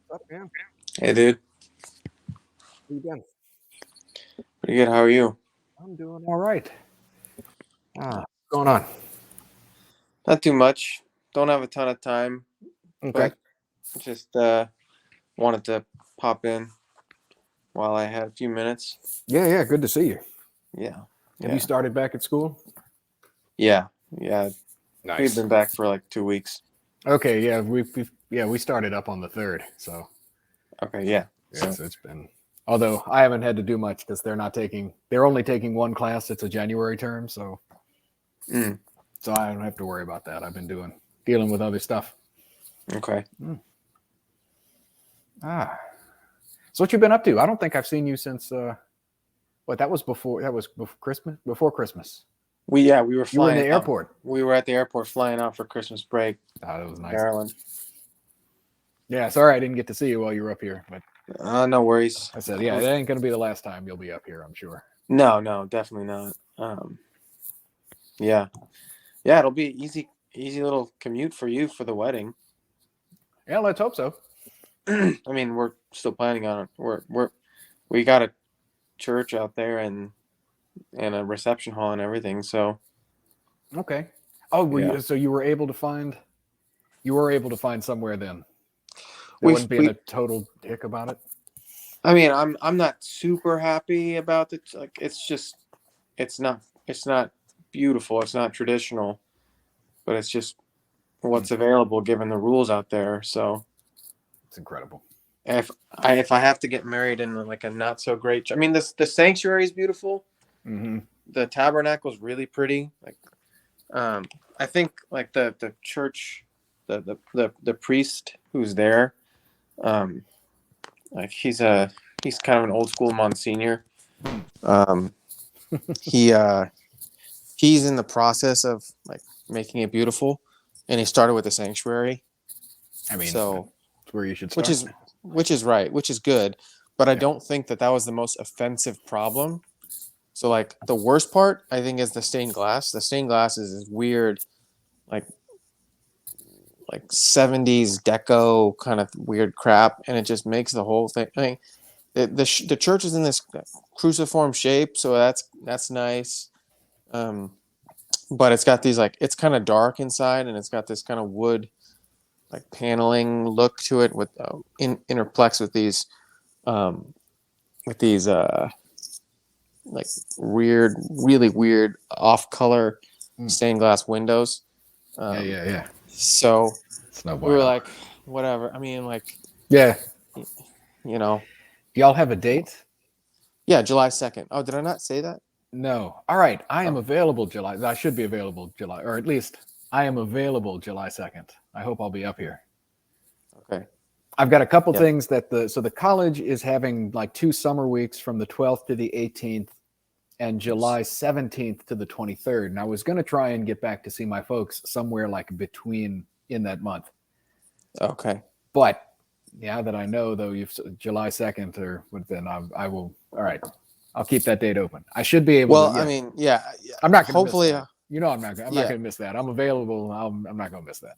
What's up, man? Hey, dude. How you doing? Pretty good. How are you? I'm doing all right. What's going on? Not too much. Don't have a ton of time, Okay. but just wanted to pop in while I had a few minutes. Yeah. Good to see you. Yeah. Have you Yeah. started back at school? Yeah. Yeah. We've Nice. been back for like 2 weeks. Okay. Yeah. We started up on the 3rd. So Okay. Yeah. yeah, So, it's been. Although I haven't had to do much because they're only taking one class. It's a January term, mm, so I don't have to worry about that. I've been dealing with other stuff. okay. Mm. Ah. So what you been up to? I don't think I've seen you since. What that was before? That was before Christmas. Before Christmas. We were You were in the flying out. airport. We were at the airport flying out for Christmas break, Oh, that was nice. Maryland. Yeah, sorry I didn't get to see you while you were up here, but No worries. I said, yeah, that ain't gonna be the last time you'll be up here, I'm sure. No, definitely not. Yeah. Yeah, it'll be easy little commute for you for the wedding. Yeah, let's hope so. I mean, we're still planning on it. We got a church out there and a reception hall and everything. So Okay. Oh, yeah, so you were able to find somewhere then. There we wasn't being a we. total dick about it. I mean, I'm not super happy about it. Like it's not it's not beautiful. It's not traditional, but it's just what's available given the rules out there. So It's incredible. if I have to get married in like a not so great, I mean the sanctuary is beautiful. Mm-hmm. The tabernacle is really pretty. Like Um, I think like the church, the priest who's there, um, like he's kind of an old school Monsignor. Um, he he's in the process of like making it beautiful, and he started with the sanctuary. I mean, So that's where you should which start. is which is right, which is good, but I Yeah. don't think that was the most offensive problem. So like the worst part, I think, is the stained glass. The stained glass is this weird, like 70s deco kind of weird crap, and it just makes the whole thing. I mean, the church is in this cruciform shape, so that's nice. Um, but it's got these like it's kind of dark inside, and it's got this kind of wood like paneling look to it with interplex um, with these like weird, really weird off color Mm. stained glass windows. Yeah. So It's no we were bueno. like, whatever. I mean, like, Yeah. you know, Do y'all have a date? yeah, July 2nd. Oh, did I not say that? No. All right. I am Oh, available July. I should be available July, or at least I am available July 2nd. I hope I'll be up here. okay. I've got a couple Yeah. things that the college is having like 2 summer weeks from the 12th to the 18th and July 17th to the 23rd. And I was going to try and get back to see my folks somewhere like between in that month. Okay. But now that I know though, you've July 2nd or then I will. All right. I'll keep that date open. I should be able to. Well, I Yeah. mean, yeah. I'm not going to miss Hopefully, that. You know, I'm not yeah. going to miss that. I'm available. I'm not going to miss that.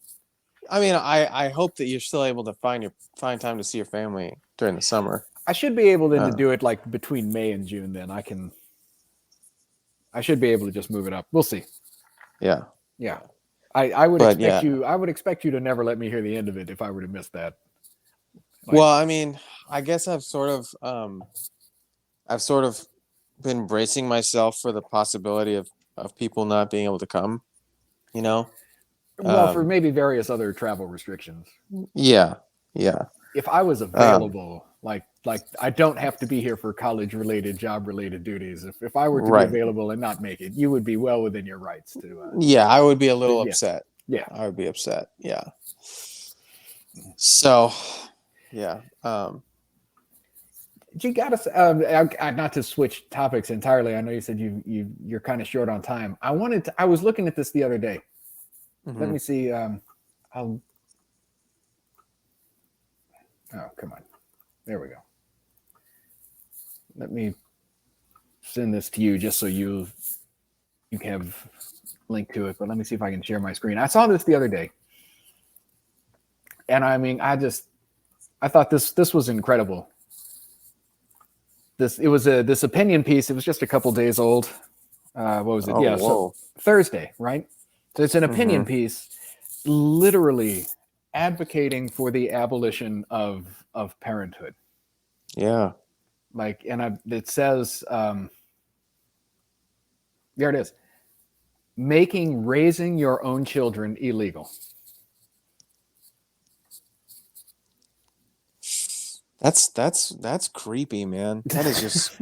I mean, I hope that you're still able to find time to see your family during the summer. I should be able then to Uh, do it like between May and June. Then I should be able to just move it up. We'll see. yeah. Yeah. I would But expect yeah. you. I would expect you to never let me hear the end of it if I were to miss that. Like, Well, I mean, I guess I've sort of been bracing myself for the possibility of people not being able to come. You know. well, for Um. maybe various other travel restrictions. Yeah. Yeah. If I was Um. available, like I don't have to be here for college related, job related duties. If I were to be Right. available and not make it, you would be well within your rights to. Yeah, I would be a little Yeah. upset. Yeah. I would be upset. Yeah. So, yeah. You got to not to switch topics entirely. I know you said you're kind of short on time. I was looking at this the other day. Let Mhm. me see. I'll. Oh, come on. There we go. Let me send this to you just so you have link to it. But let me see if I can share my screen. I saw this the other day, and I mean, I thought this was incredible. This opinion piece. It was just a couple days old. What was it? Oh, Yeah, so whoa. Thursday, right? So it's an opinion Mm-hmm. piece, literally advocating for the abolition of parenthood. Yeah. Like, and it says, there it is, making raising your own children illegal. That's creepy, man. That is just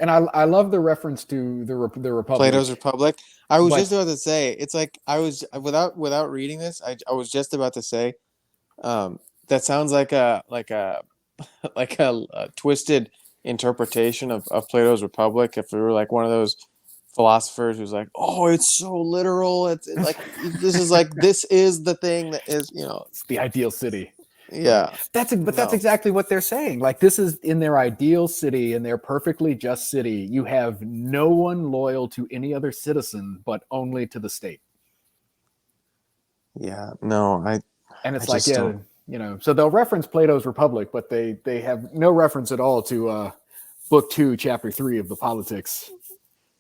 And I love the reference to the Republic, Plato's Republic. I was but just about to say, it's like I was without reading this, I was just about to say, that sounds like a like a twisted interpretation of Plato's Republic. If we were like one of those philosophers who's like, oh, it's so literal. It's like this is the thing that is, it's the ideal city. Right. yeah. That's No. exactly what they're saying. Like, this is in their ideal city, in their perfectly just city. You have no one loyal to any other citizen, but only to the state. Yeah. No, And it's I like, just yeah, don't. so they'll reference Plato's Republic, but they have no reference at all to book 2, chapter 3 of the Politics.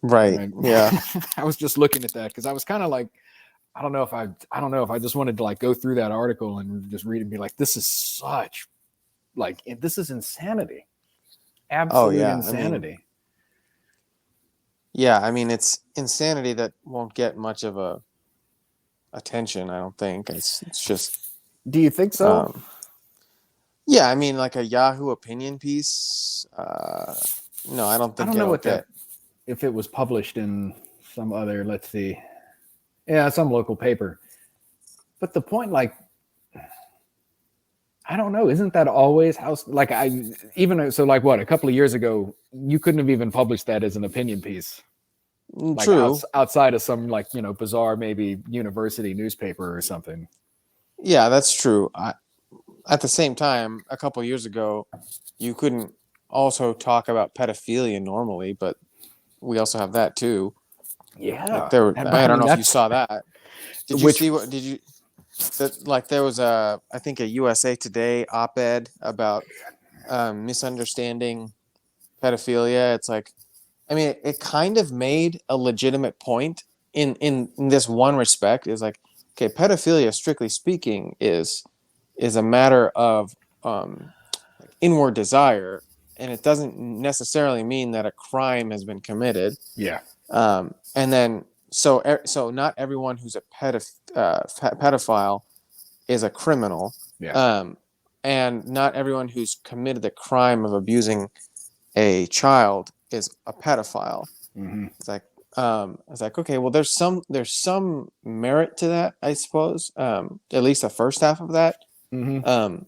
Right. Right. Yeah. I was just looking at that because I was kind of like, I don't know if I just wanted to like go through that article and just read it and be like, this is such, like, this is insanity. Oh Absolute yeah. insanity. I mean, it's insanity that won't get much of a attention. I don't think it's just. Do you think so? Yeah, I mean, like a Yahoo opinion piece. No, I don't I think don't know it'll what get. if it was published in some other, let's see, some local paper. But the point, like, I don't know. Isn't that always how? Like, like what? A couple of years ago, you couldn't have even published that as an opinion piece. Like True. outside of some, like, bizarre, maybe university newspaper or something. Yeah, that's true. At the same time, a couple years ago, you couldn't also talk about pedophilia normally, but we also have that too. Like Yeah. I don't know if you saw that. Did you Which, see what? Did you? That, like, there was I think a USA Today op-ed about misunderstanding pedophilia. It's like, I mean, it kind of made a legitimate point in this one respect. Is like, okay, pedophilia, strictly speaking, is a matter of inward desire, and it doesn't necessarily mean that a crime has been committed. yeah. And then so not everyone who's a pedophile is a criminal. Yeah. And not everyone who's committed the crime of abusing a child is a pedophile. Mm-hmm. It's like, okay, well, there's some merit to that, I suppose. At least the first half of that. Mm-hmm.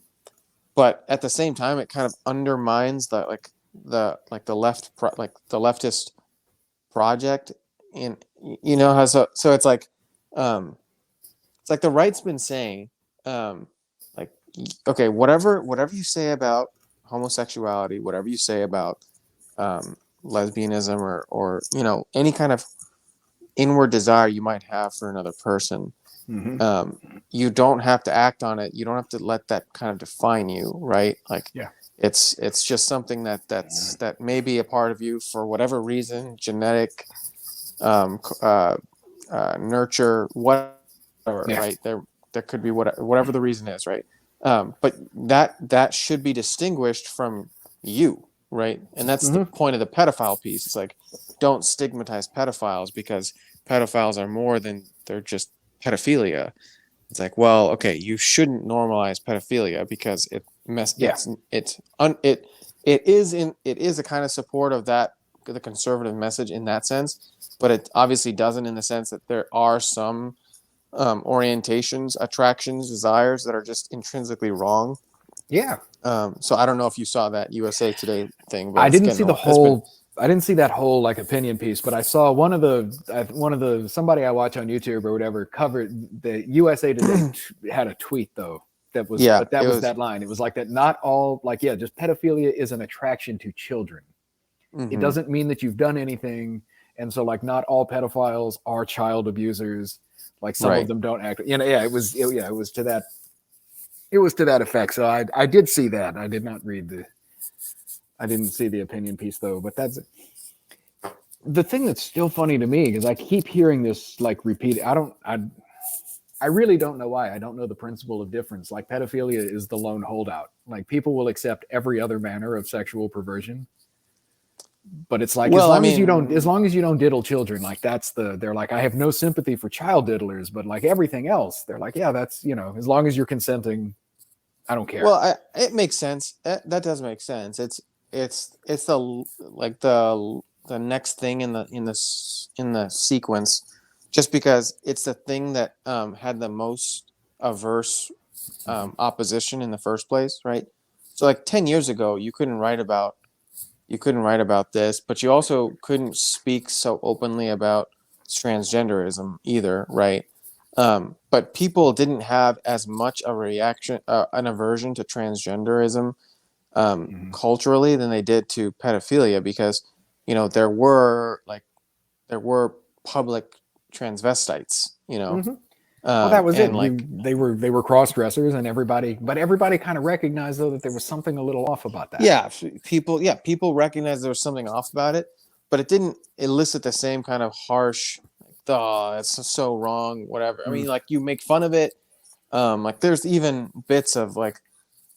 But at the same time, it kind of undermines the leftist project. And how so it's like the right's been saying, like, okay, whatever you say about homosexuality, whatever you say about lesbianism, or any kind of inward desire you might have for another person, you don't have to act on it. You don't have to let that kind of define you, right? Like, Yeah. it's just something that may be a part of you for whatever reason, genetic, nurture, whatever, Yeah. right? There could be whatever the reason is, right? But that should be distinguished from you, right? And that's the point of the pedophile piece. It's like, don't stigmatize pedophiles, because pedophiles are more than they're just pedophilia. It's like, well, okay, you shouldn't normalize pedophilia because it is a kind of support of the conservative message in that sense, but it obviously doesn't in the sense that there are some orientations, attractions, desires that are just intrinsically wrong. Yeah. So I don't know if you saw that USA Today thing, but I didn't see I didn't see that whole, like, opinion piece, but I saw one of the somebody I watch on YouTube or whatever covered the USA Today had a tweet though that was, yeah, but that was that line. It was like that. Not all, like, yeah, just pedophilia is an attraction to children. It doesn't mean that you've done anything, and so, like, not all pedophiles are child abusers. Like, some of them don't act. Yeah, it was to that. It was to that effect. So I did see that. I did not I didn't see the opinion piece though, but that's the thing that's still funny to me because I keep hearing this like repeated. I really don't know why. I don't know the principle of difference. Like pedophilia is the lone holdout. Like people will accept every other manner of sexual perversion, but it's like Well, as long as you don't diddle children, like they're like I have no sympathy for child diddlers, but like everything else, they're like yeah, that's as long as you're consenting, I don't care. well, it makes sense. That does make sense. It's the next thing in the sequence, just because it's the thing that had the most averse opposition in the first place, right? So like 10 years ago, you couldn't write about this, but you also couldn't speak so openly about transgenderism either, right? But people didn't have as much a reaction, an aversion to transgenderism culturally than they did to pedophilia, because there were public transvestites, Well, that was it. and like They were cross dressers, and everybody kind of recognized though that there was something a little off about that. people recognized there was something off about it, but it didn't elicit the same kind of harsh, oh, it's so wrong, whatever. I mean, like you make fun of it. Like there's even bits of like,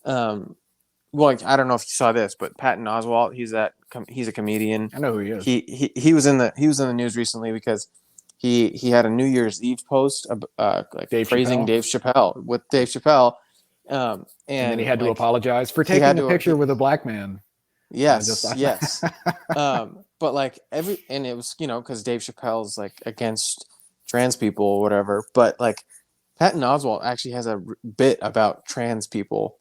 well, like, I don't know if you saw this, but Patton Oswalt, he's a comedian. I know who he is. He was in the news recently because he had a New Year's Eve post like praising Dave Chappelle with Dave Chappelle, and then he had to apologize for taking a picture with a black man. Yes. But like and it was because Dave Chappelle's like against trans people or whatever, but like Patton Oswalt actually has a bit about trans people.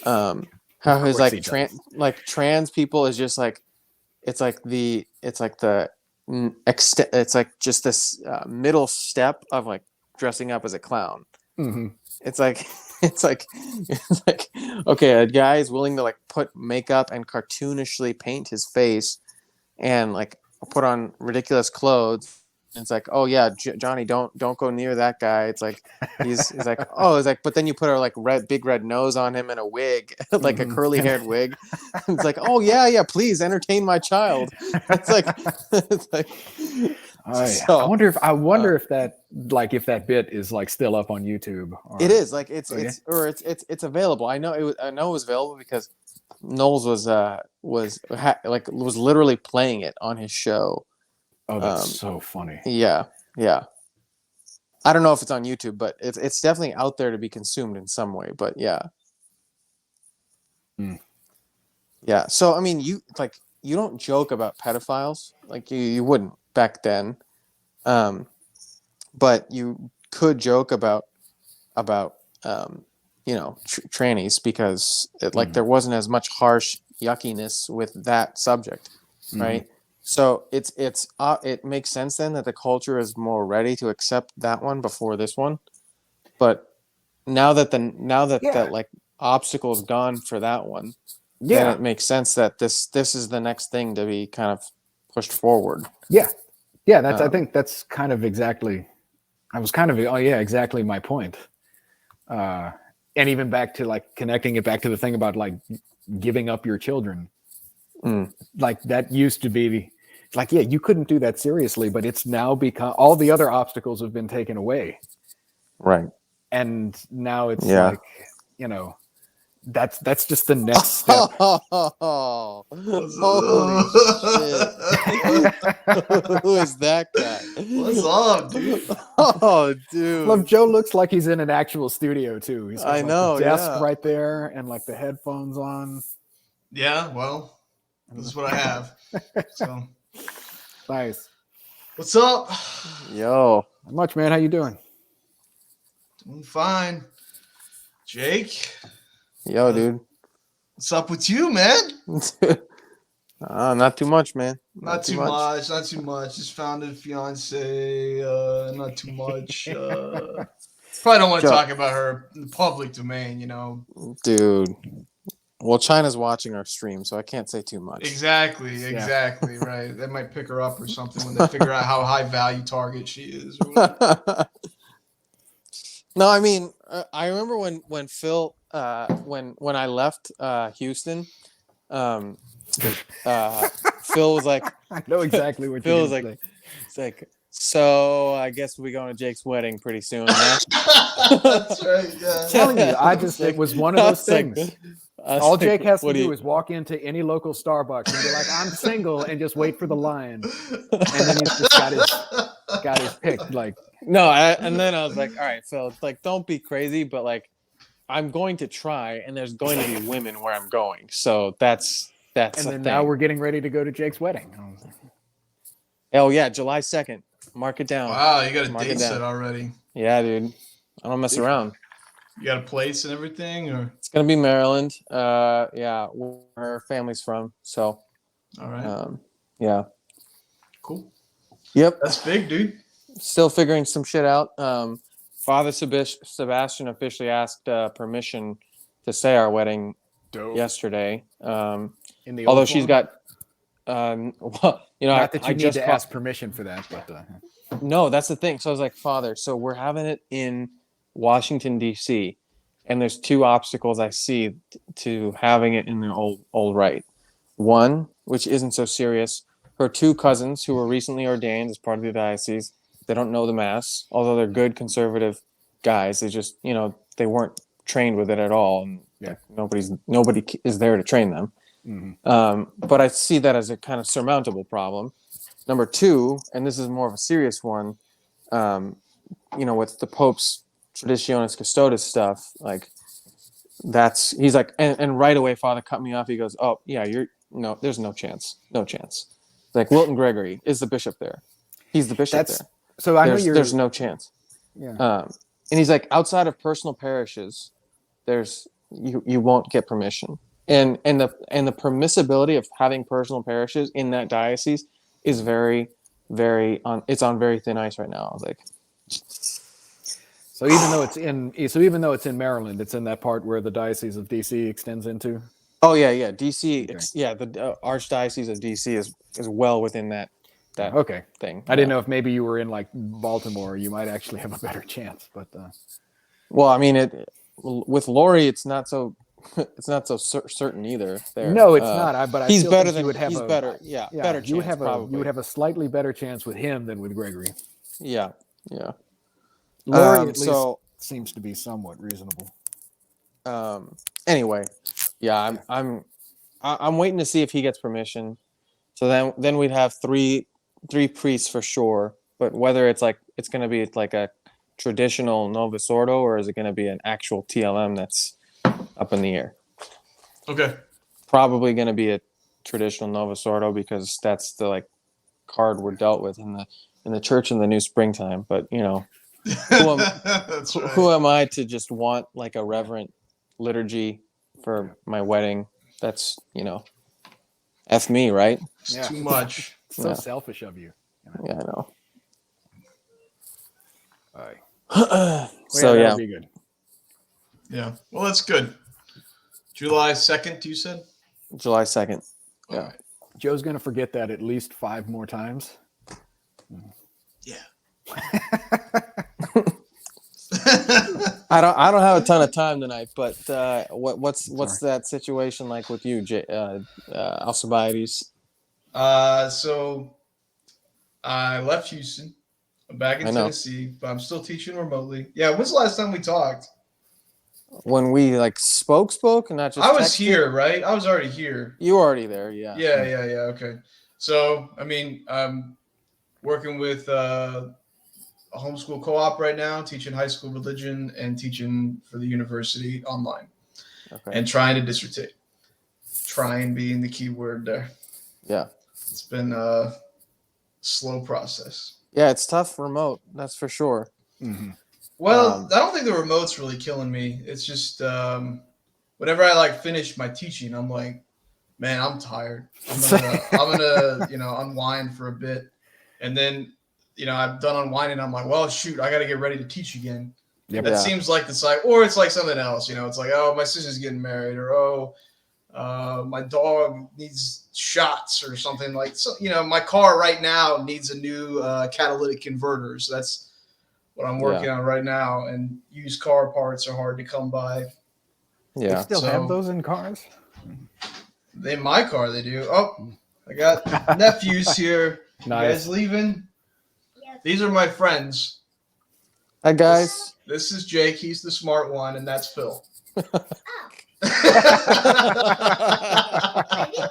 How his trans people is just like it's like just this middle step of like dressing up as a clown. Mm-hmm. It's like okay, a guy is willing to like put makeup and cartoonishly paint his face and like put on ridiculous clothes. It's like, oh yeah, Johnny, don't go near that guy. It's like he's like, oh, it's like, but then you put a like big red nose on him and a wig, like a curly haired wig. It's like, oh yeah, please entertain my child. It's like, I wonder if that bit is like still up on YouTube. It is like it's available. I know it was available because Knowles was literally playing it on his show. Oh, that's so funny. Yeah. I don't know if it's on YouTube, but it's definitely out there to be consumed in some way. But yeah. Yeah. So I mean, you don't joke about pedophiles, like you wouldn't back then, but you could joke about trannies because there wasn't as much harsh yuckiness with that subject, right? So it makes sense then that the culture is more ready to accept that one before this one. But now that that like obstacle is gone for that one, then it makes sense that this is the next thing to be kind of pushed forward. Yeah. That's I think that's kind of exactly. I was kind of exactly my point. And even back to like connecting it back to the thing about like giving up your children. Like that used to be like, yeah, you couldn't do that seriously, but it's now become all the other obstacles have been taken away. Right. And now it's like, that's just the next step. Holy shit. Who is that guy? What's up, dude? Oh, dude. Look, Joe looks like he's in an actual studio too. He's got I know, the desk right there and like the headphones on. Yeah, well, this is what I have. So nice. What's up? Yo. Not much, man. How you doing? Doing fine. Jake? Yo, dude. What's up with you, man? Not too much, man. Not too much. Just found a fiance. Not too much. Probably don't want to talk about her in the public domain, Dude. Well, China's watching our stream, so I can't say too much. Exactly, right. They might pick her up or something when they figure out how high value target she is. No, I mean, I remember when Phil when I left Houston, um, Phil was like, I know exactly what Phil you're was going to like, say. it's like, so I guess we'll be going to Jake's wedding pretty soon. Huh? That's right. Yeah. Telling you, was it was one of I those was like- things. I was All like, Jake has to what do do you? is walk into any local Starbucks and be like, "I'm single," and just wait for the line, and then he's just got his pick. Like, No, and then I was like, all right, Phil, like, don't be crazy, but like, I'm going to try, and there's going to be women where I'm going, so that's and a then thing. now we're getting ready to go to Jake's wedding. Oh yeah, July 2nd. Mark it down. Wow, you got a Mark it date down. set already. Yeah, dude. I don't mess around. You got a place and everything, or It's gonna be Maryland. Yeah, where her family's from. So, all right, yeah. cool. Yep. That's big, dude. Still figuring some shit out. Father Sebastian officially asked permission to say our wedding yesterday. In the Although old she's form? got, well, you know, Not that I you need just to ask permission for that, but No, that's the thing. So I was like, Father, so we're having it in Washington D.C., and there's two obstacles I see to having it in the old rite. One, which isn't so serious, her two cousins who were recently ordained as part of the diocese, they don't know the mass, although they're good conservative guys. They just, they weren't trained with it at all, and Yeah. like, nobody is there to train them. But I see that as a kind of surmountable problem. Number two, and this is more of a serious one, with the Pope's Traditionis Custodes stuff, like he's like, and right away, Father cut me off. He goes, "Oh yeah, there's no chance. Like Wilton Gregory is the bishop there. He's the bishop there. So I know there's no chance. Yeah. And he's like, outside of personal parishes, you won't get permission. And the permissibility of having personal parishes in that diocese is very, very it's on very thin ice right now. I was like, So even though it's in Maryland, it's in that part where the Diocese of DC extends into. oh yeah, DC, Okay. the Archdiocese of DC is well within that Okay. thing. I didn't know if maybe you were in like Baltimore, you might actually have a better chance. But well, I mean, with Lori, it's not so certain either. There, no, it's not. But I he's still better think than you would have he's a better. Yeah, better chance. You would have probably. you would have a slightly better chance with him than with Gregory. Yeah. Lori at least seems to be somewhat reasonable. Anyway, yeah, I'm waiting to see if he gets permission. So then we'd have three priests for sure. But whether it's going to be like a traditional Novus Ordo or is it going to be an actual TLM, that's up in the air. Okay. Probably going to be a traditional Novus Ordo because that's the card we're dealt with in the church in the new springtime. But who am I to just want a reverent liturgy for my wedding? That's F me, right? It's too much. So selfish of you. Yeah, I know. All right. So that'll be good. Yeah. Well, that's good. July 2nd, you said? July 2nd. Yeah. Right. Joe's gonna forget that at least 5 more times. Yeah. I don't have a ton of time tonight, but what's that situation like with you, Alcibiades? So I left Houston. I'm back in Tennessee, but I'm still teaching remotely. Yeah, when's the last time we talked? When we spoke, and not just I was texted? here, right? I was already here. You were already there, yeah. Yeah. Okay. So, I mean, I'm working with a homeschool co-op right now, teaching high school religion and teaching for the university online. Okay. And trying to dissertate. Trying being the key word there. Yeah. It's been a slow process. Yeah, it's tough remote, that's for sure. Mm-hmm. Well, I don't think the remote's really killing me. It's just whenever I finish my teaching, I'm like, man, I'm tired. I'm gonna unwind for a bit, and then I'm done unwinding. I'm like, well, shoot, I got to get ready to teach again. Yep. That seems like or it's like something else. It's like, oh, my sister's getting married, or my dog needs shots or something my car right now needs a new catalytic converter. So that's what I'm working on right now. And used car parts are hard to come by. They Yeah. still have So- those in cars? In my car, they do. Oh, I got nephews here. You Nice. guys leaving? Yes. These are my friends. Hi guys. This is Jake. He's the smart one, and that's Phil. I think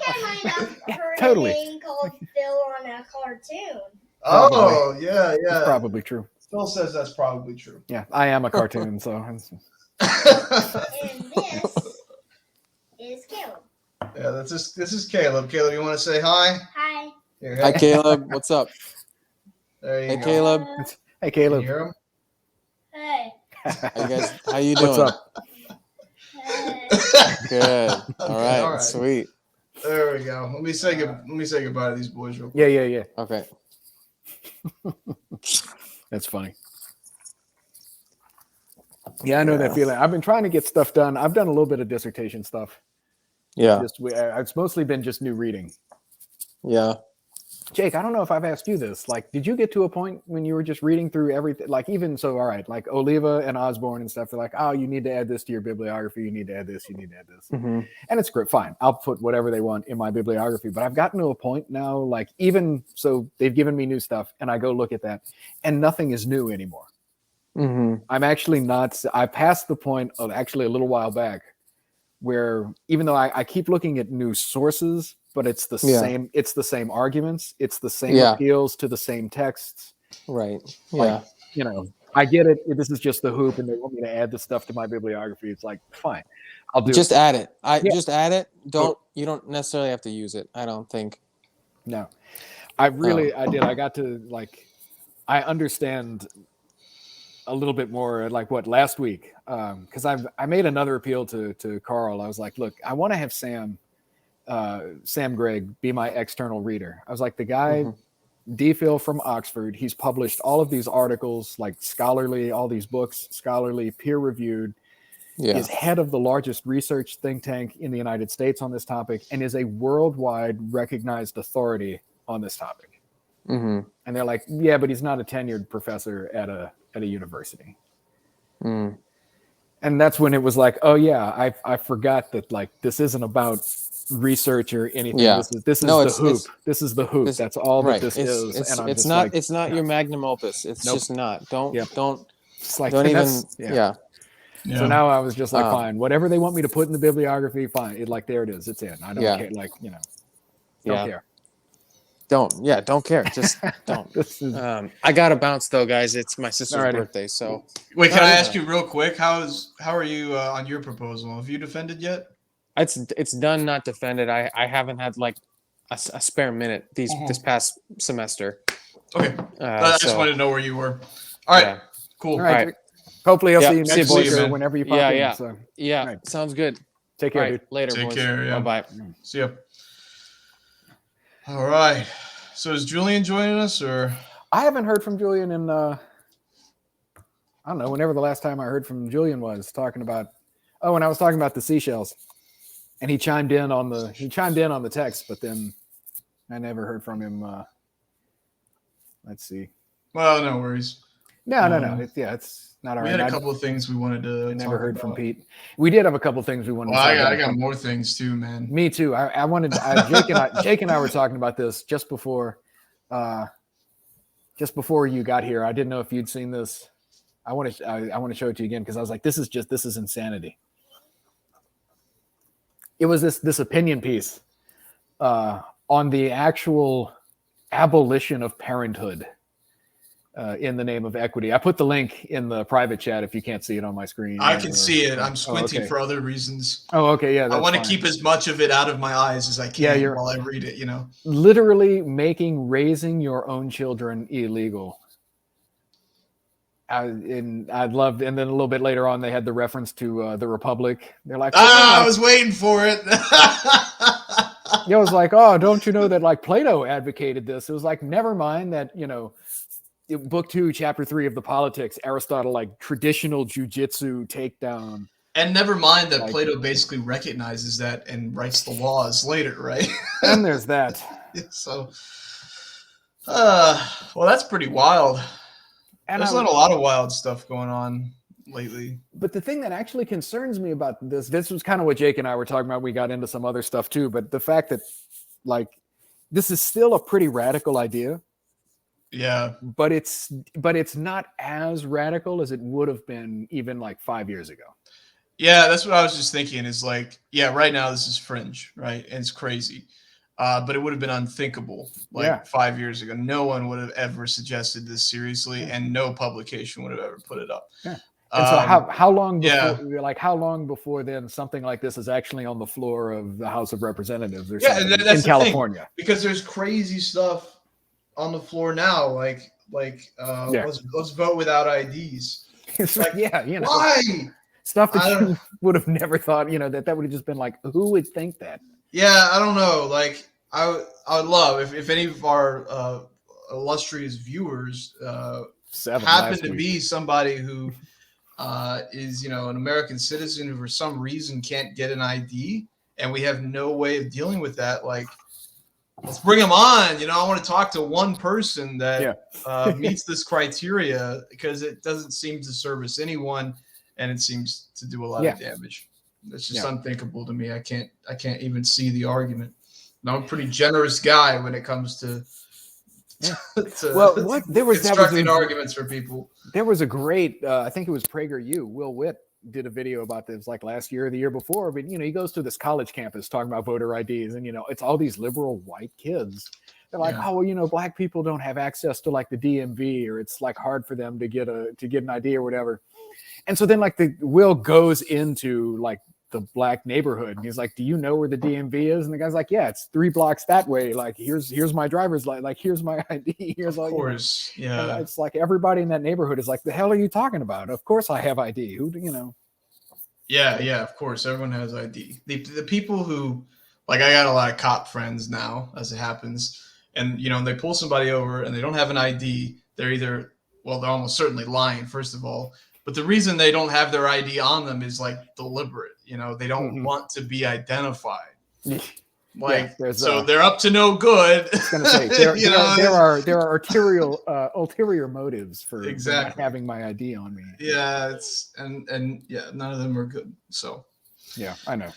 I might have heard Totally. a name called Phil on a cartoon. Oh, yeah, It's yeah. probably true. Phil says that's probably true. Yeah, I am a cartoon, so And this is Caleb. Yeah, this is Caleb. Caleb, you want to say hi? Hi. Here, Hi Caleb. What's up? There you Hey go. Caleb. hey Can you Caleb. hear him? Hey. How you doing? What's up? Hey. Good. All right. all right. Sweet. There we go. Let me say goodbye to these boys real quick. Yeah. Okay. That's funny. Yeah, I know that feeling. I've been trying to get stuff done. I've done a little bit of dissertation stuff. Yeah. It's mostly been just new reading. Yeah. Jake, I don't know if I've asked you this. Like, did you get to a point when you were just reading through everything? Like, even so, all right, like Oliva and Osborne and stuff, they're like, oh, you need to add this to your bibliography. You need to add this. You need to add this. Mm-hmm. And it's great. Fine. I'll put whatever they want in my bibliography. But I've gotten to a point now, like, even so, they've given me new stuff and I go look at that and nothing is new anymore. Mm-hmm. I'm actually not, I passed the point of actually a little while back where even though I keep looking at new sources, but it's the same, it's the same arguments, it's the same appeals to the same texts. Right. Like, Yeah. you know, I get it. This is just the hoop and they want me to add this stuff to my bibliography. It's like, fine, I'll do Just it. add it. Just add it. You don't necessarily have to use it. I don't think. No, I did. I got to like, I understand a little bit more like what last week. Cause I made another appeal to Carl. I was like, look, I want to have Sam Gregg be my external reader. I was like, the guy, D-Phil from Oxford, he's published all of these articles, like scholarly, all these books, scholarly, peer-reviewed, is head of the largest research think tank in the United States on this topic, and is a worldwide recognized authority on this topic. Mm-hmm. And they're like, yeah, but he's not a tenured professor at a university. Mm. And that's when it was like, oh yeah, I forgot that like this isn't about research or anything. Yeah. This is the hoop. This is the hoop. That's all that this is. It's, and I'm it's just not like, it's not your magnum opus. It's just not. Don't it's like, don't even Yeah. So now I was just like, fine, whatever they want me to put in the bibliography, fine. Like there it is. It's in. I don't care. Like, don't care. Don't care. Just don't. I gotta bounce though, guys. It's my sister's birthday, so. Wait, can I ask you real quick? How are you on your proposal? Have you defended yet? It's done, not defended. I haven't had like a spare minute this past semester. Okay, I just wanted to know where you were. All right, cool. All right. Hopefully I'll see you next week, week or man. whenever you pop in. So. Sounds good. Take care, dude. Later, Take boys. care. Yeah. Bye. See ya. All right. So is Julian joining us, or I haven't heard from Julian in I don't know, whenever the last time I heard from Julian was talking about when I was talking about the seashells. And he chimed in on the text, but then I never heard from him. Let's see. Well, no worries. No. It's not all right. We had a couple of things we wanted to. I never heard from Pete. We did have a couple of things we wanted. Well, I got more things too, man. Me too. I wanted Jake and I were talking about this just before you got here. I didn't know if you'd seen this. I want to show it to you again because I was like, this is insanity. It was this opinion piece on the actual abolition of parenthood in the name of equity. I put the link in the private chat if you can't see it on my screen. I can see it. I'm squinting for other reasons. Oh, okay. Yeah. I want to keep as much of it out of my eyes as I can while I read it, Literally making raising your own children illegal. And then a little bit later on, they had the reference to the Republic. They're like, I was waiting for it. It was like, oh, don't you know that like Plato advocated this? It was like, never mind that, book 2, chapter 3 of the Politics, Aristotle, like traditional jujitsu takedown. And never mind that Plato basically recognizes that and writes the laws later, right? And there's that. So, well, that's pretty wild. And there's not a lot of wild stuff going on lately. But the thing that actually concerns me about this was kind of what Jake and I were talking about. We got into some other stuff too, but the fact that like this is still a pretty radical idea, Yeah. but it's not as radical as it would have been even like 5 years ago. Yeah, that's what I was just thinking is like, yeah, right now this is fringe, right? And it's crazy. But it would have been unthinkable like Yeah. 5 years ago. No one would have ever suggested this seriously, and no publication would have ever put it up. Yeah. And so how long before how long before then something like this is actually on the floor of the House of Representatives or something that's in California? Thing, because there's crazy stuff on the floor now, like let's vote without IDs. Like, yeah, you know, why? Stuff that you would have never thought, you know, that would have just been like, who would think that? Yeah, I don't know. Like, I would love if any of our illustrious viewers happen to be somebody who is, you know, an American citizen who for some reason can't get an ID, and we have no way of dealing with that. Like, let's bring them on. You know, I want to talk to one person that meets this criteria, because it doesn't seem to service anyone, and it seems to do a lot of damage. It's just unthinkable to me. I can't even see the argument. And I'm a pretty generous guy when it comes to constructing arguments for people. There was a great, I think it was PragerU, Will Witt did a video about this like last year or the year before, but you know, he goes to this college campus talking about voter IDs, and you know, it's all these liberal white kids. They're like, oh, well, you know, black people don't have access to like the DMV, or it's like hard for them to get an ID or whatever. And so then like Will goes into like the black neighborhood, and he's like, do you know where the DMV is? And the guy's like, yeah, it's 3 blocks that way. Like, here's my driver's license. Like, here's my ID. Here's all. Of course, you know. And it's like everybody in that neighborhood is like, the hell are you talking about? Of course I have ID. Who do you know? Yeah, of course, everyone has ID. The people who, like, I got a lot of cop friends now, as it happens, and you know, they pull somebody over and they don't have an ID. They're either, well, they're almost certainly lying, first of all. But the reason they don't have their ID on them is like deliberate. You know, they don't want to be identified. Like, so they're up to no good. I was going to say there are ulterior motives for not having my ID on me. Yeah, it's and none of them are good. So yeah, I know.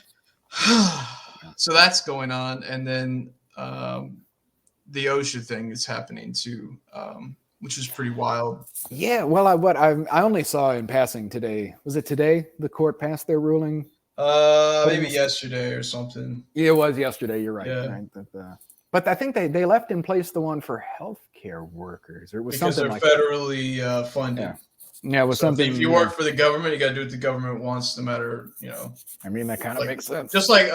So that's going on, and then the OSHA thing is happening too. Which was pretty wild. Yeah, well, I only saw in passing today. Was it today the court passed their ruling? Maybe yesterday or something. Yeah, it was yesterday. You're right. Yeah. Right? But I think they left in place the one for healthcare workers. Or it was because something they're like federally funded. Yeah, it was something. If you work for the government, you got to do what the government wants, no matter, you know. I mean, that kind of makes sense. Just like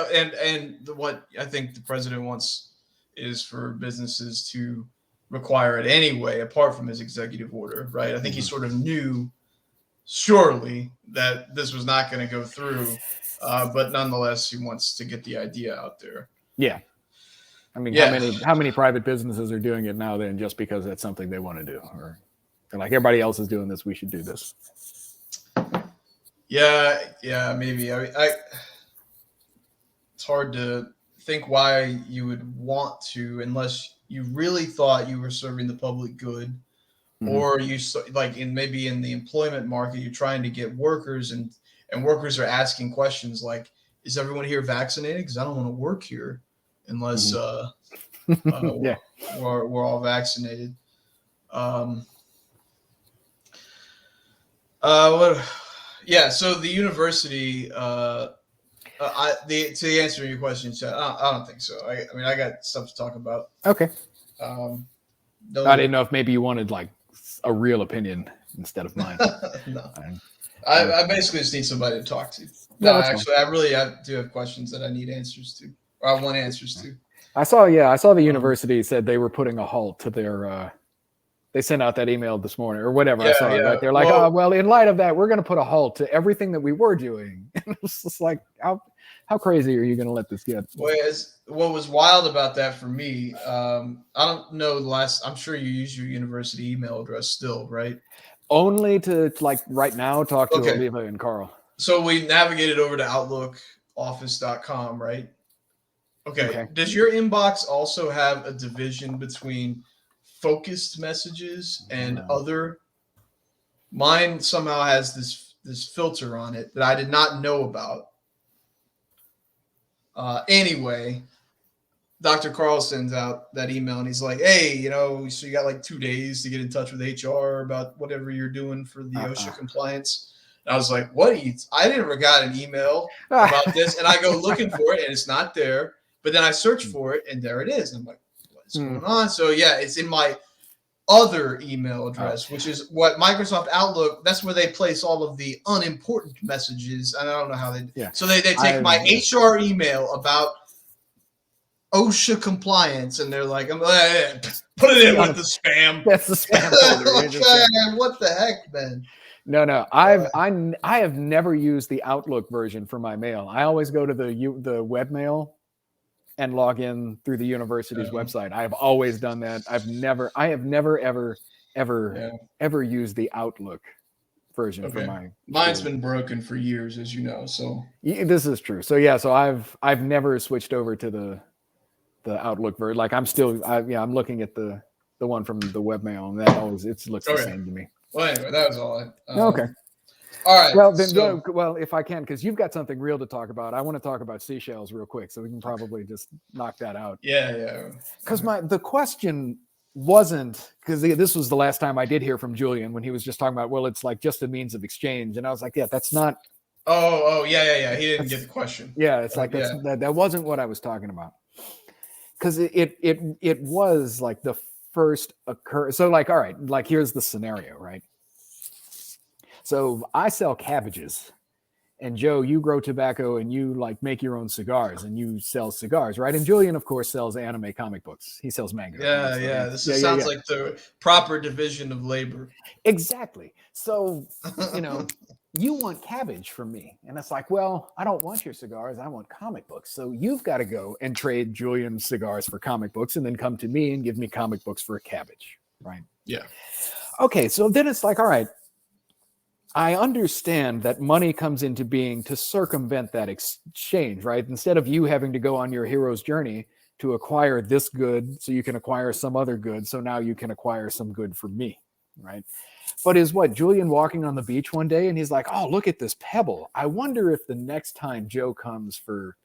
what I think the president wants is for businesses to require it anyway, apart from his executive order, right? I think he sort of knew, surely, that this was not going to go through, but nonetheless, he wants to get the idea out there. Yeah, I mean, how many private businesses are doing it now? Then just because that's something they want to do, or they're like, everybody else is doing this, we should do this. Yeah, maybe. I it's hard to think why you would want to, unless you really thought you were serving the public good, or you like maybe in the employment market, you're trying to get workers, and workers are asking questions like, is everyone here vaccinated? Because I don't want to work here unless we're all vaccinated. So the university, to answer your question, I don't think so. I mean, I got stuff to talk about. Okay. I didn't know if maybe you wanted like a real opinion instead of mine. No. I basically just need somebody to talk to. No, actually, I do have questions that I need answers to, or I want answers to. I saw the university said they were putting a halt to their. They sent out that email this morning or whatever. I saw it, right? They're like, in light of that, we're going to put a halt to everything that we were doing. It's just like, how crazy are you going to let this get? Well, what was wild about that for me, I don't know I'm sure you use your university email address still, right? Only to like right now talk to Oliva and Carl. So we navigated over to outlookofffice.com, right? Okay. Does your inbox also have a division between focused messages and other? Mine somehow has this this filter on it that I did not know about. Anyway, Dr. Carl sends out that email and he's like, hey, so you got like 2 days to get in touch with HR about whatever you're doing for the OSHA compliance. And I was like, what? I never got an email about this. And I go looking for it and it's not there. But then I search for it and there it is. And I'm like, what's going on? So yeah, it's in my other email address, which is what Microsoft Outlook, that's where they place all of the unimportant messages. And I don't know how they, so they take my HR email about OSHA compliance, and they're like, put it in with the spam. That's the spam folder. Okay, what the heck, man? No. I have never used the Outlook version for my mail. I always go to the webmail and log in through the university's website. I have always done that. I have never ever used the Outlook version for my. Mine's been broken for years, as you know. So this is true. So yeah, so I've never switched over to the Outlook version. Like I'm looking at the one from the webmail, and that always looks the same to me. Well, anyway, that was all. Okay. All right. Well, then, well, if I can, because you've got something real to talk about. I want to talk about seashells real quick, so we can probably just knock that out. Yeah. Because the question wasn't, because this was the last time I did hear from Julian when he was just talking about, well, it's like just a means of exchange, and I was like, yeah, that's not. Oh, yeah. He didn't get the question. Yeah, it's like that wasn't what I was talking about. Because it was like the first occur. So like, all right, like here's the scenario, right? So I sell cabbages, and Joe, you grow tobacco and you like make your own cigars and you sell cigars, right? And Julian, of course, sells anime comic books. He sells manga. Yeah. This sounds like the proper division of labor. Exactly. So, you want cabbage from me. And it's like, well, I don't want your cigars. I want comic books. So you've got to go and trade Julian's cigars for comic books and then come to me and give me comic books for a cabbage, right? Yeah. Okay, so then it's like, all right, I understand that money comes into being to circumvent that exchange, right? Instead of you having to go on your hero's journey to acquire this good so you can acquire some other good, so now you can acquire some good for me, right? But is what Julian walking on the beach one day and he's like, oh, look at this pebble. I wonder if the next time Joe comes for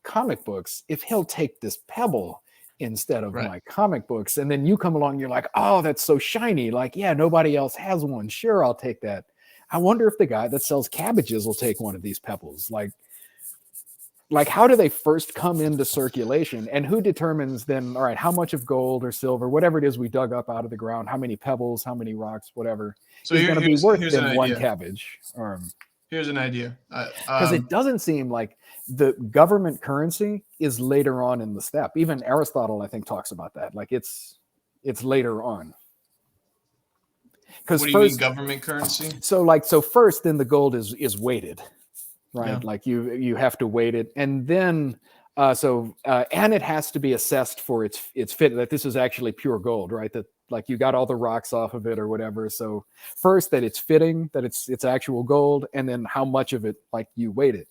comic books, if he'll take this pebble instead of my comic books. And then you come along and you're like, oh, that's so shiny. Like, yeah, nobody else has one. Sure, I'll take that. I wonder if the guy that sells cabbages will take one of these pebbles. Like how do they first come into circulation, and who determines then, all right, how much of gold or silver, whatever it is we dug up out of the ground, how many pebbles, how many rocks, whatever, is going to be worth than one cabbage? Here's an idea. Because it doesn't seem like the government currency is later on in the step. Even Aristotle, I think, talks about that. Like it's later on. What do you mean government currency? So first, then the gold is weighted, right? Yeah. Like you have to weight it, and then and it has to be assessed for its fit. That this is actually pure gold, right? That like you got all the rocks off of it or whatever. So first, that it's fitting, that it's actual gold, and then how much of it like you weight it.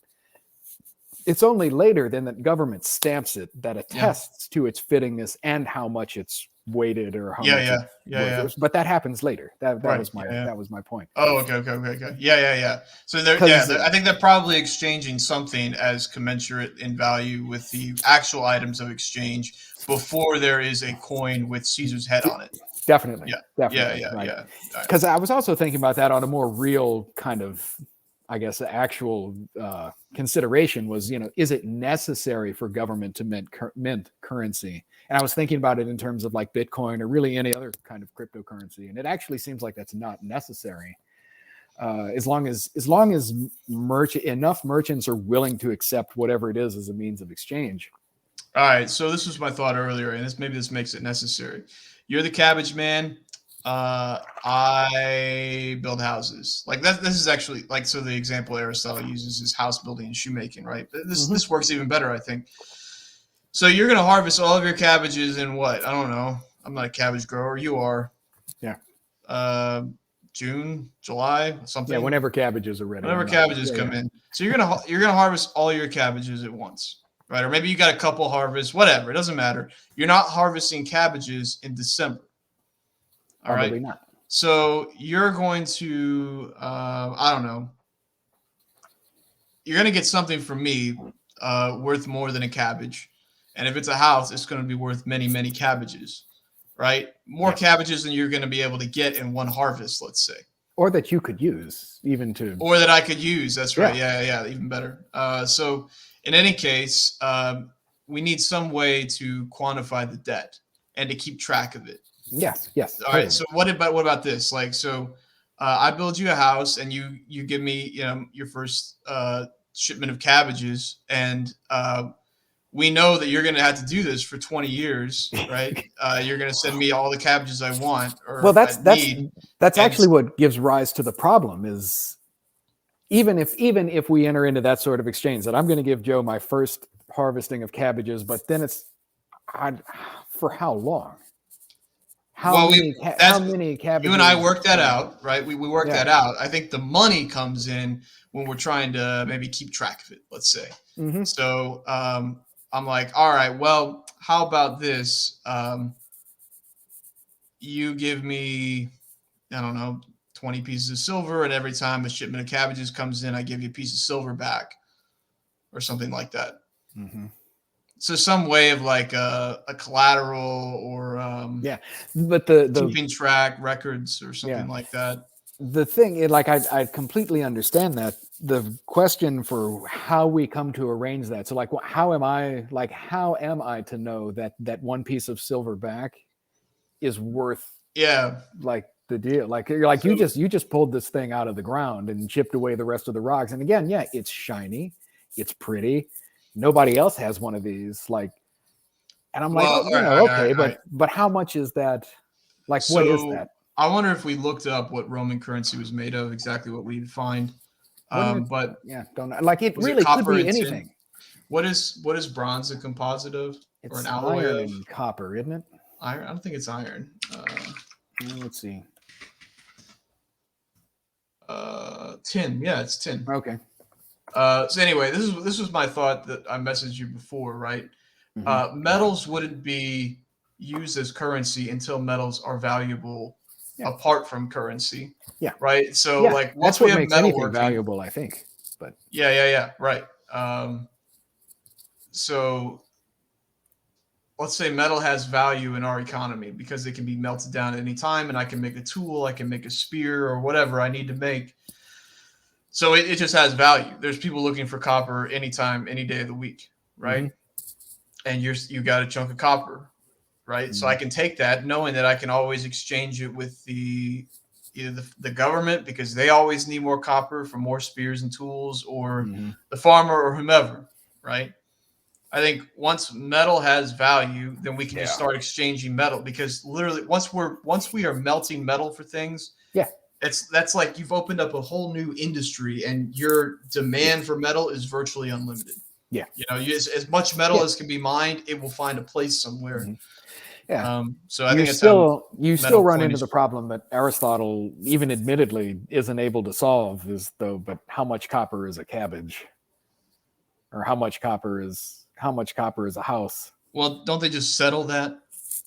It's only later then that government stamps it that attests to its fittingness and how much it's weighted or how much but that happens later. That was my point. Oh, okay. Yeah. So I think they're probably exchanging something as commensurate in value with the actual items of exchange before there is a coin with Caesar's head on it. Definitely. Yeah. Because I was also thinking about that on a more real kind of, I guess, actual consideration was, is it necessary for government to mint currency? And I was thinking about it in terms of like Bitcoin or really any other kind of cryptocurrency. And it actually seems like that's not necessary. As long as enough merchants are willing to accept whatever it is as a means of exchange. All right. So this was my thought earlier, and maybe this makes it necessary. You're the cabbage man. I build houses. Like that. This is actually like, so the example Aristotle uses is house building and shoemaking, right? This works even better, I think. So you're going to harvest all of your cabbages in what? I don't know. I'm not a cabbage grower. You are. Yeah. June, July, something. Yeah, whenever cabbages are ready. Whenever cabbages come in. So you're gonna harvest all your cabbages at once, right? Or maybe you got a couple harvests, whatever. It doesn't matter. You're not harvesting cabbages in December. All right. Probably not. So you're going to, I don't know, you're gonna get something from me worth more than a cabbage, and if it's a house, it's gonna be worth many, many cabbages, right? More Yeah. cabbages than you're gonna be able to get in one harvest, let's say, Or that you could use even to. or that I could use. That's right. Yeah. Yeah, even better. So in any case, we need some way to quantify the debt and to keep track of it. Yes. All right. So what about this? Like, so I build you a house, and you give me, your first shipment of cabbages, and we know that you're going to have to do this for 20 years, right? You're going to send me all the cabbages I want, or Well, that's need. actually what gives rise to the problem. Is even if we enter into that sort of exchange, that I'm going to give Joe my first harvesting of cabbages, but then it's for how long? How many cabbages? You and I worked that out, right? We worked that out. I think the money comes in when we're trying to maybe keep track of it, let's say. Mm-hmm. So I'm like, all right, well, how about this? You give me, I don't know, 20 pieces of silver, and every time a shipment of cabbages comes in, I give you a piece of silver back, or something like that. Mm-hmm. So some way of like a collateral, or but the keeping track records or something like that. The thing, like I completely understand that. The question for how we come to arrange that. So like, how am I to know that one piece of silver back is worth like the deal? Like so, you just pulled this thing out of the ground and chipped away the rest of the rocks. And again, yeah, it's shiny, it's pretty. Nobody else has one of these. Like, and I'm but how much is that? Like, what is that? I wonder if we looked up what Roman currency was made of, exactly what we'd find. But don't know. Like, it really could be anything. Tin? What is bronze a composite of? It's or an alloy iron of? And copper, isn't it? Iron? I don't think it's iron. Let's see. Tin. Yeah, it's tin. Okay. So anyway, this was my thought that I messaged you before, right? Mm-hmm. Metals wouldn't be used as currency until metals are valuable apart from currency. Yeah. Right. So like once that's what we have makes anything metalworking valuable, I think. But yeah. Right. So let's say metal has value in our economy because it can be melted down at any time, and I can make a tool, I can make a spear, or whatever I need to make. So it just has value. There's people looking for copper anytime, any day of the week, right? Mm-hmm. And you got a chunk of copper, right? Mm-hmm. So I can take that, knowing that I can always exchange it with either the government, because they always need more copper for more spears and tools, or the farmer, or whomever, right? I think once metal has value, then we can just start exchanging metal, because literally once we are melting metal for things, that's like you've opened up a whole new industry, and your demand for metal is virtually unlimited. Yeah. As much metal as can be mined, it will find a place somewhere. Mm-hmm. Yeah. So I think you still run into the problem that Aristotle even admittedly isn't able to solve, but how much copper is a cabbage? Or how much copper is a house? Well, don't they just settle that?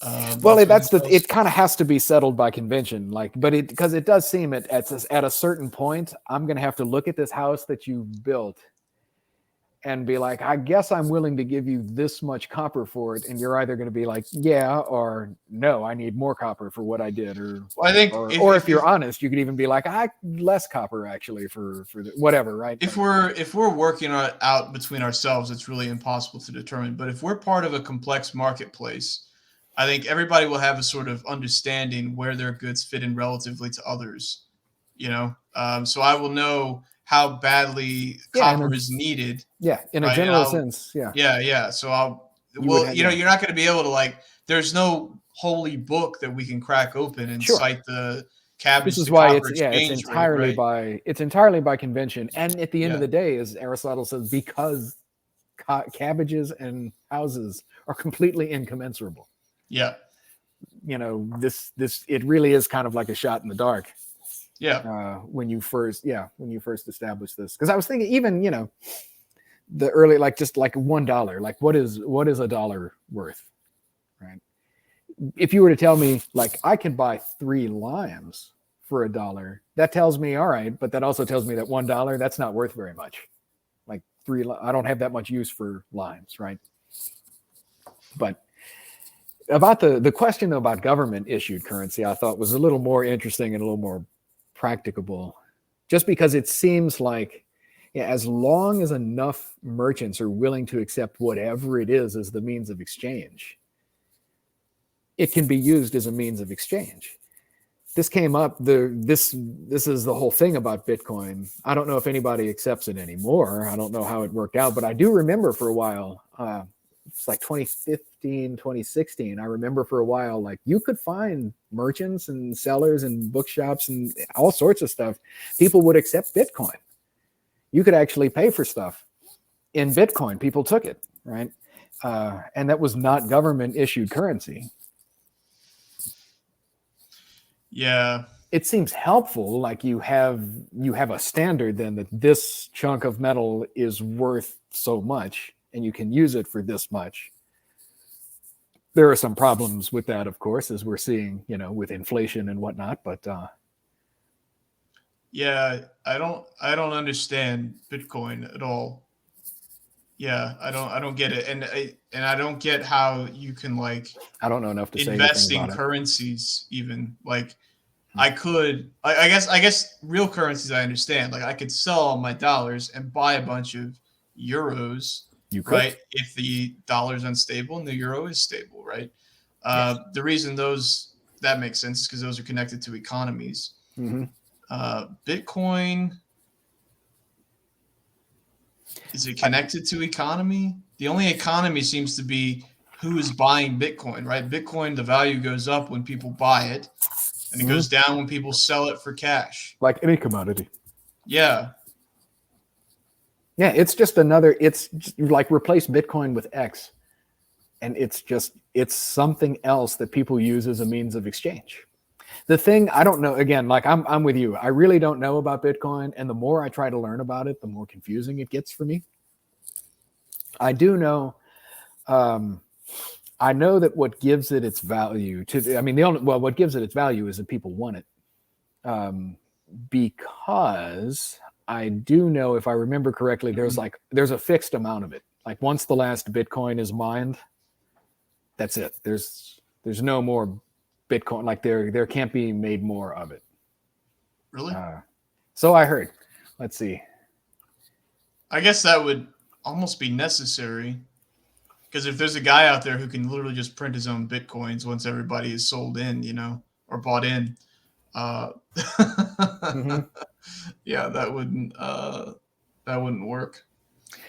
It kind of has to be settled by convention, because it does seem at a certain point, I'm going to have to look at this house that you built and be like, I guess I'm willing to give you this much copper for it, and you're either going to be like, yeah, or no, I need more copper for what I did, or I think, if you're honest, you could even be like, less copper actually for whatever, right? If we're working out between ourselves, it's really impossible to determine. But if we're part of a complex marketplace, I think everybody will have a sort of understanding where their goods fit in relatively to others, so I will know how badly copper is needed. Yeah. In a general sense. Yeah. Yeah. So you're not going to be able to there's no holy book that we can crack open and cite the cabbage. This is why it's entirely by convention. And at the end of the day, as Aristotle says, because cabbages and houses are completely incommensurable. Yeah. It really is kind of like a shot in the dark. Yeah. When you first establish this, because I was thinking even, the early, just like $1, what is a dollar worth? Right. If you were to tell me I could buy 3 limes for $1, that tells me, all right, but that also tells me that $1, that's not worth very much. I don't have that much use for limes, right? But about the question about government issued currency, I thought was a little more interesting and a little more practicable, just because it seems like, yeah, as long as enough merchants are willing to accept whatever it is as the means of exchange, it can be used as a means of exchange. This came up, this is the whole thing about Bitcoin. I don't know if anybody accepts it anymore. I don't know how it worked out, but I do remember for a while, it's like 2015, 2016. I remember for a while, like you could find merchants and sellers and bookshops and all sorts of stuff. People would accept Bitcoin. You could actually pay for stuff in Bitcoin. People took it, right? And that was not government issued currency. Yeah. It seems helpful, like you have a standard then that this chunk of metal is worth so much and you can use it for this much. There are some problems with that, of course, as we're seeing, with inflation and whatnot, but Yeah, I don't understand Bitcoin at all. Yeah, I don't get it. And I don't get how you can like I don't know enough to say invest anything in about it. currencies even. Like I guess real currencies I understand. Like I could sell all my dollars and buy a bunch of euros, You could. right? If the dollar's unstable and the euro is stable, right? Yes. The reason that makes sense is because those are connected to economies. Mm-hmm. Bitcoin, is it connected to economy? The only economy seems to be who is buying Bitcoin, right? Bitcoin, the value goes up when people buy it, and it goes down when people sell it for cash. Like any commodity. Yeah. Yeah, it's just like replace Bitcoin with X. And it's something else that people use as a means of exchange. The thing, I don't know, again, like I'm with you. I really don't know about Bitcoin. And the more I try to learn about it, the more confusing it gets for me. I do know, I know that what gives it its value what gives it its value is that people want it. Because I do know, if I remember correctly, there's a fixed amount of it. Like once the last Bitcoin is mined, that's it. There's no more Bitcoin. Like there can't be made more of it. Really? So I heard. Let's see. I guess that would almost be necessary, because if there's a guy out there who can literally just print his own Bitcoins once everybody is sold in, or bought in, Mm-hmm. yeah, that wouldn't work.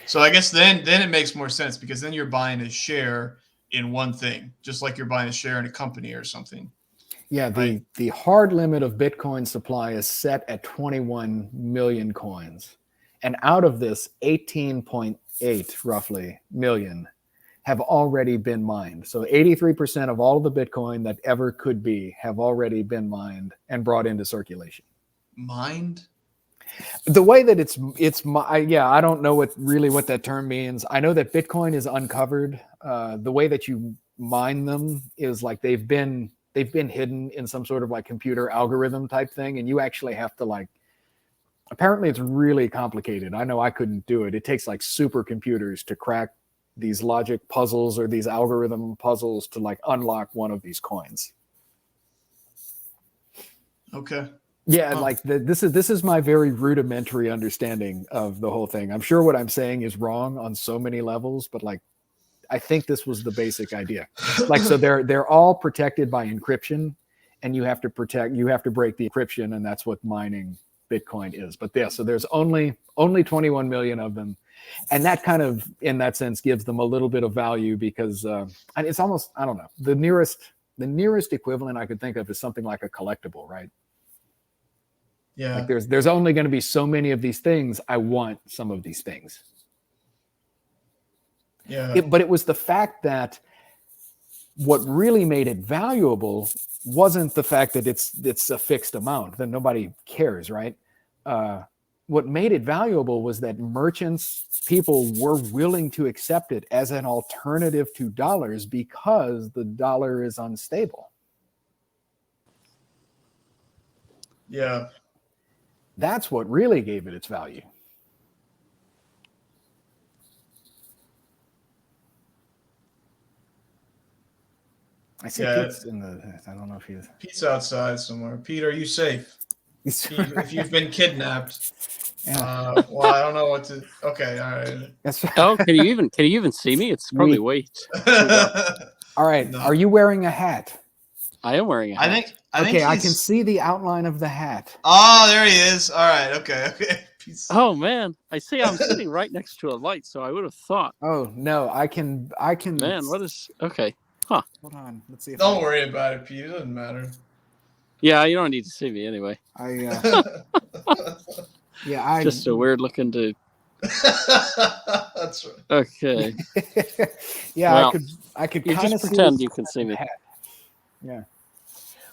So I guess then it makes more sense, because then you're buying a share in one thing, just like you're buying a share in a company or something. Yeah, the hard limit of Bitcoin supply is set at 21 million coins. And out of this, 18.8 roughly million have already been mined. So 83% of all of the Bitcoin that ever could be have already been mined and brought into circulation. Mined? The way that I don't know what that term means. I know that Bitcoin is uncovered. The way that you mine them is like they've been hidden in some sort of like computer algorithm type thing, and you actually have to apparently it's really complicated. I know I couldn't do it. It takes like supercomputers to crack these logic puzzles or these algorithm puzzles to unlock one of these coins. Okay. Yeah, this is my very rudimentary understanding of the whole thing. I'm sure what I'm saying is wrong on so many levels, but I think this was the basic idea. So they're all protected by encryption, and you have to break the encryption, and that's what mining Bitcoin is. But yeah, so there's only 21 million of them, and that kind of, in that sense, gives them a little bit of value, because it's almost, I don't know, the nearest equivalent I could think of is something like a collectible, right? Yeah. Like there's only going to be so many of these things. I want some of these things. Yeah. But it was the fact that what really made it valuable wasn't the fact that it's a fixed amount, that nobody cares, right? What made it valuable was that people were willing to accept it as an alternative to dollars, because the dollar is unstable. Yeah. That's what really gave it its value. I see Yeah. Pete's in the. I don't know if he's. Pete's outside somewhere. Pete, are you safe? Pete, if you've been kidnapped, Yeah. well, I don't know what to. Okay, all right. That's Oh, can you even see me? It's probably way too dark. all right. No. Are you wearing a hat? I am wearing a hat. I think Okay, I he's- can see the outline of the hat. Oh, there he is. All right. Okay. Pete's... Oh man, I see. I'm sitting right next to a light, so I would have thought, Oh no, I can. man, what is? Okay, Hold on. Let's see if Don't worry about it, Pete. It doesn't matter. yeah, you don't need to see me anyway. Yeah, Just a weird looking dude. That's right. Okay, yeah, Well, I could you kind of just pretend you can see me. Yeah,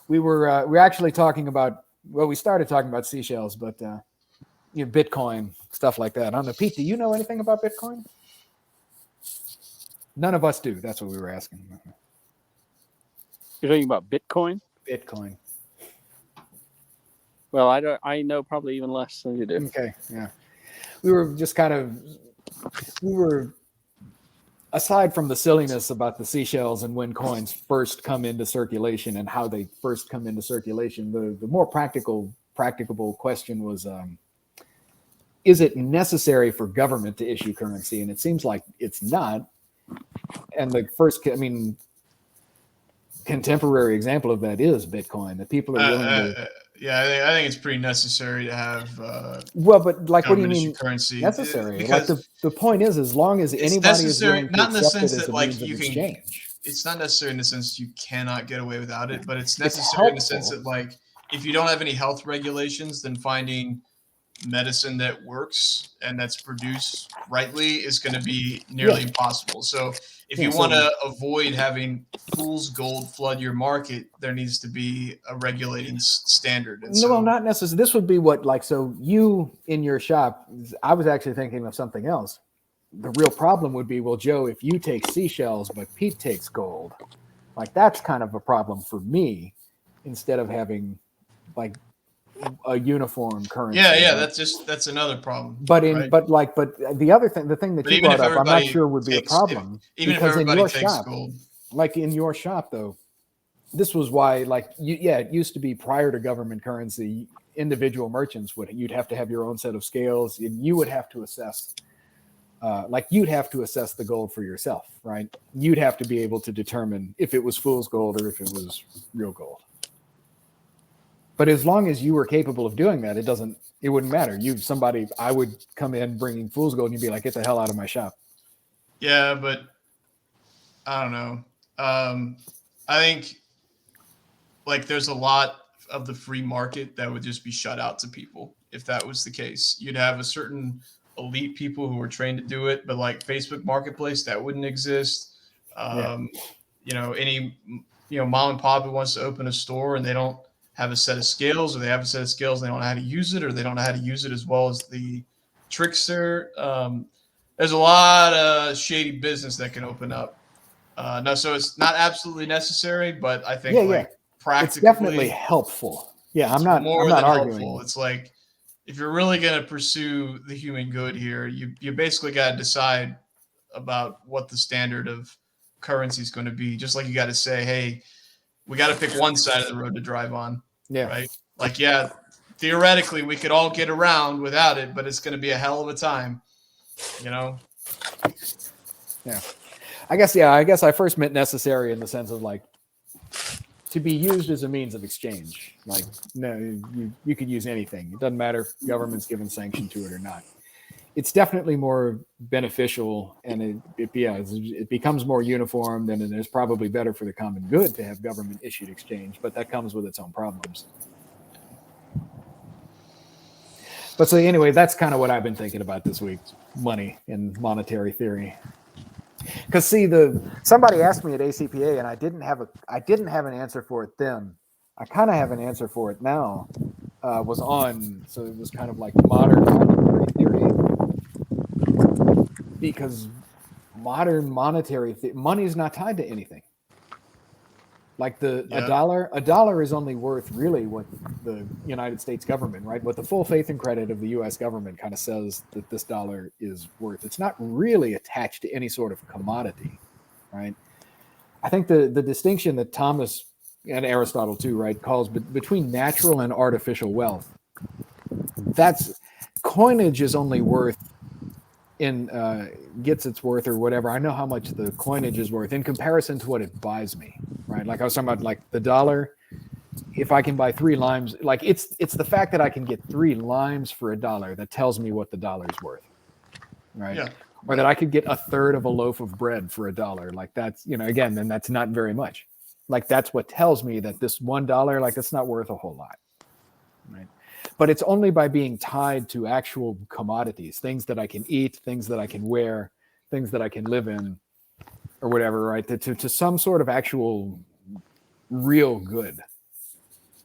we were actually talking about. Well, we started talking about seashells, but Bitcoin stuff like that. I don't know, Pete. Do you know anything about Bitcoin? None of us do. That's what we were asking. You're talking about Bitcoin? Bitcoin. Well, I don't. I know probably even less than you do. Okay, yeah. We were just aside from the silliness about the seashells and when coins first come into circulation and how they first come into circulation, the more practicable question was, is it necessary for government to issue currency? And it seems like it's not. And the first, contemporary example of that is Bitcoin. That people are willing to. Yeah, I think it's pretty necessary to have. Well, but like, what do you government issue mean currency? necessary? Because like the point is, as long as it's anybody is necessary, willing to not in the accept sense it as that a like means of you can. exchange. It's not necessary in the sense you cannot get away without it, but it's necessary in the sense that like if you don't have any health regulations, then finding medicine that works and that's produced rightly is going to be nearly impossible. So if you want to avoid having fool's gold flood your market, there needs to be a regulating standard. And No, not necessarily. This would be what, like, so you in your shop, I was actually thinking of something else. The real problem would be, well, Joe, if you take seashells, but Pete takes gold, like that's kind of a problem for me instead of having like a uniform currency. Yeah, right? that's another problem. But right? but the other thing, the thing that you brought up, I'm not sure would be a problem. Even if because in everybody your takes shop, gold. like in your shop though, this was why, like, it used to be prior to government currency, individual merchants you'd have to have your own set of scales, and you would have to assess, you'd have to assess the gold for yourself, right? You'd have to be able to determine if it was fool's gold or if it was real gold. But as long as you were capable of doing that, it wouldn't matter. I would come in bringing fool's gold, and you'd be like, get the hell out of my shop. Yeah, but I don't know. I think like there's a lot of the free market that would just be shut out to people if that was the case. You'd have a certain elite people who are trained to do it, but like Facebook Marketplace, that wouldn't exist. Any mom and pop who wants to open a store and they don't have a set of scales, or they have a set of scales and they don't know how to use it, or they don't know how to use it as well as the trickster. There's a lot of shady business that can open up. So it's not absolutely necessary, but I think practically, it's definitely helpful. Yeah, I'm not arguing. Helpful. It's like if you're really going to pursue the human good here, you basically got to decide about what the standard of currency is going to be. Just like you got to say, hey, we got to pick one side of the road to drive on. Yeah. Right. Like, theoretically we could all get around without it, but it's going to be a hell of a time. Yeah. I guess I first meant necessary in the sense of like to be used as a means of exchange. Like, no, you could use anything. It doesn't matter if government's given sanction to it or not. It's definitely more beneficial, and it becomes more uniform, and it's probably better for the common good to have government issued exchange, but that comes with its own problems. But so anyway, that's kind of what I've been thinking about this week: money and monetary theory. Because somebody asked me at ACPA, and I didn't have an answer for it then. I kind of have an answer for it now. So it was kind of like modern monetary theory, because modern monetary money is not tied to anything. Like a dollar is only worth really what the United States government, right? What the full faith and credit of the U.S. government kind of says that this dollar is worth. It's not really attached to any sort of commodity, right? I think the distinction that Thomas and Aristotle too, right, calls between natural and artificial wealth. That's coinage is only worth gets its worth or whatever. I know how much the coinage is worth in comparison to what it buys me, right? Like I was talking about, like the dollar. If I can buy 3 limes, like it's the fact that I can get 3 limes for $1 that tells me what the dollar's worth, right? Yeah. Or that I could get a third of a loaf of bread for $1. Like that's, again, then that's not very much. Like that's what tells me that this $1, like it's not worth a whole lot, right? But it's only by being tied to actual commodities, things that I can eat, things that I can wear, things that I can live in, or whatever, right? To some sort of actual real good.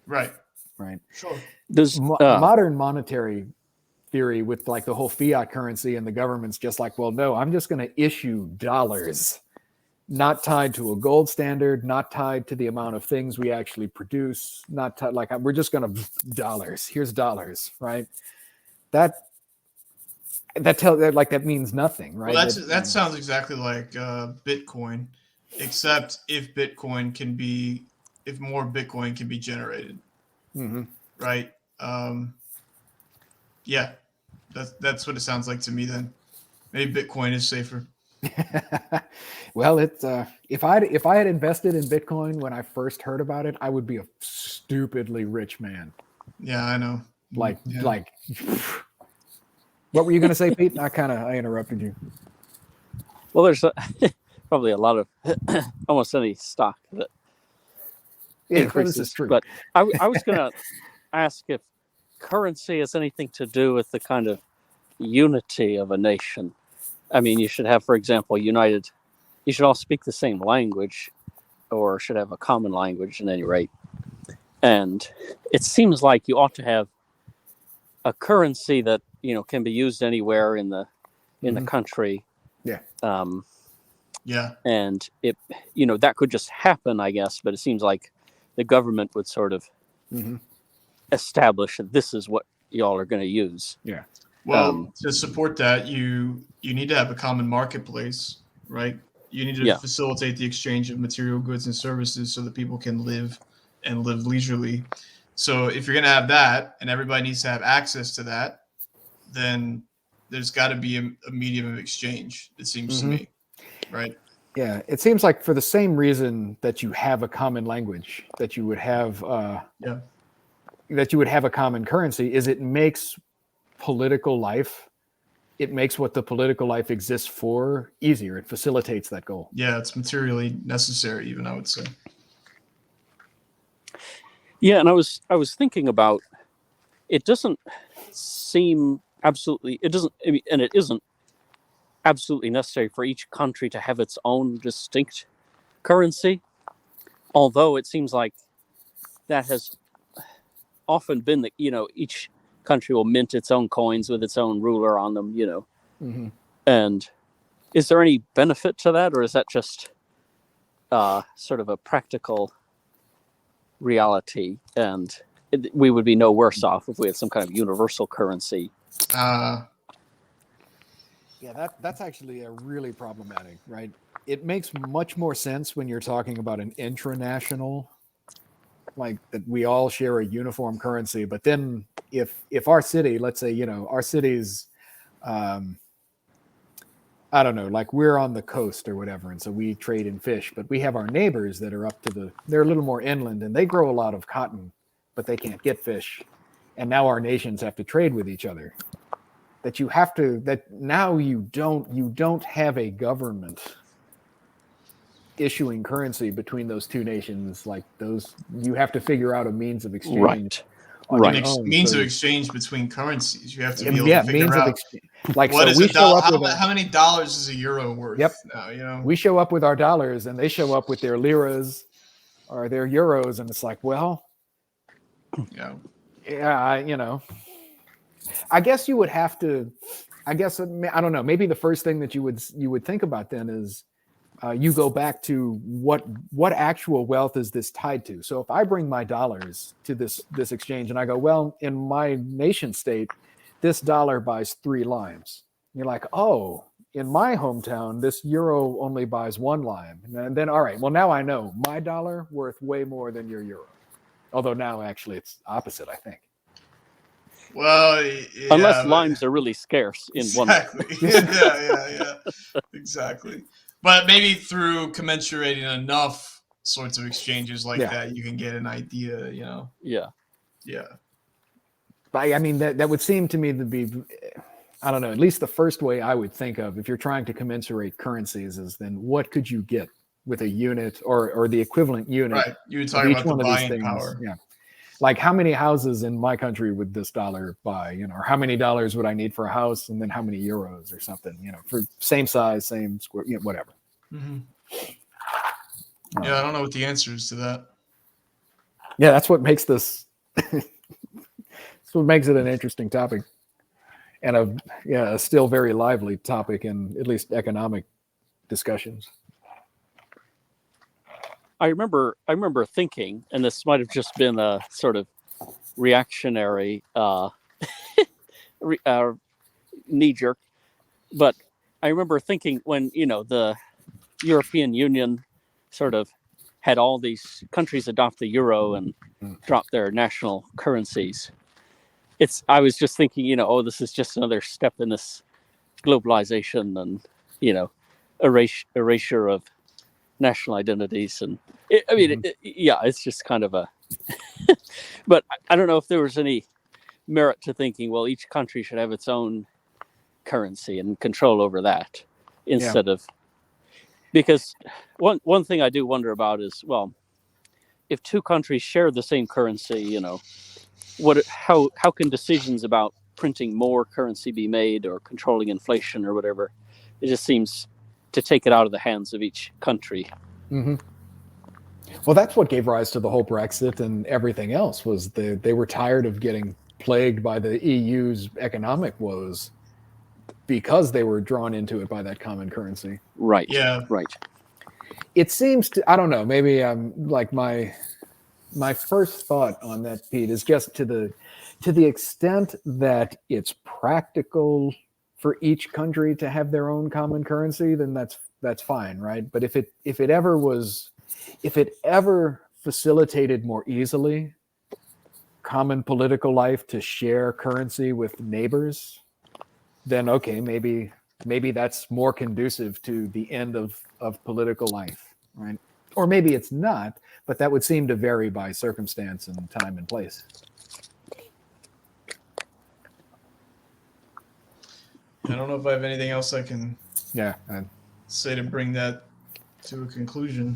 Right. Right. Sure. Does Modern monetary theory with like the whole fiat currency and the government's just like, well, no, I'm just going to issue dollars, not tied to a gold standard, not tied to the amount of things we actually produce, not like we're just going to dollars. Here's dollars, right? That means nothing, right? Well, that sounds exactly like Bitcoin, except if more Bitcoin can be generated, right? Yeah, that's what it sounds like to me. Then maybe Bitcoin is safer. Well, it's if I had invested in Bitcoin when I first heard about it, I would be a stupidly rich man. Yeah, I know. Like what were you going to say, Pete? I interrupted you. Well, there's probably a lot of almost any stock that increases. This is true. But I was going to ask if currency has anything to do with the kind of unity of a nation. I mean, you should have, for example, you should all speak the same language, or should have a common language at any rate. And it seems like you ought to have a currency that, can be used anywhere in the country. Yeah. Yeah. And it, that could just happen, I guess, but it seems like the government would sort of establish that this is what y'all are going to use. Yeah. Well, to support that, you need to have a common marketplace, right? You need to facilitate the exchange of material goods and services so that people can live leisurely. So if you're going to have that, and everybody needs to have access to that, then there's got to be a medium of exchange, it seems to me, right? Yeah, it seems like for the same reason that you have a common language, that you would have that you would have a common currency, is it makes political life, it makes what the political life exists for easier. It facilitates that goal. Yeah, it's materially necessary, even, I would say. Yeah, and I was thinking about, it doesn't seem absolutely, it doesn't, I mean, and it isn't absolutely necessary for each country to have its own distinct currency, although it seems like that has often been the, each country will mint its own coins with its own ruler on them, And is there any benefit to that, or is that just sort of a practical reality, and we would be no worse off if we had some kind of universal currency? Yeah, that's actually a really problematic, right? It makes much more sense when you're talking about an intranational, like that we all share a uniform currency. But then if our city, let's say, our city's, I don't know, like we're on the coast or whatever, and so we trade in fish, but we have our neighbors that are they're a little more inland, and they grow a lot of cotton, but they can't get fish. And now our nations have to trade with each other. Now you don't have a government issuing currency between those two nations. Like you have to figure out a means of exchange. Right. Means of exchange between currencies. You have to be able to figure out like, what so is we a show dollar, up with how many dollars is a euro worth? Yep. Now, we show up with our dollars and they show up with their liras or their euros, and it's like, well, I guess you would have to. I don't know. Maybe the first thing that you would think about then is you go back to what actual wealth is this tied to. So if I bring my dollars to this exchange and I go, well, in my nation state, this dollar buys 3 limes. And you're like, oh, in my hometown, this euro only buys 1 lime. And then, all right, well, now I know my dollar worth way more than your euro. Although now, actually, it's opposite, I think. Well, yeah, Unless but- limes are really scarce in one. exactly. Yeah. Exactly. But maybe through commensurating enough sorts of exchanges like Yeah. that, you can get an idea. Yeah. Yeah. But I mean, that would seem to me to be, I don't know, at least the first way I would think of if you're trying to commensurate currencies is then what could you get with a unit or the equivalent unit Right. You were of talking each about the one of these buying things. power. Yeah. Like how many houses in my country would this dollar buy, or how many dollars would I need for a house and then how many euros or something, for same size, same square, whatever. Mm-hmm. Yeah, I don't know what the answer is to that. Yeah, that's what makes this, that's what makes it an interesting topic and a still very lively topic in at least economic discussions. I remember thinking, and this might have just been a sort of reactionary knee jerk, but I remember thinking when the European Union sort of had all these countries adopt the euro and drop their national currencies. I was just thinking, this is just another step in this globalization and erasure of national identities, and it's just kind of a but I don't know if there was any merit to thinking, well, each country should have its own currency and control over that instead of, because one thing I do wonder about is, well, if 2 countries share the same currency, how can decisions about printing more currency be made or controlling inflation or whatever? It just seems to take it out of the hands of each country. Mm-hmm. Well, that's what gave rise to the whole Brexit and everything else, was they were tired of getting plagued by the EU's economic woes because they were drawn into it by that common currency. Right. Yeah. Right. It seems to, I don't know, maybe I'm like my first thought on that, Pete, is just to the extent that it's practical for each country to have their own common currency, then that's fine, right? But if it ever facilitated more easily common political life to share currency with neighbors, then okay, maybe that's more conducive to the end of political life, right? Or maybe it's not, but that would seem to vary by circumstance and time and place. I don't know if I have anything else I can say to bring that to a conclusion.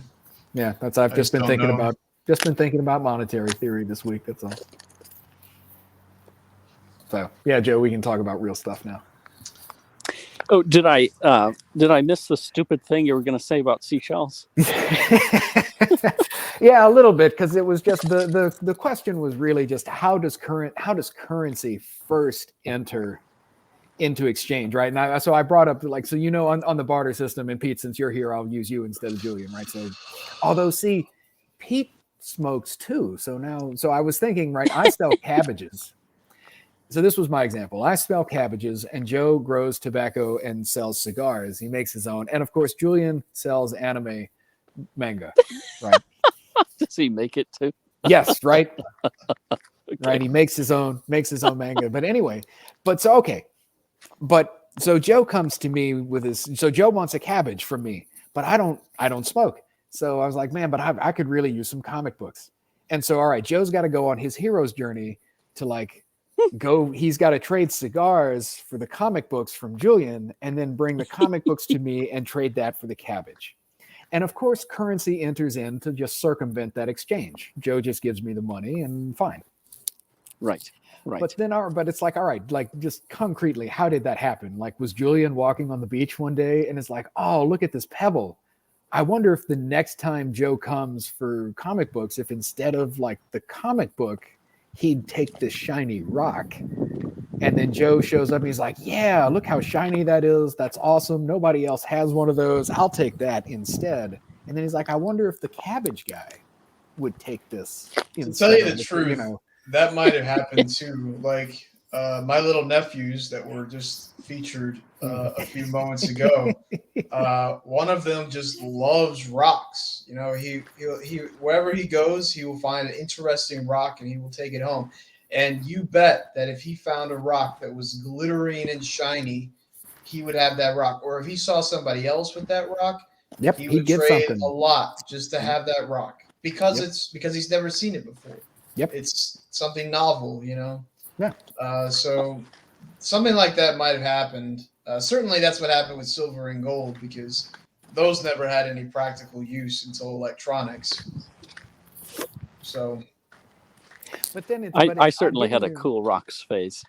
Yeah, I've just been thinking about monetary theory this week. That's all. So yeah, Joe, we can talk about real stuff now. Oh, did I miss the stupid thing you were going to say about seashells? Yeah, a little bit, because it was just the question was really just how does currency first enter into exchange, right? And so I brought up on the barter system, and Pete, since you're here, I'll use you instead of Julian, right? So although Pete smokes too, so I was thinking, right, I sell cabbages. So this was my example. I sell cabbages, and Joe grows tobacco and sells cigars. He makes his own. And of course, Julian sells anime manga, right? Does he make it too? Yes, right. Okay. Right. He makes his own manga. But anyway, so Joe comes to me so Joe wants a cabbage from me, but I don't smoke. So I was like, man, but I could really use some comic books. And so, all right, Joe's got to go on his hero's journey to he's got to trade cigars for the comic books from Julian and then bring the comic books to me and trade that for the cabbage. And of course, currency enters in to just circumvent that exchange. Joe just gives me the money and fine. Right. But it's like, all right, just concretely, how did that happen? Was Julian walking on the beach one day and it's like, oh, look at this pebble. I wonder if the next time Joe comes for comic books, if instead of the comic book, he'd take this shiny rock. And then Joe shows up and he's like, yeah, look how shiny that is. That's awesome. Nobody else has one of those. I'll take that instead. And then he's like, I wonder if the cabbage guy would take this. To tell you the truth, that might have happened too. my little nephews that were just featured a few moments ago. One of them just loves rocks. You know, he wherever he goes, he will find an interesting rock and he will take it home. And you bet that if he found a rock that was glittering and shiny, he would have that rock. Or if he saw somebody else with that rock, Yep, he he'd would get trade something. a lot just to have that rock because Yep. because he's never seen it before. Yep. It's something novel, you know. Yeah. So something like that might have happened. Certainly, that's what happened with silver and gold because those never had any practical use until electronics. So, But then it's. I certainly had a cool rocks phase.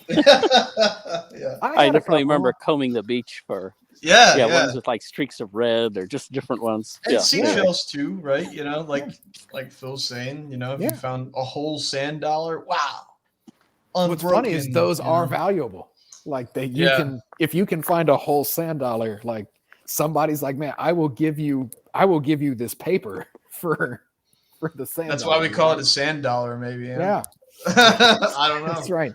yeah, I definitely remember combing the beach for yeah. ones with like streaks of red or just different ones. And Yeah. seashells too, right? You know, like Phil's saying, you know, if you found a whole sand dollar, wow. What's funny is those are know? valuable. Like you can, if you can find a whole sand dollar, like somebody's like, man, I will give you this paper for the sand. That's dollar, why we call it a sand dollar, maybe. Yeah. I don't know. That's right.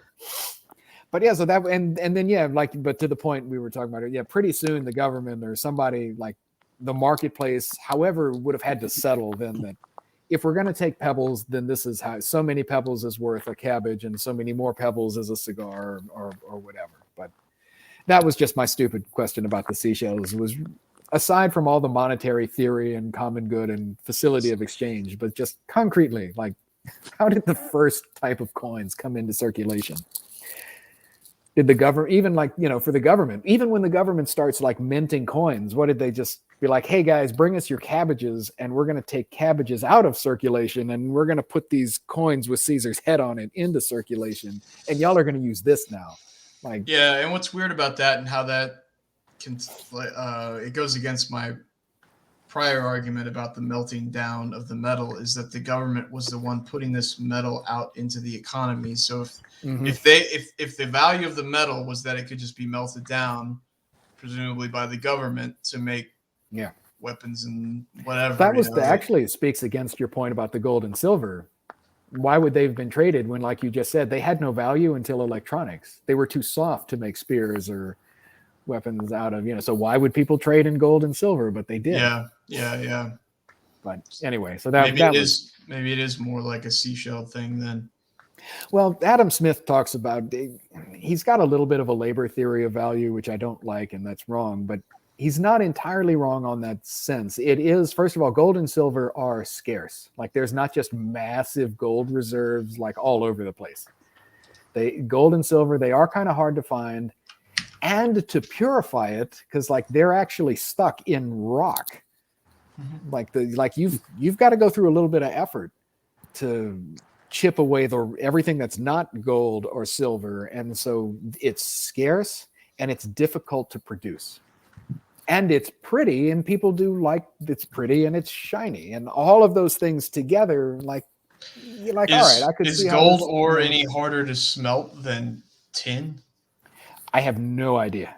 But yeah, so that and then but to the point we were talking about it, pretty soon the government or somebody like the marketplace, however, would have had to settle then that if we're going to take pebbles, then this is how so many pebbles is worth a cabbage and so many more pebbles is a cigar or whatever. But that was just my stupid question about the seashells. Was aside from all the monetary theory and common good and facility of exchange, but just concretely, like how did the first type of coins come into circulation? Did the government, even like, for the government, even when the government starts like minting coins, what did they just be like, hey guys, bring us your cabbages and we're going to take cabbages out of circulation and we're going to put these coins with Caesar's head on it into circulation and y'all are going to use this now. Like, yeah. And what's weird about that and how that can, it goes against my prior argument about the melting down of the metal is that the government was the one putting this metal out into the economy. So if the value of the metal was that it could just be melted down, presumably by the government to make weapons and whatever. That was actually speaks against your point about the gold and silver. Why would they have been traded when, like you just said, they had no value until electronics? They were too soft to make spears or weapons out of, so why would people trade in gold and silver? But they did. Yeah. But anyway, so that maybe it is more like a seashell thing then. Well, Adam Smith talks about, he's got a little bit of a labor theory of value, which I don't like, and that's wrong, but he's not entirely wrong on that sense. It is, first of all, gold and silver are scarce. Like there's not just massive gold reserves like all over the place. Gold and silver, they are kind of hard to find. And to purify it, because like they're actually stuck in rock. Like you've got to go through a little bit of effort to chip away everything that's not gold or silver, and so it's scarce and it's difficult to produce. And it's pretty, and people do like it's pretty and it's shiny, and all of those things together, like you're like, all right, I could see how gold ore any harder to smelt than tin? I have no idea.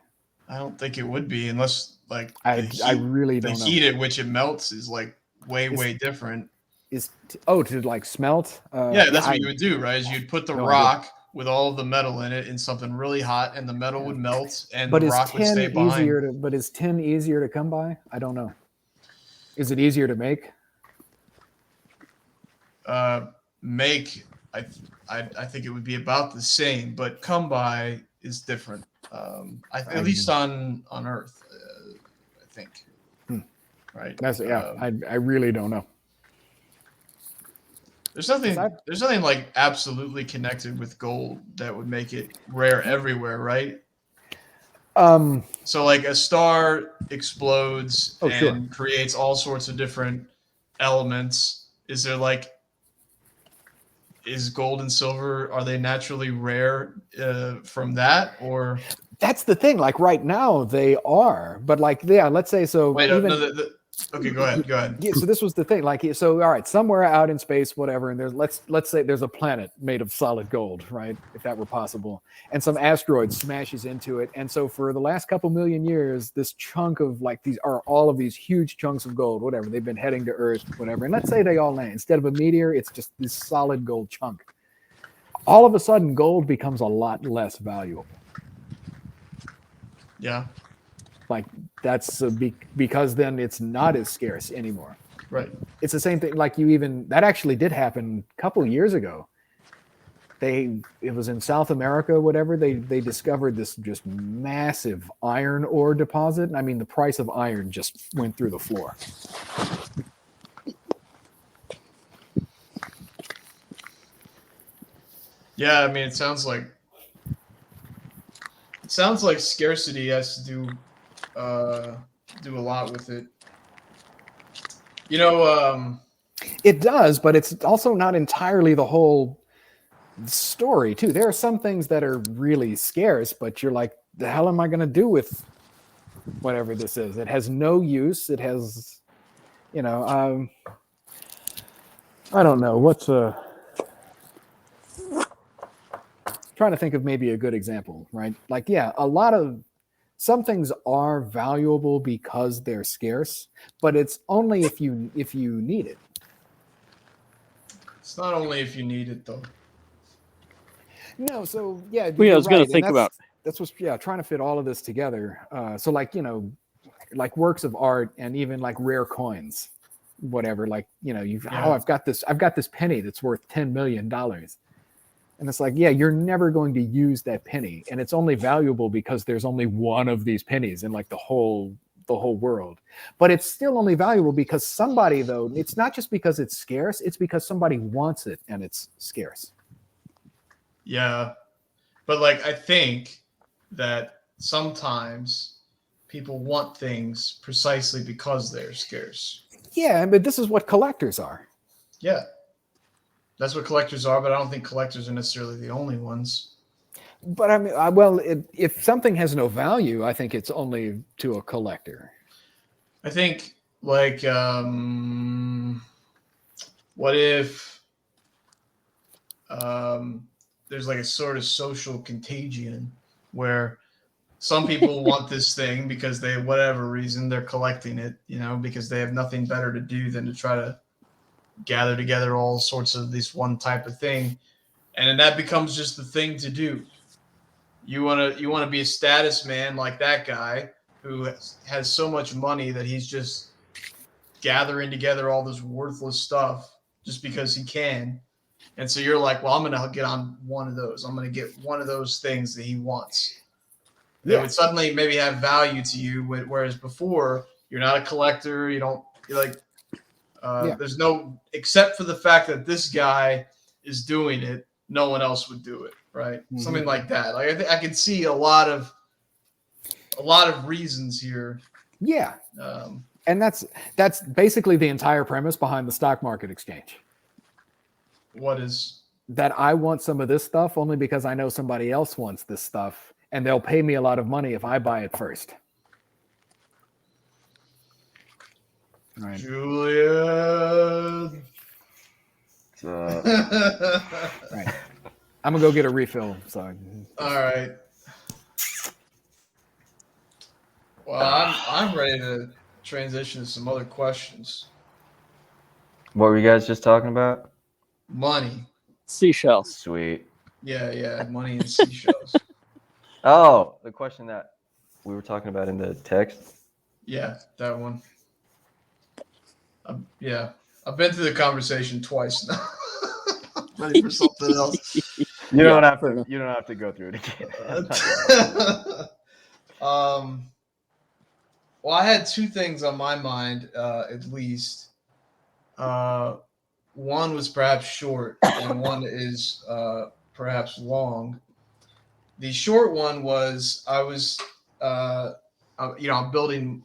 I don't think it would be unless like I really don't know. The heat at which it melts is like way different. To like smelt? That's what you would do, right? Is you'd put the rock with all of the metal in it in something really hot, and the metal would melt, and the rock would stay behind. But is tin easier to come by? I don't know. Is it easier to make? I think it would be about the same, but come by is different. At least on Earth, I think. Right. I really don't know. There's nothing like absolutely connected with gold that would make it rare everywhere, right? So like a star explodes and creates all sorts of different elements. Is gold and silver, are they naturally rare from that, or? That's the thing. Like right now they are, but like, let's say so. Wait, okay, go ahead. Yeah, so this was the thing. Like, so all right, somewhere out in space, whatever, and there's let's say there's a planet made of solid gold, right? If that were possible, and some asteroid smashes into it, and so for the last couple million years, this chunk of like all of these huge chunks of gold, whatever, they've been heading to Earth, whatever, and let's say they all land instead of a meteor, it's just this solid gold chunk. all of a sudden gold becomes a lot less valuable. Yeah. Like that's because then it's not as scarce anymore. Right. It's the same thing. Like that actually did happen a couple of years ago. It was in South America, whatever. They discovered this just massive iron ore deposit. I mean, the price of iron just went through the floor. Yeah, I mean, it sounds like scarcity has to do a lot with it. You know, It does, but it's also not entirely the whole story, too. There are some things that are really scarce, but you're like, the hell am I going to do with whatever this is? It has no use. It has, I don't know. Trying to think of maybe a good example, right? Like, yeah, some things are valuable because they're scarce, but it's only if you need it. it's not only if you need it, though. No, so yeah, Well, yeah, I you're was going right. to think And about. that's what's trying to fit all of this together. So like like works of art and even like rare coins, whatever. Like I've got this penny that's worth $10 million. And it's like, yeah, you're never going to use that penny, and it's only valuable because there's only one of these pennies in like the whole world. But it's still only valuable because somebody, though, it's not just because it's scarce, it's because somebody wants it and it's scarce. Yeah, but like I think that sometimes people want things precisely because they're scarce. Yeah, but this is what collectors are. Yeah. That's what collectors are, but I don't think collectors are necessarily the only ones. But I mean, if something has no value, I think it's only to a collector. I think, like, what if there's like a sort of social contagion where some people want this thing because they, whatever reason, they're collecting it, because they have nothing better to do than to try to gather together all sorts of this one type of thing, and then that becomes just the thing to do. You want to be a status man like that guy who has so much money that he's just gathering together all this worthless stuff just because he can. And so you're like, well, I'm going to get on one of those. I'm going to get one of those things that he wants. That would suddenly maybe have value to you, whereas before you're not a collector. You're like, there's no, except for the fact that this guy is doing it, no one else would do it, right? Mm-hmm. Something like that. Like I can see a lot of reasons here. Yeah, and that's basically the entire premise behind the stock market exchange. What is that? I want some of this stuff only because I know somebody else wants this stuff, and they'll pay me a lot of money if I buy it first. Right. Julian. Right. I'm gonna go get a refill. So. All right. Well, I'm ready to transition to some other questions. What were you guys just talking about? Money. Seashells. Sweet. Yeah, money and seashells. Oh, the question that we were talking about in the text. Yeah, that one. I've been through the conversation twice now. Ready for something else. You don't have to go through it again. Well, I had two things on my mind, at least. One was perhaps short, and one is perhaps long. The short one was I'm building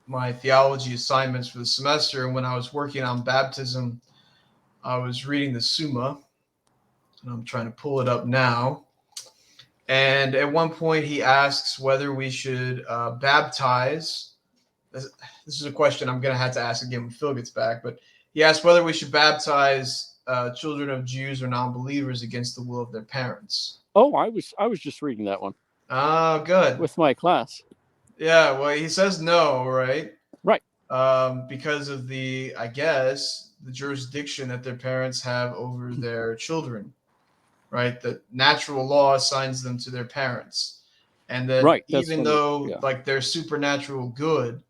my theology assignments for the semester, and when I was working on baptism, I was reading the Summa, and I'm trying to pull it up now. And at one point, he asks whether we should baptize. This is a question I'm going to have to ask again when Phil gets back, but he asked whether we should baptize children of Jews or non-believers against the will of their parents. Oh, I was just reading that one. Oh, good. With my class. Yeah, well, he says no, right? Right. Because of the jurisdiction that their parents have over their children. right? That natural law assigns them to their parents, and that Right, that's even what though yeah. like their supernatural good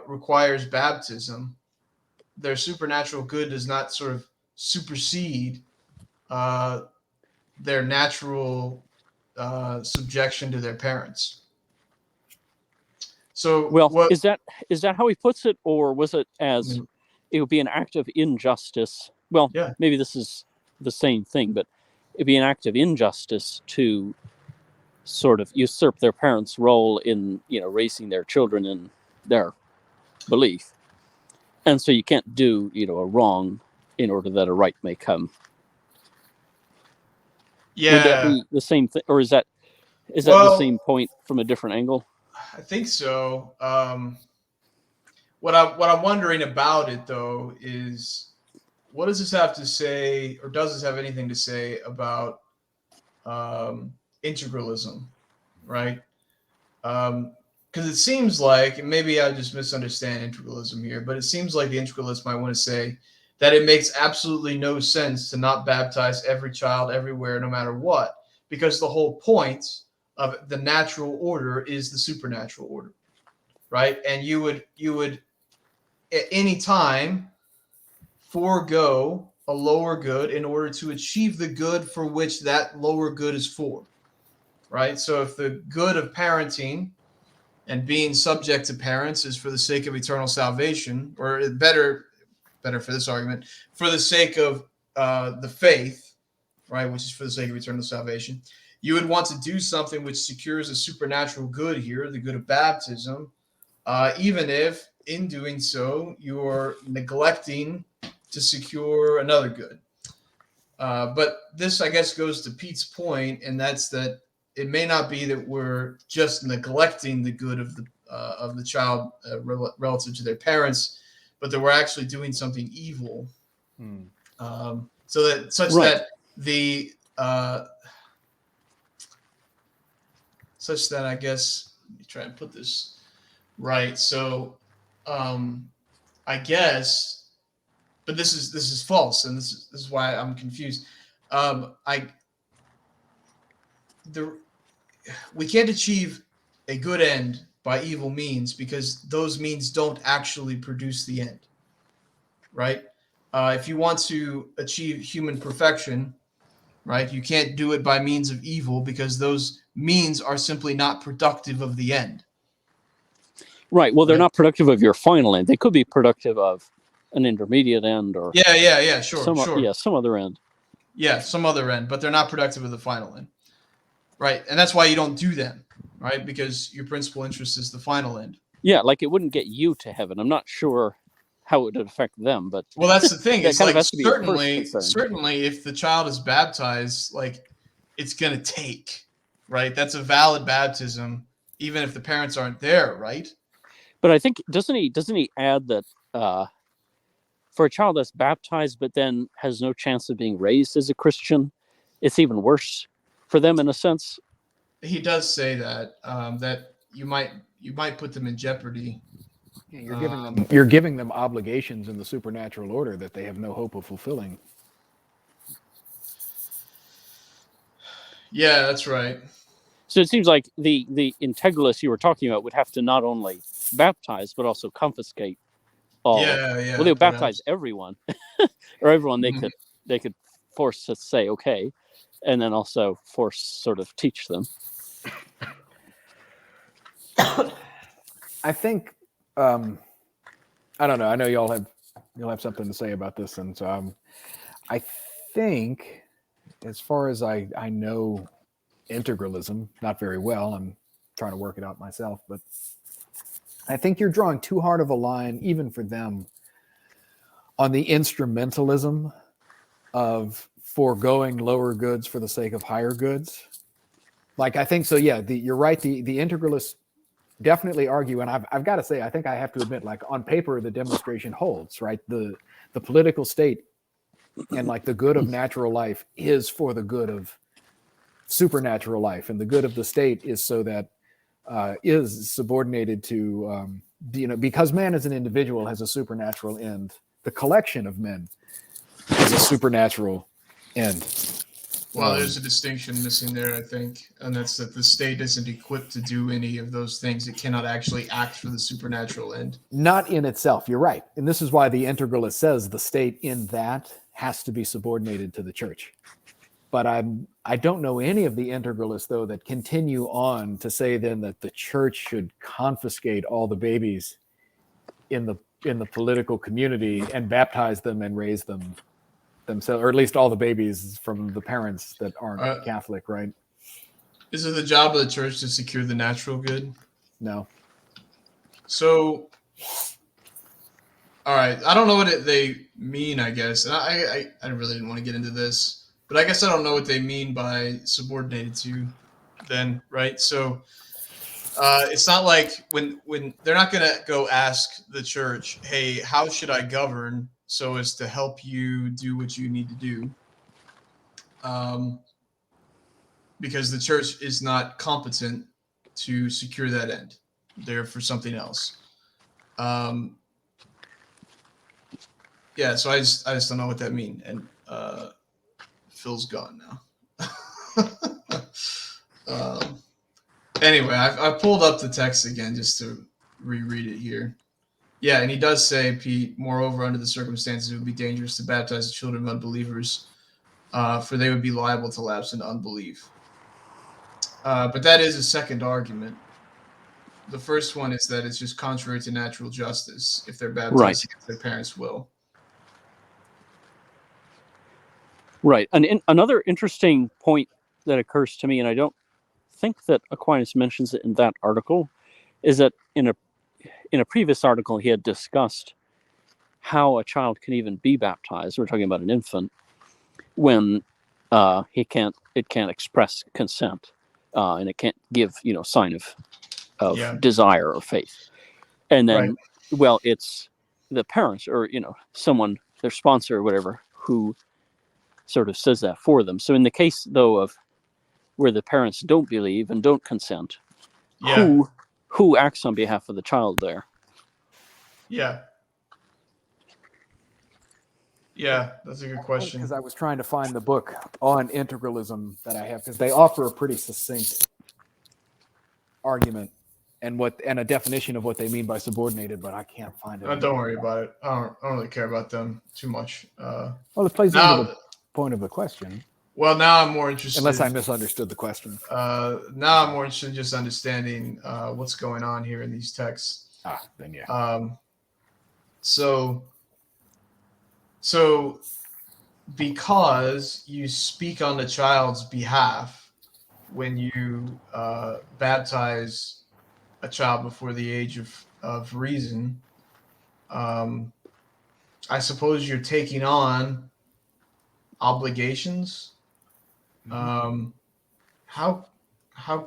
requires baptism, their supernatural good does not sort of supersede their natural subjection to their parents. So Well, what? is that how he puts it, or was it I as mean, it would be an act of injustice? Well, yeah, maybe this is the same thing, but it'd be an act of injustice to sort of usurp their parents' role in, raising their children in their belief. And so you can't do, a wrong in order that a right may come. Would that yeah. be the same thing, or is that the Well, same point from a different angle? I think so. What I'm wondering about it though is, what does this have to say, or does this have anything to say about integralism, right? Because it seems like, and maybe I just misunderstand integralism here, but it seems like the integralists might want to say that it makes absolutely no sense to not baptize every child everywhere, no matter what, because the whole point of the natural order is the supernatural order, right? And you would at any time forego a lower good in order to achieve the good for which that lower good is for, right? So if the good of parenting and being subject to parents is for the sake of eternal salvation, or better for this argument, for the sake of the faith, right, which is for the sake of eternal salvation, you would want to do something which secures a supernatural good here, the good of baptism, even if in doing so you're neglecting to secure another good. But this, I guess, goes to Pete's point, and that's that it may not be that we're just neglecting the good of the child relative to their parents, but that we're actually doing something evil. So that such Right. that the such that I guess, let me try and put this right. So I guess, but this is false, and this is why I'm confused. We can't achieve a good end by evil means, because those means don't actually produce the end, right? If you want to achieve human perfection, right, you can't do it by means of evil, because those means are simply not productive of the end. Right. Well, they're Right. not productive of your final end. They could be productive of an intermediate end, or Sure, some other end. Yeah, some other end, but they're not productive of the final end. Right. And that's why you don't do them, right? Because your principal interest is the final end. Yeah, like it wouldn't get you to heaven. I'm not sure how it would affect them, but Well, that's the thing. that It's kind of like, has to be your first concern. certainly if the child is baptized, like, it's going to take, right? That's a valid baptism, even if the parents aren't there, right? But I think doesn't he add that for a child that's baptized but then has no chance of being raised as a Christian, it's even worse for them in a sense. He does say that that you might put them in jeopardy. You're giving them obligations in the supernatural order that they have no hope of fulfilling. Yeah, that's right. So it seems like the integralists you were talking about would have to not only baptize but also confiscate all. Yeah. Well, they would baptize perhaps. everyone, or everyone they could force to say okay, and then also force sort of teach them. I think I don't know. I know you'll have something to say about this, and so I think, as far as I know integralism not very well, I'm trying to work it out myself, but I think you're drawing too hard of a line, even for them, on the instrumentalism of foregoing lower goods for the sake of higher goods. Like, I think so. Yeah, you're right. The integralists definitely argue, and I've got to say, I think I have to admit, like, on paper, the demonstration holds, right? The political state and like the good of natural life is for the good of supernatural life, and the good of the state is so that is subordinated to because man as an individual has a supernatural end. The collection of men is a supernatural end. Well, there's a distinction missing there, I think, and that's that the state isn't equipped to do any of those things. It cannot actually act for the supernatural end. Not in itself, you're right. And this is why the integralist says the state in that has to be subordinated to the church. But I don't know any of the integralists, though, that continue on to say then that the church should confiscate all the babies in the political community and baptize them and raise them themselves, or at least all the babies from the parents that aren't Catholic, right? Is it the job of the church to secure the natural good? No. So, all right, I don't know what they mean, I guess. And I really didn't want to get into this, but I guess I don't know what they mean by subordinated to then, right? So it's not like when they're not going to go ask the church, hey, how should I govern so as to help you do what you need to do? Because the church is not competent to secure that end. They're for something else. Yeah, so I just don't know what that means. And Phil's gone now. Anyway, I pulled up the text again just to reread it here. Yeah, and he does say, Pete, moreover, under the circumstances, it would be dangerous to baptize the children of unbelievers, for they would be liable to lapse into unbelief. But that is a second argument. The first one is that it's just contrary to natural justice if they're baptized against their parents' will. Right. And another interesting point that occurs to me, and I don't think that Aquinas mentions it in that article, is that in a previous article he had discussed how a child can even be baptized. We're talking about an infant when it can't express consent, and it can't give sign of desire or faith. And then, well, it's the parents or someone, their sponsor or whatever, who sort of says that for them. So in the case though of where the parents don't believe and don't consent, who acts on behalf of the child there? Yeah, that's a good question. Because I was trying to find the book on integralism that I have, because they offer a pretty succinct argument and a definition of what they mean by subordinated, but I can't find it. Don't worry about it. I don't really care about them too much. Well, it plays into the point of the question. Well, now I'm more interested. Unless I misunderstood the question. Now I'm more interested in just understanding what's going on here in these texts. Then yeah. So because you speak on the child's behalf when you baptize a child before the age of reason, I suppose you're taking on obligations. How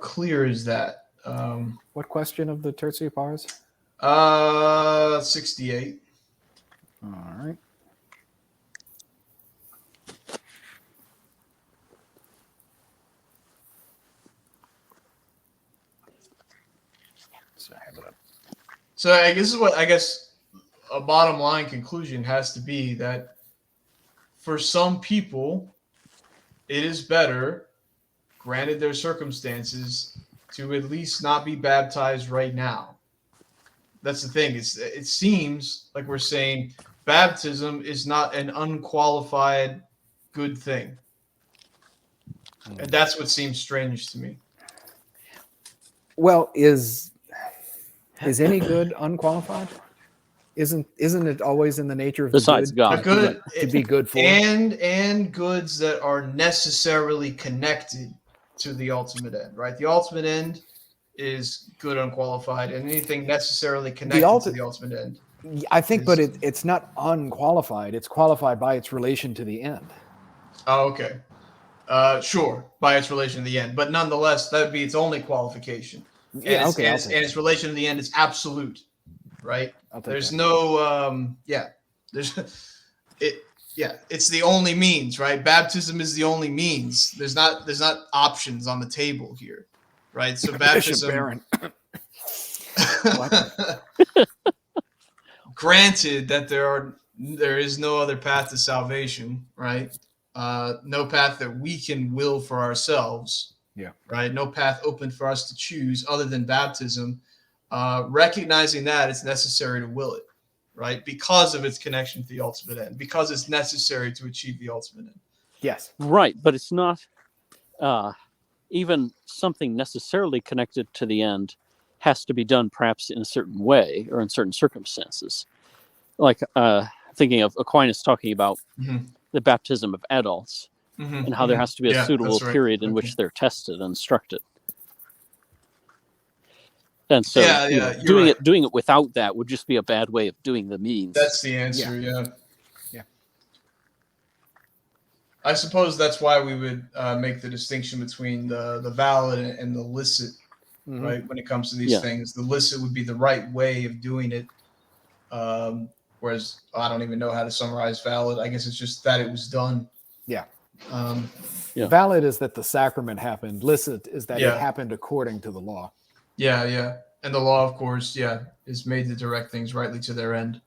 clear is that? What question of the Tertia Pars? 68. All right. So I have it up. So I guess a bottom line conclusion has to be that for some people, it is better, granted their circumstances, to at least not be baptized right now. That's the thing. It seems like we're saying baptism is not an unqualified good thing. And that's what seems strange to me. Well, is any good unqualified? Isn't it always in the nature of besides God to be good for? And goods that are necessarily connected to the ultimate end, right? The ultimate end is good unqualified, and anything necessarily connected to the ultimate end. I think, but it's not unqualified. It's qualified by its relation to the end. Oh, okay. Sure, by its relation to the end, but nonetheless, that would be its only qualification. And its relation to the end is absolute, right? There's no, it's the only means, right? Baptism is the only means. There's not options on the table here, right? So baptism. Granted that there is no other path to salvation, right? no path that we can will for ourselves. Yeah. Right. No path open for us to choose other than baptism. Recognizing that it's necessary to will it, right? Because of its connection to the ultimate end, because it's necessary to achieve the ultimate end. Yes. Right, but it's not even something necessarily connected to the end has to be done perhaps in a certain way or in certain circumstances. Like thinking of Aquinas talking about the baptism of adults and how there has to be a suitable period in which they're tested and instructed. And so doing it without that would just be a bad way of doing the means. That's the answer, yeah. I suppose that's why we would make the distinction between the valid and the licit, right? When it comes to these things, the licit would be the right way of doing it. Whereas I don't even know how to summarize valid. I guess it's just that it was done. Yeah. Yeah. Valid is that the sacrament happened. Licit is that it happened according to the law. Yeah, yeah. And the law, of course, is made to direct things rightly to their end.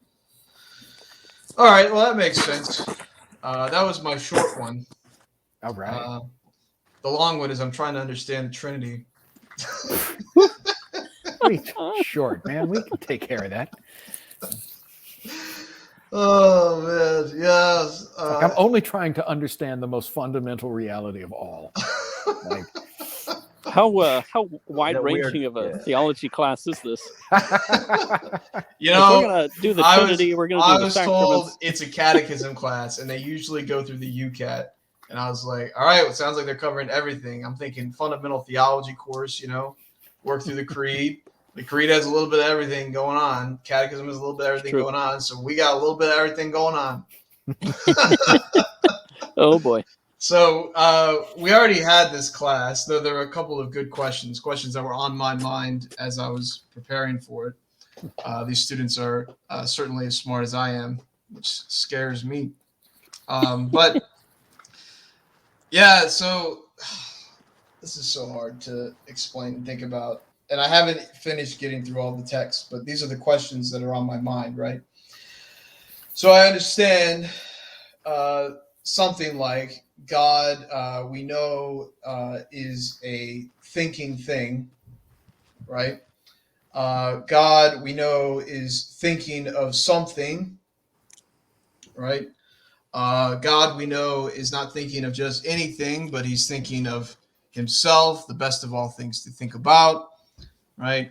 All right, well, that makes sense. That was my short one. All right. The long one is I'm trying to understand the Trinity. Short, man. We can take care of that. Oh, man. Yes. I'm only trying to understand the most fundamental reality of all. Like, how wide-ranging of a theology class is this? You know, we're going to do the Trinity. We're going to do the sacraments. I was told it's a catechism class, and they usually go through the UCAT. And I was like, all right, well, it sounds like they're covering everything. I'm thinking fundamental theology course, work through the creed. The creed has a little bit of everything going on. Catechism has a little bit of everything going on. So we got a little bit of everything going on. Oh, boy. So we already had this class, though there were a couple of good questions that were on my mind as I was preparing for it. These students are certainly as smart as I am, which scares me. But yeah, so this is so hard to explain and think about. And I haven't finished getting through all the text, but these are the questions that are on my mind, right? So I understand something like God, we know, is a thinking thing, right? God, we know, is thinking of something, right? God, we know, is not thinking of just anything, but he's thinking of himself, the best of all things to think about, right?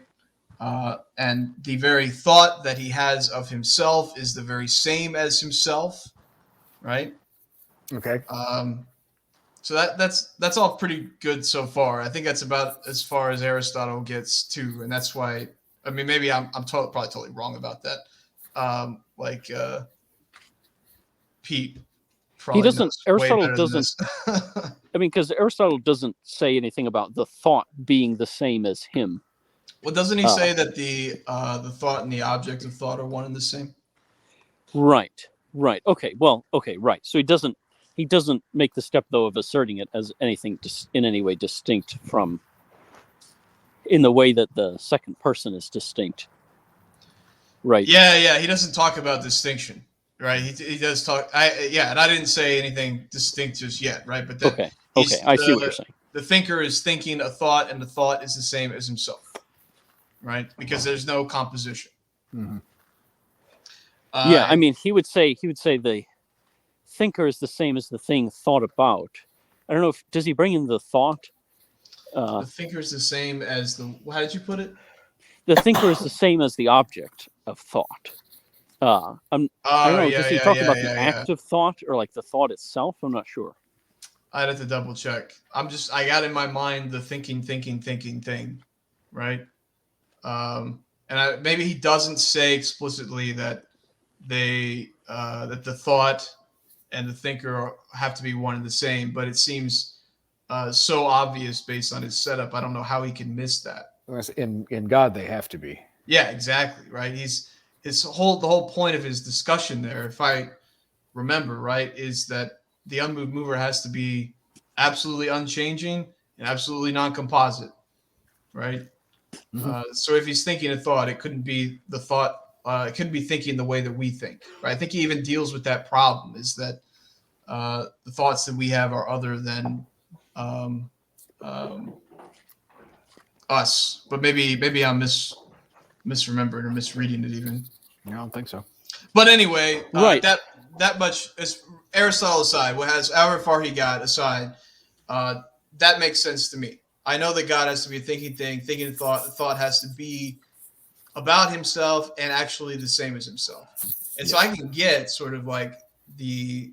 And the very thought that he has of himself is the very same as himself, right? okay. So that's all pretty good so far. I think that's about as far as Aristotle gets too, and that's why. I mean, maybe I'm probably totally wrong about that. Pete. He doesn't. Aristotle doesn't. I mean, because Aristotle doesn't say anything about the thought being the same as him. Well, doesn't he say that the thought and the object of thought are one and the same? Right. Okay. Well. Okay. Right. So he doesn't make the step though of asserting it as anything in any way distinct from, in the way that the second person is distinct. Right. Yeah. He doesn't talk about distinction, right? He does talk. And I didn't say anything distinct just yet, right? But okay. I see what you're saying. The thinker is thinking a thought, and the thought is the same as himself, right? Because there's no composition. Mm-hmm. I mean, he would say the thinker is the same as the thing thought about. I don't know does he bring in the thought? The thinker is the same as the. How did you put it? The thinker is the same as the object of thought. I don't know. Does he talk about the act of thought or like the thought itself? I'm not sure. I'd have to double check. I got in my mind the thinking thing, right? And maybe he doesn't say explicitly that that the thought and the thinker have to be one and the same, but it seems so obvious based on his setup. I don't know how he can miss that. In God, they have to be. Yeah, exactly. Right. The whole point of his discussion there, if I remember right, is that the unmoved mover has to be absolutely unchanging and absolutely non-composite, right? Mm-hmm. So if he's thinking a thought, it couldn't be the thought. It couldn't be thinking the way that we think, right? I think he even deals with that problem. Is that the thoughts that we have are other than um, um, us. But maybe I'm misremembering or misreading it even. I don't think so. But anyway, Right. that much is Aristotle aside. What has however far he got aside, that makes sense to me. I know that God has to be a thinking thing. Thinking thought has to be about himself and actually the same as himself. And so I can get sort of like the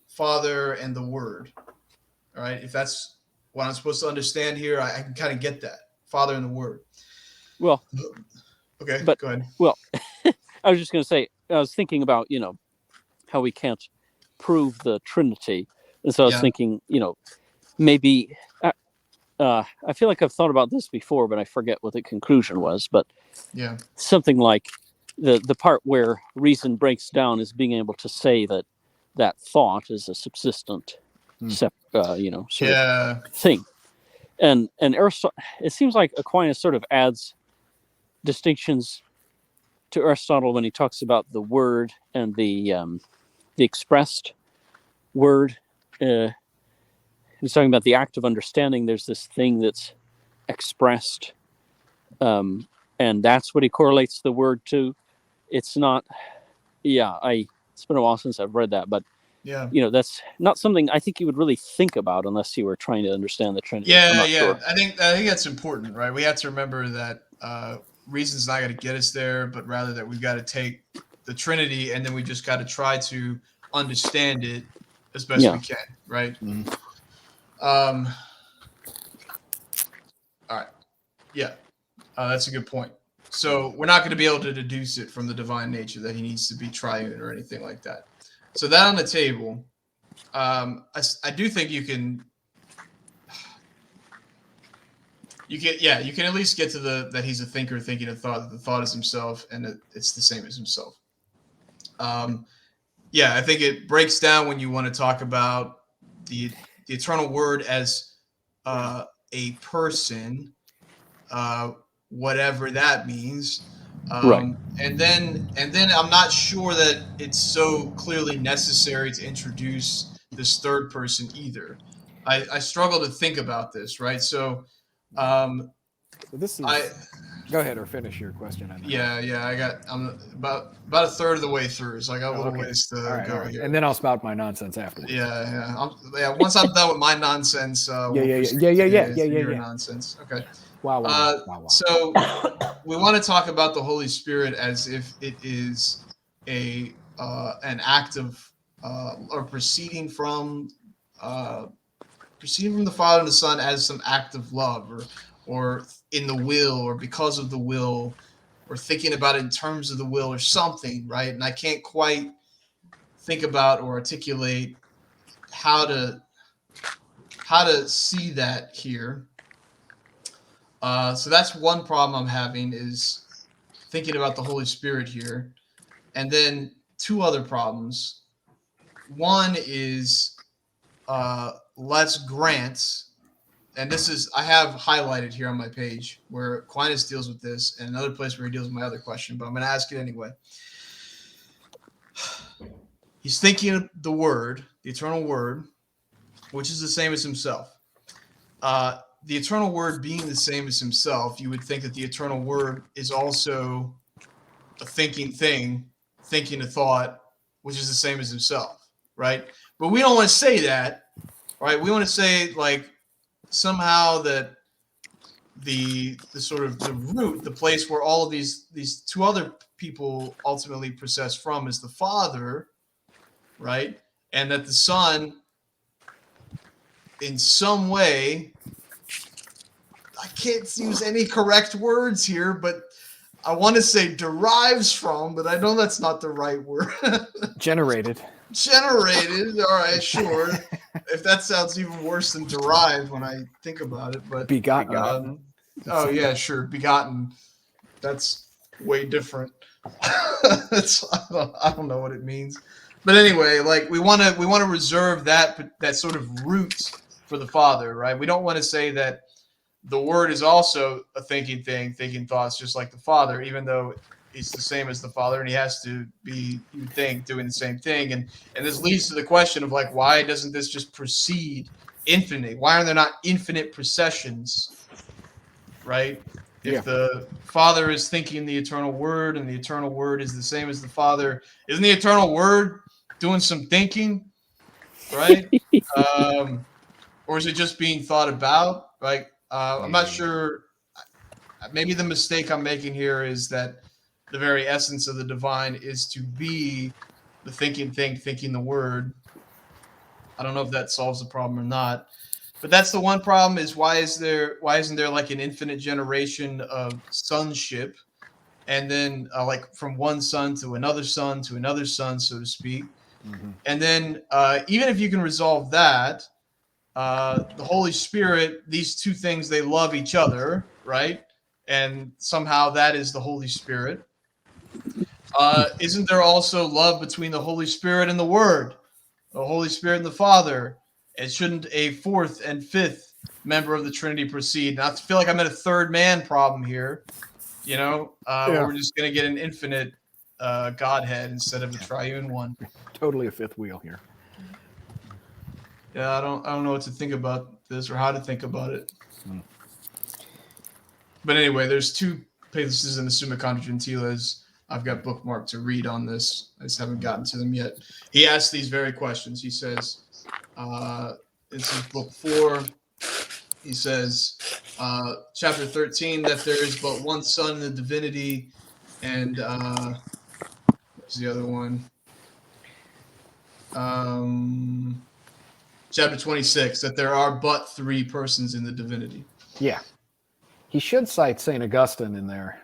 Father and the Word. All right, if that's what I'm supposed to understand here, I can kind of get that Father and the Word. Well, Okay, but go ahead. well, I was just going to say, I was thinking about, how we can't prove the Trinity. And so I was Yeah. thinking, maybe, I feel like I've thought about this before, but I forget what the conclusion was. But Yeah. something like the part where reason breaks down is being able to say that thought is a subsistent, sort Yeah. of thing. And Aristotle, it seems like Aquinas sort of adds distinctions to Aristotle when he talks about the word and the expressed word. He's talking about the act of understanding. There's this thing that's expressed, and that's what he correlates the word to. It's not. Yeah, it's been a while since I've read that, but Yeah. that's not something I think you would really think about unless you were trying to understand the Trinity. Yeah, I'm not sure. I think that's important, right? We have to remember that reason's not going to get us there, but rather that we've got to take the Trinity and then we just got to try to understand it as best we can, right? Mhm. All right. Yeah, that's a good point. So we're not going to be able to deduce it from the divine nature that he needs to be triune or anything like that. So that on the table, I do think you can at least get to that he's a thinker thinking a thought, that the thought is himself and that it's the same as himself. I think it breaks down when you want to talk about the eternal word as a person, whatever that means. Right. And then I'm not sure that it's so clearly necessary to introduce this third person either. I struggle to think about this, right? So So this is. Go ahead or finish your question. I'm about a third of the way through, so I got a little ways to go here. And then I'll spout my nonsense afterwards. Once I'm done with my nonsense, we'll proceed to your nonsense. Okay. Wow. So we want to talk about the Holy Spirit as if it is an act of or proceeding from the Father and the Son as some act of love, or in the will, or because of the will, or thinking about it in terms of the will, or something, right? And I can't quite think about or articulate how to see that here. So that's one problem I'm having, is thinking about the Holy Spirit here. And then two other problems. One is let's grant, and this is, I have highlighted here on my page where Aquinas deals with this, and another place where he deals with my other question, but I'm going to ask it anyway. He's thinking of the Word, the eternal Word, which is the same as himself. The eternal Word being the same as himself, you would think that the eternal Word is also a thinking thing, thinking a thought, which is the same as himself, right? But we don't want to say that, right? We want to say, like, somehow that the sort of the root, the place where all of these two other people ultimately process from, is the Father, right? And that the Son, in some way, I can't use any correct words here, but I want to say derives from, but I know that's not the right word. Generated. All right, sure. If that sounds even worse than derived when I think about it, but Begotten. oh yeah, sure, begotten. That's way different. I don't know what it means, but anyway, like we want to reserve that sort of root for the Father, right? We don't want to say that the Word is also a thinking thing, thinking thoughts, just like the Father, even though is the same as the Father, and he has to be, you would think, doing the same thing. And this leads to the question of like, why doesn't this just proceed infinitely? Why are there not infinite processions? Right? Yeah. If the Father is thinking the eternal Word, and the eternal Word is the same as the Father, isn't the eternal Word doing some thinking? Right? Or is it just being thought about? Right? I'm not sure. Maybe the mistake I'm making here is that the very essence of the divine is to be the thinking thing, thinking the Word. I don't know if that solves the problem or not. But that's the one problem, is why isn't there like an infinite generation of sonship, and then like from one son to another son to another son, so to speak. And then even if you can resolve that, the Holy Spirit, these two things, they love each other, right? And somehow that is the Holy Spirit. Isn't there also love between the Holy Spirit and the Word, the Holy Spirit and the Father? And shouldn't a fourth and fifth member of the Trinity proceed? Now, I feel like I'm in a third man problem here, Yeah. we're just going to get an infinite Godhead instead of a triune one. Totally a fifth wheel here. Yeah, I don't know what to think about this or how to think about it. But anyway, there's two places in the Summa Contra Gentiles I've got bookmarked to read on this. I just haven't gotten to them yet. He asks these very questions. He says, this is book 4. He says, chapter 13, that there is but one Son in the divinity. And what's the other one? Chapter 26, that there are but 3 persons in the divinity. Yeah. He should cite St. Augustine in there.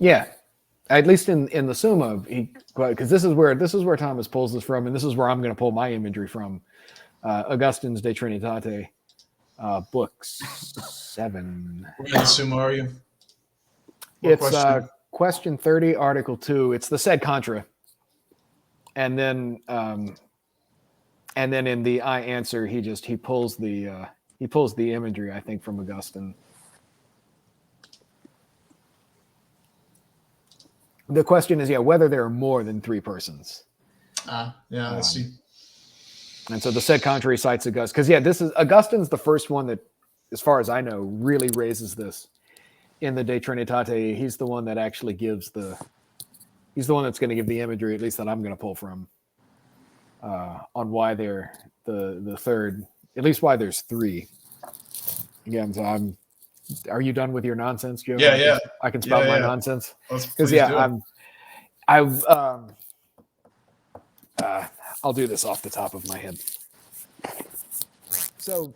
Yeah, at least in the Summa, because this is where Thomas pulls this from, and this is where I'm going to pull my imagery from. Augustine's De Trinitate, book 7. We're in the Summa, are you? It's question 30, article 2. It's the sed contra, and then in the I answer, he pulls the imagery, I think, from Augustine. The question is, whether there are more than 3 persons. Yeah, I see. And so the sed contra cites Augustine, because this is Augustine's the first one that, as far as I know, really raises this in the De Trinitate. He's the one that actually he's the one that's going to give the imagery, at least that I'm going to pull from, on why they're the third, at least why there's 3. Again, so are you done with your nonsense, Joe? Yeah, I can spout my nonsense. Because I'll do this off the top of my head. So,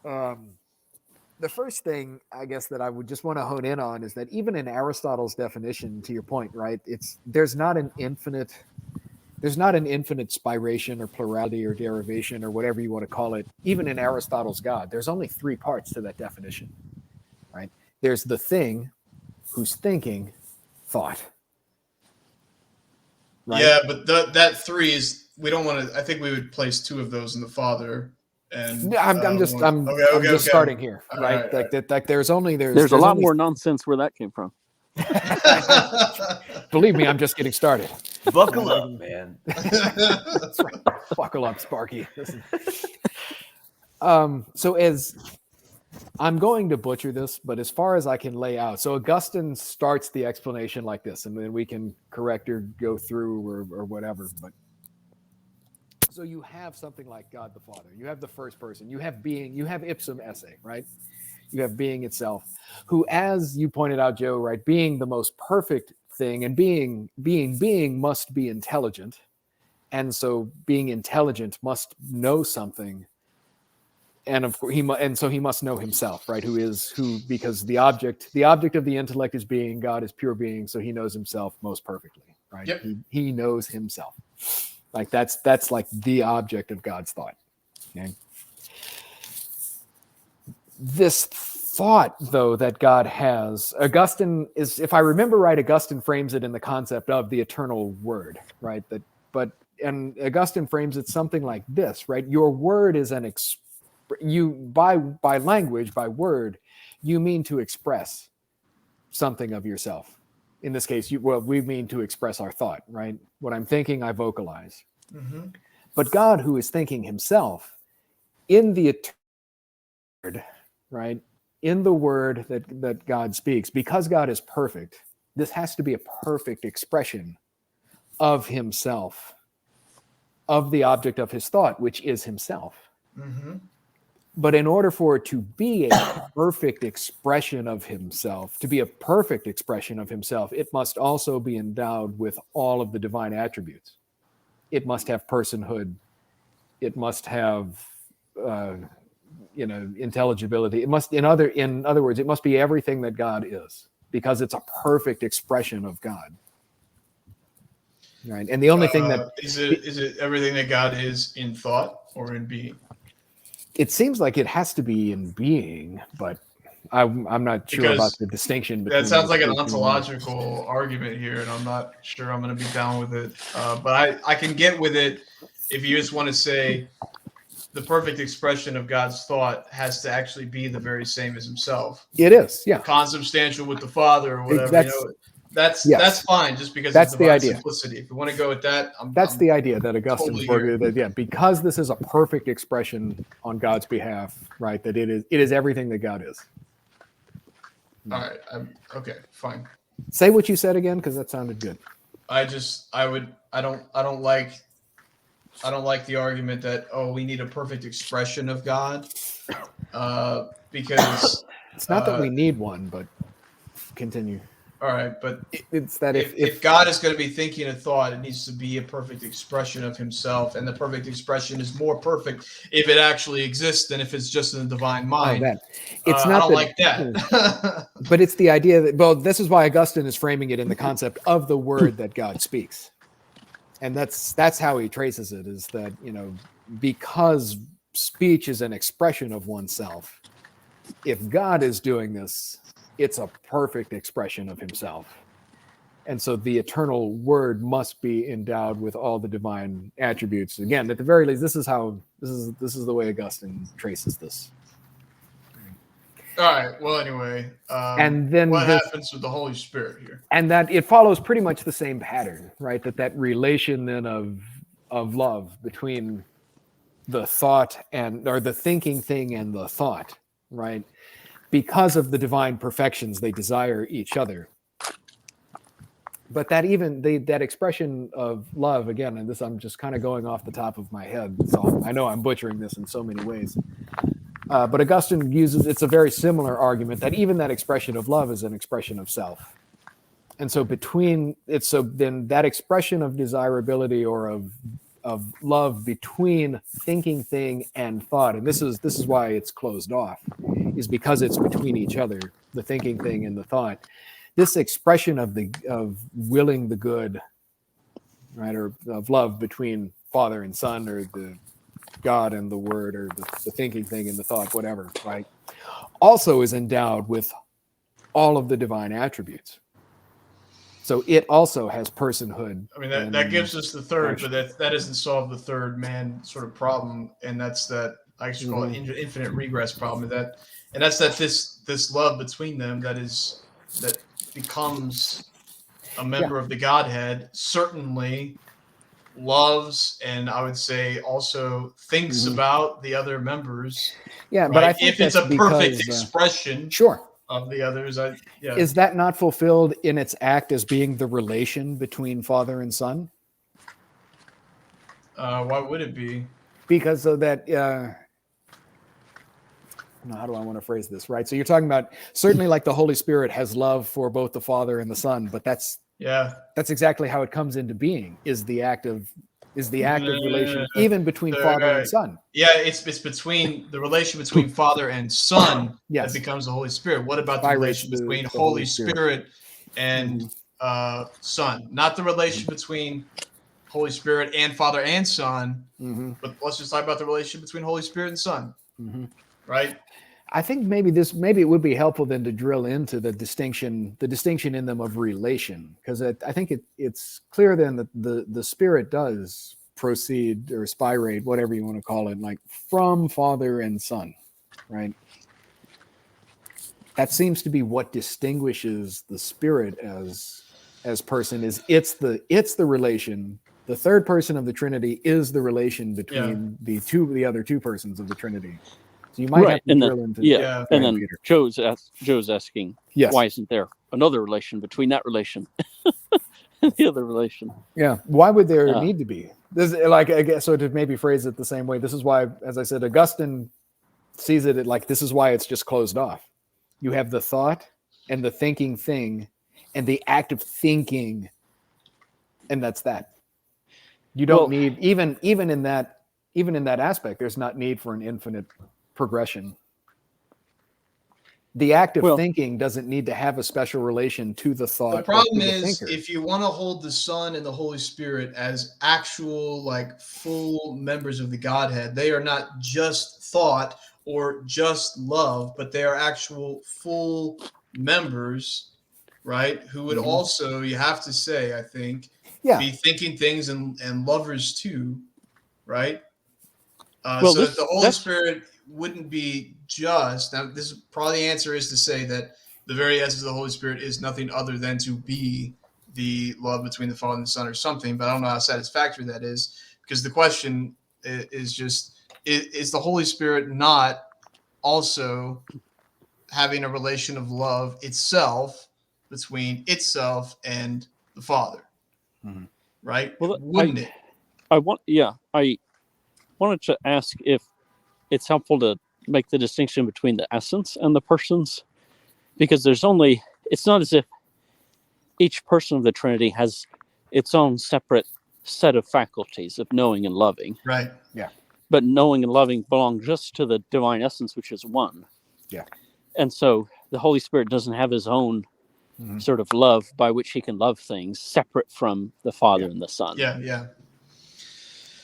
the first thing I guess that I would just want to hone in on is that even in Aristotle's definition, to your point, right? There's not an infinite spiration or plurality or derivation or whatever you want to call it. Even in Aristotle's God, there's only 3 parts to that definition, right? There's the thing who's thinking thought. Right? Yeah, but that 3 is, we don't want to. I think we would place 2 of those in the Father. And I'm just starting here, right? Like there's a lot more nonsense where that came from. Believe me, I'm just getting started. Buckle up, man. That's right. Buckle up, Sparky. So as I'm going to butcher this, but as far as I can lay out, so Augustine starts the explanation like this, and then we can correct or go through or whatever. But so you have something like God the Father. You have the first person. You have being. You have ipsum esse, right? You have being itself, who, as you pointed out, Joe, right, being the most perfect thing, and being must be intelligent, and so being intelligent must know something, and of course he must know himself, right? Because the object of the intellect is being. God is pure being, so he knows himself most perfectly, right? Yep. He knows himself. Like that's like the object of God's thought. Okay. This thought, though, that God has, Augustine is, if I remember right, Augustine frames it in the concept of the eternal word, right? And Augustine frames it something like this, right? Your word is by language, by word, you mean to express something of yourself. In this case, we mean to express our thought, right? What I'm thinking, I vocalize. Mm-hmm. But God, who is thinking himself, in the word, right? In the word that God speaks, because God is perfect, this has to be a perfect expression of himself, of the object of his thought, which is himself. Mm-hmm. But in order for it to be a perfect expression of himself, to be a perfect expression of himself, it must also be endowed with all of the divine attributes. It must have personhood. It must have, intelligibility. It must, in other words, it must be everything that God is, because it's a perfect expression of God. Right, and the only thing that is it everything that God is in thought or in being? it seems like it has to be in being, but I'm not sure Because about the distinction between. that sounds like an the two. ontological argument here, and I'm not sure I'm going to be down with it. But I can get with it if you just want to say the perfect expression of God's thought has to actually be the very same as himself. It is, yeah. Consubstantial with the Father or whatever. That's fine, just because that's of the divine idea. Simplicity. If you want to go with that, That's the idea that Augustine's totally that, yeah, because this is a perfect expression on God's behalf, right? That it is everything that God is. All right. Okay, fine. Say what you said again, because that sounded good. I don't like the argument that we need a perfect expression of God, because It's not that we need one, but continue. all right, but It's that if God is going to be thinking a thought, it needs to be a perfect expression of himself, and the perfect expression is more perfect if it actually exists than if it's just in the divine mind. It's not I don't that, like that. But it's the idea that, well, this is why Augustine is framing it in the concept of the word that God speaks. And that's how he traces it, is that, because speech is an expression of oneself, if God is doing this, it's a perfect expression of himself. And so the eternal word must be endowed with all the divine attributes. Again, at the very least, this is the way Augustine traces this. All right. Well, anyway, and then what happens with the Holy Spirit here? And that it follows pretty much the same pattern, right? That relation then of love between the thought or the thinking thing and the thought, right? Because of the divine perfections, they desire each other. But that expression of love, again, and this I'm just kind of going off the top of my head, so I know I'm butchering this in so many ways. But Augustine it's a very similar argument that even that expression of love is an expression of self. And so then that expression of desirability or of love between thinking thing and thought, and this is why it's closed off, is because it's between each other, the thinking thing and the thought. This expression of willing the good, right, or of love between Father and Son, or the God and the Word, or the thinking thing and the thought, whatever, right, also is endowed with all of the divine attributes. So it also has personhood. I mean, that gives us the third, but that doesn't solve the third man sort of problem, and that's that I actually call it infinite regress problem. And that's that this love between them that becomes a member of the Godhead certainly loves, and I would say also thinks about the other members. Yeah, right? But I think if it's a perfect expression, sure, of the others, is that not fulfilled in its act as being the relation between Father and Son? Why would it be? Because of that. How do I want to phrase this? Right. So you're talking about certainly like the Holy Spirit has love for both the Father and the Son, but that's exactly how it comes into being. Is the act of relation even between Father and Son? Yeah, it's between the relation between Father and Son that becomes the Holy Spirit. What about the relation between Holy Spirit and Son? Not the relation between Holy Spirit and Father and Son, but let's just talk about the relation between Holy Spirit and Son, right? I think maybe it would be helpful then to drill into the distinction in them of relation, because I think it's clear then that the Spirit does proceed or spirate, whatever you want to call it, like from Father and Son, right? That seems to be what distinguishes the Spirit as person. Is it's the relation. The third person of the Trinity is the relation between the other two persons of the Trinity. So you might have to drill into Yeah. And then Peter. Joe's asking, Yes. why isn't there another relation between that relation and the other relation? Yeah. Why would there need to be? This, like, I guess, so to maybe phrase it the same way, this is why, as I said, Augustine sees it like this is why it's just closed off. You have the thought and the thinking thing and the act of thinking, and that's that. You don't need even in that aspect, there's not need for an infinite progression. The act of thinking doesn't need to have a special relation to the thought. The problem the is thinker. if you want to hold the Son and the Holy Spirit as actual, like, full members of the Godhead, they are not just thought or just love, but they are actual full members, right? Who would also, you have to say, I think, be thinking things and lovers too, right? So that the Holy Spirit wouldn't be just. Now, this probably the answer is to say that the very essence of the Holy Spirit is nothing other than to be the love between the Father and the Son or something, but I don't know how satisfactory that is, because the question is just, is the Holy Spirit not also having a relation of love itself between itself and the Father? Right? Well, Wouldn't it? I wanted to ask if it's helpful to make the distinction between the essence and the persons, because it's not as if each person of the Trinity has its own separate set of faculties of knowing and loving. Right. Yeah. But knowing and loving belong just to the divine essence, which is one. Yeah. And so the Holy Spirit doesn't have his own sort of love by which he can love things separate from the Father and the Son. Yeah, yeah.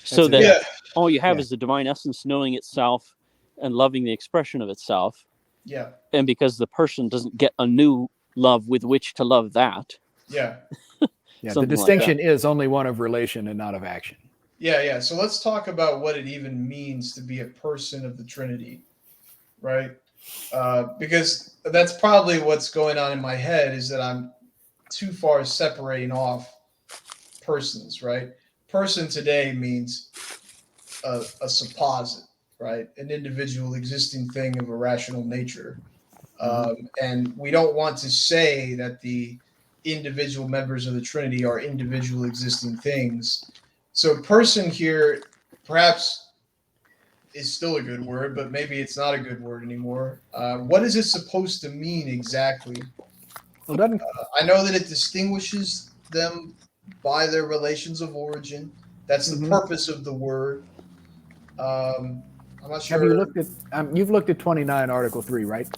So that all you have is the divine essence knowing itself and loving the expression of itself. Yeah. And because the person doesn't get a new love with which to love that. Yeah. The distinction is only one of relation and not of action. Yeah. So let's talk about what it even means to be a person of the Trinity, right? Because that's probably what's going on in my head, is that I'm too far separating off persons, right? Person today means a supposit, right? An individual existing thing of a rational nature. And we don't want to say that the individual members of the Trinity are individual existing things. So person here perhaps is still a good word, but maybe it's not a good word anymore. What is it supposed to mean exactly? I know that it distinguishes them by their relations of origin. That's the purpose of the word. I'm not sure. Have you looked at? You've looked at 29 Article 3, right?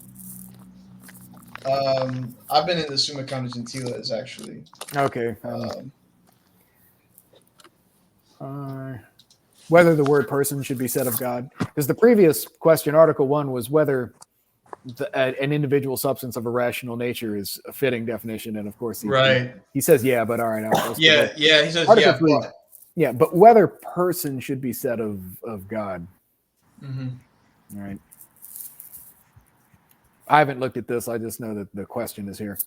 I've been in the Summa Contra Gentiles, actually. Okay. Whether the word person should be said of God, because the previous question, Article 1, was whether an individual substance of a rational nature is a fitting definition, and of course, he says, "Yeah," but all right. He says, Article "Yeah, 3, but." Yeah, but whether person should be said of God. All right. I haven't looked at this. I just know that the question is here.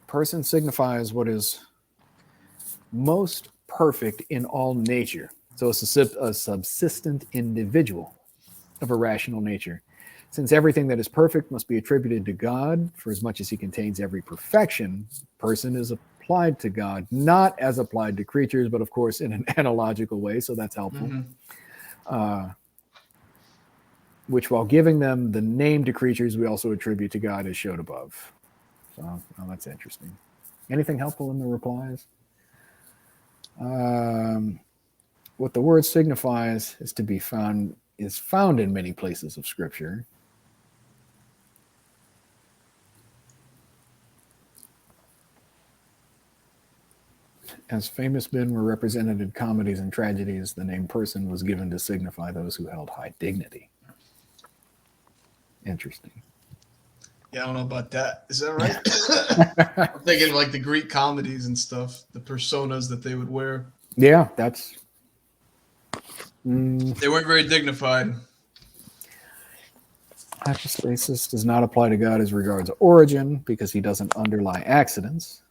Person signifies what is most perfect in all nature. So it's a subsistent individual of a rational nature. Since everything that is perfect must be attributed to God, for as much as he contains every perfection, person is applied to God, not as applied to creatures, but of course in an analogical way, so that's helpful. Which, while giving them the name to creatures, we also attribute to God as showed above. So, well, that's interesting. Anything helpful in the replies? What the word signifies is found in many places of Scripture. As famous men were represented in comedies and tragedies, the name person was given to signify those who held high dignity. Interesting. Yeah, I don't know about that. Is that right? I'm thinking like the Greek comedies and stuff, the personas that they would wear. Yeah, that's. They weren't very dignified. Hypostasis does not apply to God as regards origin because he doesn't underlie accidents.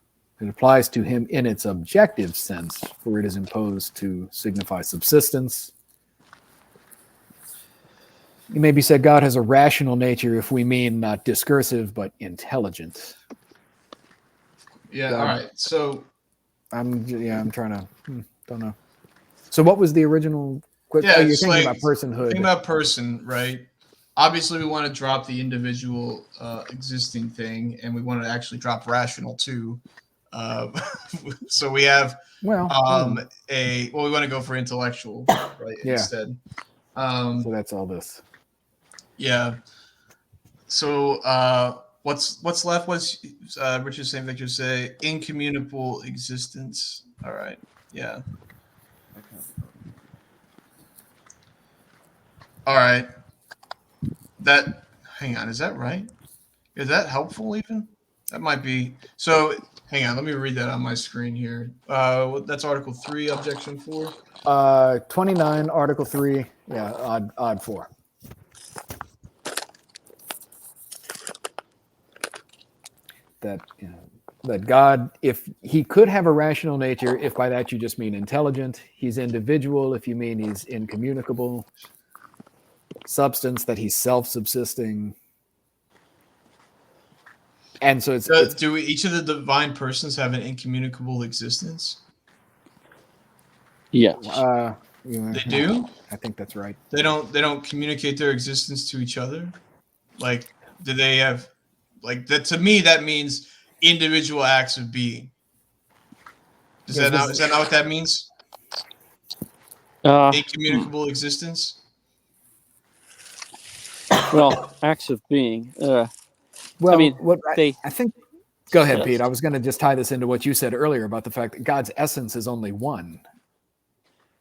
It applies to him in its objective sense, for it is imposed to signify subsistence. It may be said God has a rational nature if we mean not discursive but intelligent. Yeah. God. All right. So I'm trying to don't know. So what was the original? yeah, You're it's thinking like about personhood. think about person, right? Obviously, we want to drop the individual existing thing, and we want to actually drop rational too. So we have we want to go for intellectual, right? Yeah. Instead. So that's all this. Yeah. So what's left? What's Richard St. Victor say? Incommunicable existence. All right. Yeah. All right. That. Hang on. Is that right? Is that helpful? Even that might be. So hang on. Let me read that on my screen here. That's Article 3, Objection 4. 29, Article 3. Yeah, odd 4. That God, if he could have a rational nature, if by that you just mean intelligent, he's individual, if you mean he's incommunicable, substance, that he's self-subsisting. And so do each of the divine persons have an incommunicable existence? Yes. They do? I think that's right. They don't communicate their existence to each other? Like, do they have like that? To me, that means individual acts of being. Is that not what that means? Incommunicable existence? Well, acts of being. Well, I mean, I think. Go ahead, Yes. Pete. I was going to just tie this into what you said earlier about the fact that God's essence is only one.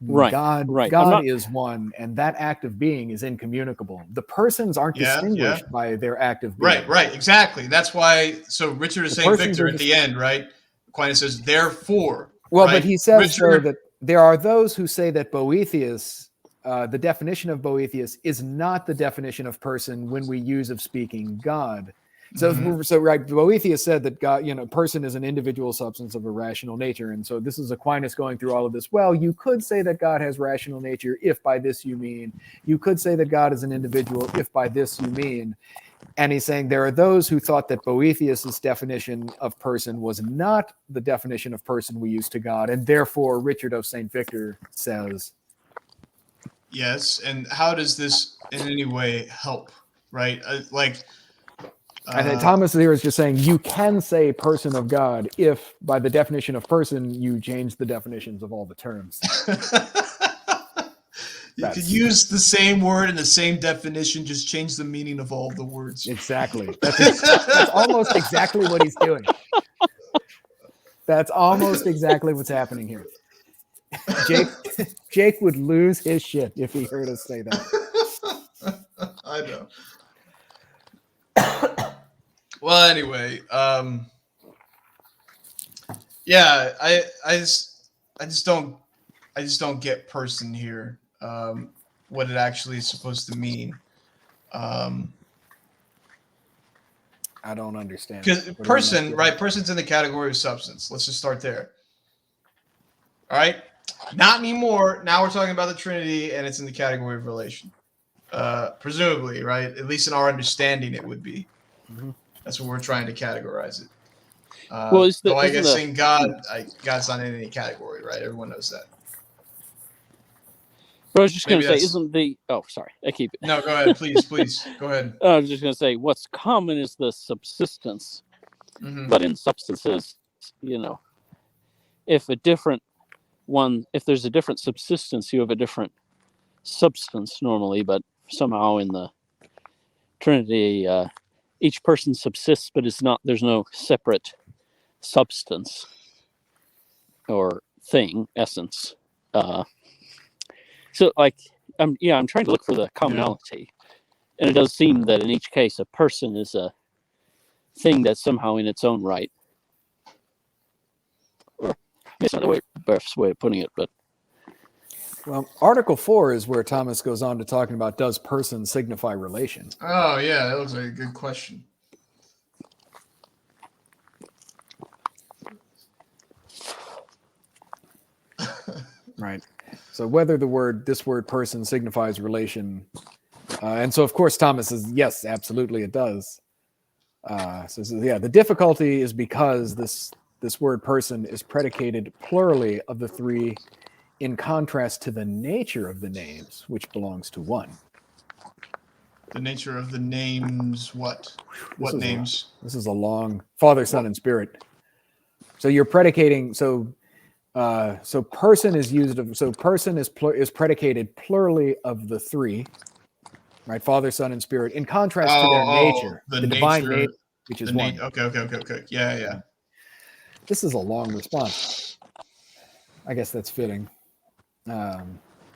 Right. God is one, and that act of being is incommunicable. The persons aren't distinguished by their act of being. Right, exactly. That's why. So Richard is saying Victor at the end, right? Aquinas says, therefore. Well, right? but he says though that there are those who say that Boethius, the definition of Boethius, is not the definition of person when we use of speaking God. So right, Boethius said that God, person is an individual substance of a rational nature, and so this is Aquinas going through all of this. Well, you could say that God has rational nature if by this you mean. You could say that God is an individual if by this you mean. And he's saying there are those who thought that Boethius's definition of person was not the definition of person we use to God, and therefore Richard of St. Victor says. Yes, and how does this in any way help, right? I think Thomas here is just saying you can say person of God if by the definition of person you change the definitions of all the terms. You could use the same word in the same definition, just change the meaning of all the words. Exactly. That's almost exactly what he's doing. That's almost exactly what's happening here. Jake would lose his shit if he heard us say that. I know. Well, anyway, yeah, I just don't get person here. What it actually is supposed to mean. I don't understand. Because person, right? Person's in the category of substance. Let's just start there. All right. Not anymore. Now we're talking about the Trinity, and it's in the category of relation. Presumably, right? At least in our understanding, it would be. Mm-hmm. That's what we're trying to categorize it. Well, I guess in God, God's not in any category, right? Everyone knows that. But I was just going Maybe to say, isn't the... Oh, sorry. I keep it. No, go ahead. Please. Go ahead. I was just going to say, what's common is the subsistence. Mm-hmm. But in substances, if there's a different subsistence, you have a different substance normally, but somehow in the Trinity, each person subsists, but there's no separate substance or thing, essence. So I'm trying to look for the commonality. And it does seem that in each case, a person is a thing that's somehow in its own right. Or it's not the best way of putting it, but Well, Article 4 is where Thomas goes on to talking about does person signify relation? Oh yeah, that looks like a good question. Right. So whether this word person signifies relation, and so of course Thomas says yes, absolutely it does. Yeah, the difficulty is because this word person is predicated plurally of the three, in contrast to the nature of the names, which belongs to one. The nature of the names. What names? This is a long Father, Son, and Spirit. So you're predicating. So person is used. Person is predicated plurally of the three, right? Father, Son, and Spirit, in contrast to their nature, the divine nature, nature, which is one. Okay. Yeah. This is a long response. I guess that's fitting.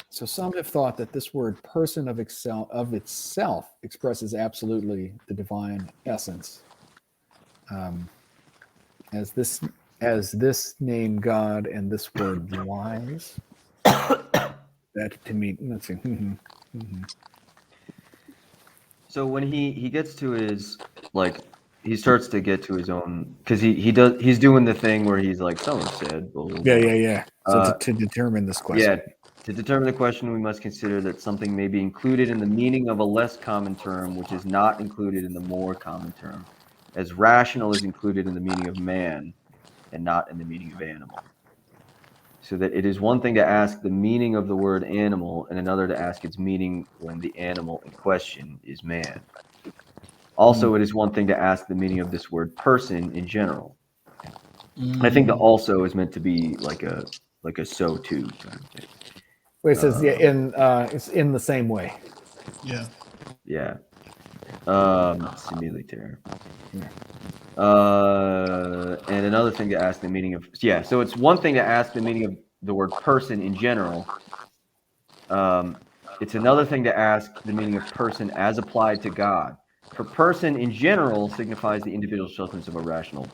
So some have thought that this word person of itself expresses absolutely the divine essence. As this name God and this word lies. That to me, let's see. So when he gets to his, like, he starts to get to his own, because he's doing the thing where he's like, someone said, blah, blah, blah. Yeah. So to determine this question. Yeah, to determine the question, we must consider that something may be included in the meaning of a less common term, which is not included in the more common term, as rational is included in the meaning of man and not in the meaning of animal. So that it is one thing to ask the meaning of the word animal and another to ask its meaning when the animal in question is man. Also, it is one thing to ask the meaning of this word person in general. I think the also is meant to be like a so too kind of thing. Wait, it says it's in the same way. Yeah. Yeah. Similiter. Yeah. And another thing to ask the meaning of, so it's one thing to ask the meaning of the word person in general. It's another thing to ask the meaning of person as applied to God. For person in general signifies the individual substance of a rational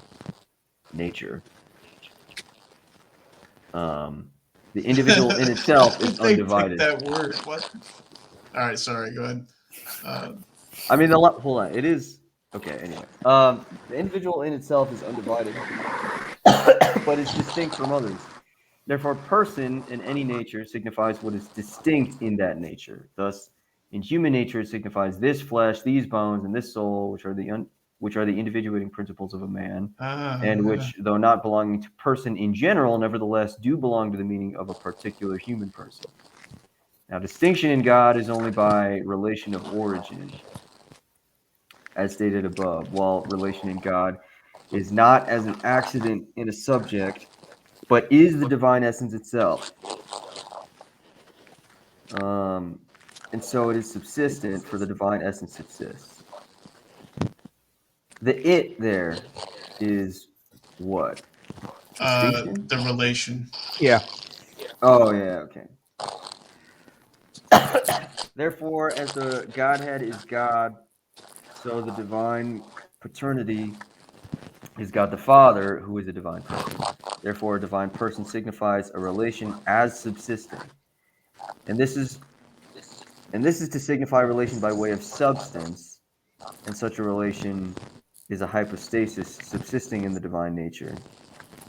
nature. The individual in itself is They undivided. picked that word. What? All right, sorry. Go ahead. I mean, hold on. It is okay. Anyway, the individual in itself is undivided, but is distinct from others. Therefore, person in any nature signifies what is distinct in that nature. Thus, in human nature, it signifies this flesh, these bones, and this soul, which are the individuating principles of a man, and which, though not belonging to person in general, nevertheless do belong to the meaning of a particular human person. Now, distinction in God is only by relation of origin, as stated above, while relation in God is not as an accident in a subject, but is the divine essence itself. And so it is subsistent, for the divine essence subsists. The it there is what? Distinction? The relation. Yeah. Oh, yeah, okay. Therefore, as the Godhead is God, so the divine paternity is God the Father, who is a divine person. Therefore, a divine person signifies a relation as subsisting. And this is to signify relation by way of substance, and such a relation is a hypostasis subsisting in the divine nature.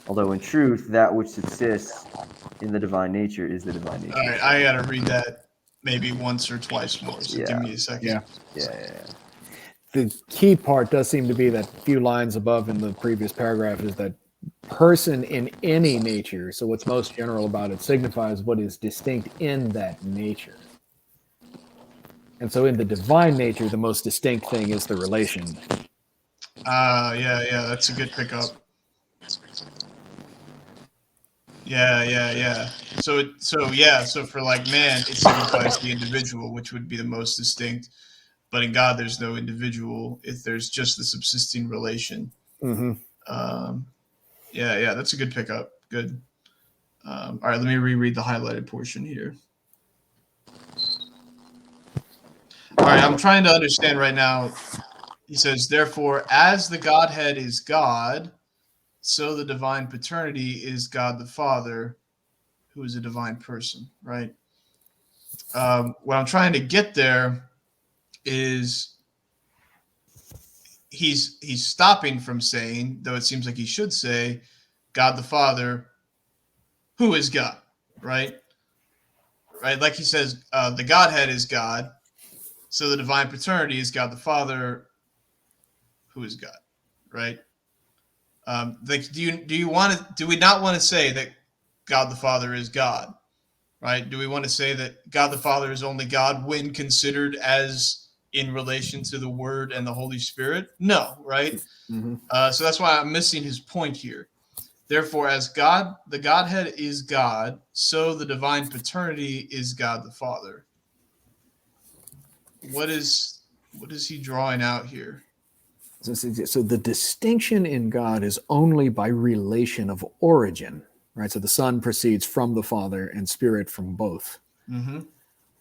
Although in truth, that which subsists in the divine nature is the divine nature. All right, I gotta read that maybe once or twice more. So give me a second. Yeah. The key part does seem to be that few lines above in the previous paragraph is that person in any nature. So what's most general about it signifies what is distinct in that nature. And so in the divine nature, the most distinct thing is the relation. Yeah, that's a good pickup. Yeah. So for like man, it signifies the individual, which would be the most distinct. But in God, there's no individual. If there's just the subsisting relation. Mm-hmm. Yeah, that's a good pickup. Good. All right, let me reread the highlighted portion here. All right, I'm trying to understand right now. He says, therefore, as the Godhead is God, so the divine paternity is God the Father, who is a divine person, right? What I'm trying to get there is he's stopping from saying, though it seems like he should say, God the Father, who is God, right? Right, like he says, the Godhead is God, so the divine paternity is God the Father, who is God, right? Like, do we not want to say that God the Father is God, right? Do we want to say that God the Father is only God when considered as in relation to the Word and the Holy Spirit? No, right? Mhm. So that's why I'm missing his point here. Therefore, as God, the Godhead is God, so the divine paternity is God the Father. What is he drawing out here? So the distinction in God is only by relation of origin, right? So the Son proceeds from the Father and Spirit from both. Mm-hmm.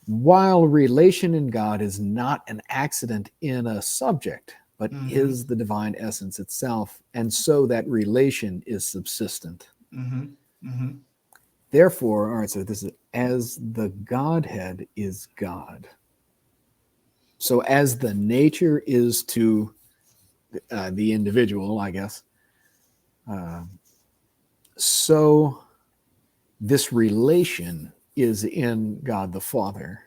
While relation in God is not an accident in a subject, but Mm-hmm. is the divine essence itself, and so that relation is subsistent. Mm-hmm. Mm-hmm. Therefore, all right, so this is as the Godhead is God. So as the nature is to the individual, I guess, so this relation is in God the Father.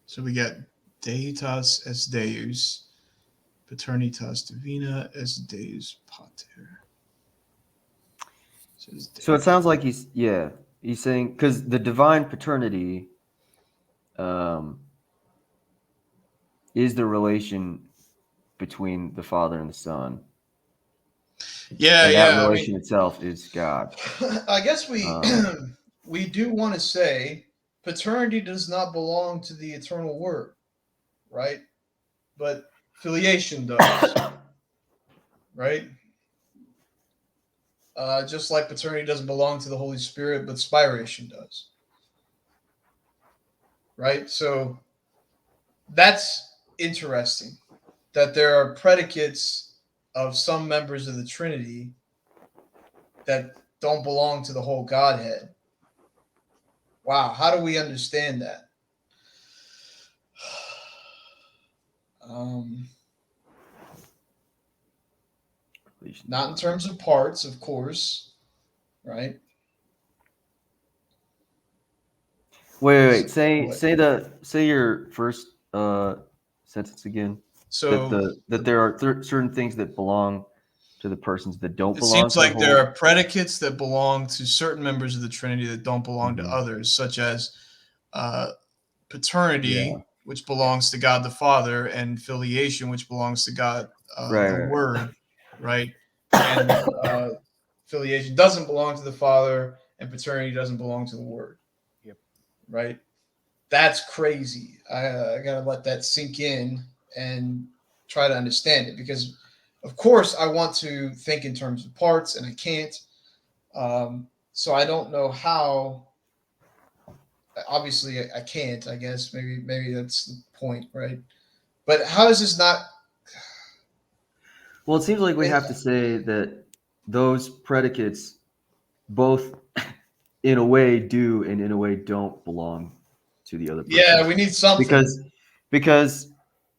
So we get Deitas es Deus, Paternitas Divina es Deus Pater. So it sounds like he's saying because the divine paternity is the relation between the Father and the Son, Yeah, and that yeah. I relation mean, itself is God. I guess we Um, we do want to say paternity does not belong to the eternal Word, right? But filiation does, right? Just like paternity doesn't belong to the Holy Spirit, but spiration does, right? So that's interesting that there are predicates of some members of the Trinity that don't belong to the whole Godhead. Wow, how do we understand that? Um, not in terms of parts, of course, right? wait. What? Say your first sentence again. So That there are certain things that belong to the persons that don't it belong seems to the like there whole. are predicates that belong to certain members of the Trinity that don't belong to Mhm. others, such as uh, Yeah. paternity, which belongs to God the Father, and filiation, which belongs to God the Right. Word, right? And filiation doesn't belong to the Father, and paternity doesn't belong to the Word, Yep. right? That's crazy. I gotta let that sink in and try to understand it because, of course, I want to think in terms of parts, and I can't. So I don't know how. Obviously, I can't. I guess maybe that's the point, right? But how is this not? Well, it seems like we And have to say that those predicates both in a way do and in a way don't belong to the other person, yeah, we need something. because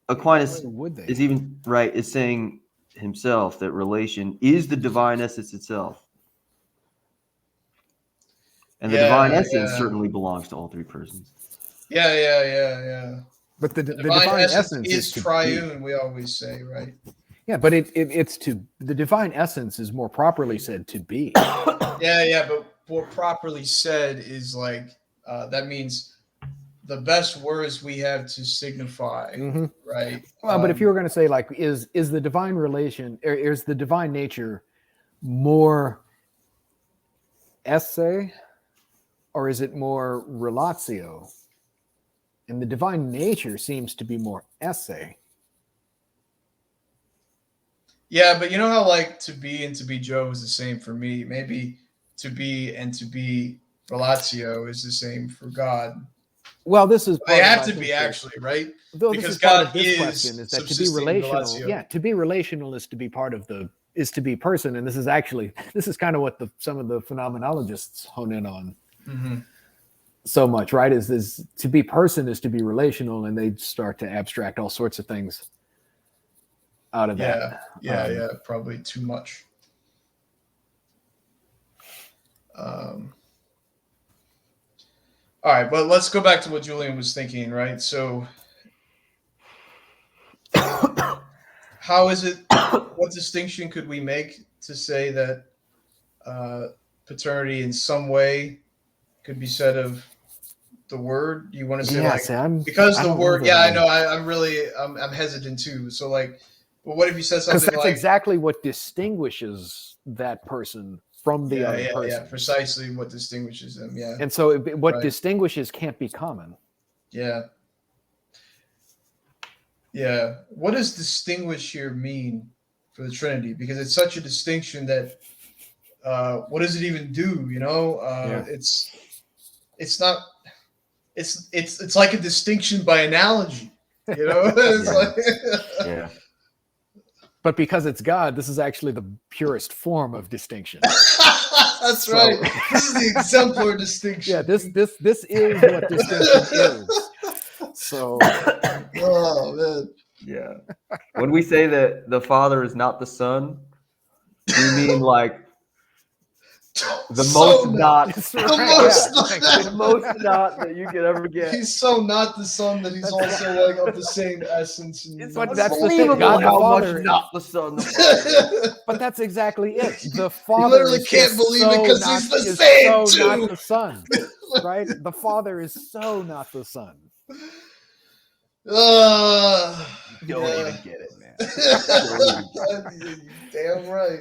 Aquinas Where would they? is even right is saying himself that relation is the divine essence itself, and the divine Yeah, essence yeah, certainly belongs to all three persons. yeah. But the The the divine divine essence essence is is to be. triune. We always say, right? Yeah, but it's to the divine essence is more properly said to be. Yeah. But more properly said is like that means the best words we have to signify, Mm-hmm. right? Well, but if you were going to say like, is the divine relation, or is the divine nature more esse, or is it more relatio? And the divine nature seems to be more esse. Yeah, but you know how like to be and to be Joe is the same for me. Maybe to be and to be relatio is the same for God. Well, this is They part of, have I to think, be the- actually, right? Though this Because is part God of this is question is that to be subsisting relational, relatio. yeah, to be relational is to be part of the is to be person, and this is kind of what some of the phenomenologists hone in on Mm-hmm. so much, right? Is to be person is to be relational, and they start to abstract all sorts of things out of that. Yeah, probably too much. All right, but let's go back to what Julian was thinking, right? So, how is it? What distinction could we make to say that paternity in some way could be said of the word? You want to say Yeah, like see, because I the don't know word? that Yeah, I I- know. I'm hesitant too. So like, but what if you said because something that's like exactly what distinguishes that person from the other person. precisely what distinguishes them. Yeah, And so, what Right. distinguishes can't be common. yeah. Yeah. What does distinguish here mean for the Trinity? Because it's such a distinction that what does it even do? You know, Yeah. it's not it's like a distinction by analogy. You know, it's Yeah. like Yeah. But because it's God, this is actually the purest form of distinction. that's So- right. This is the exemplar distinction. Yeah, this is what distinction is. So Oh man. Yeah. When we say that the Father is not the Son, we mean like the So most not, That's the right, most yeah. the most not that you could ever get. He's so not the son that he's That's also like of the same essence. And It's But that's the thing, unbelievable God the how Father- much not the Son the Father is. but that's exactly it. The You Father literally is can't just believe it so 'cause not- he's the is same, so too. not the Son. Right? The Father is so not the Son. Don't yeah. even get it, man. You're damn right.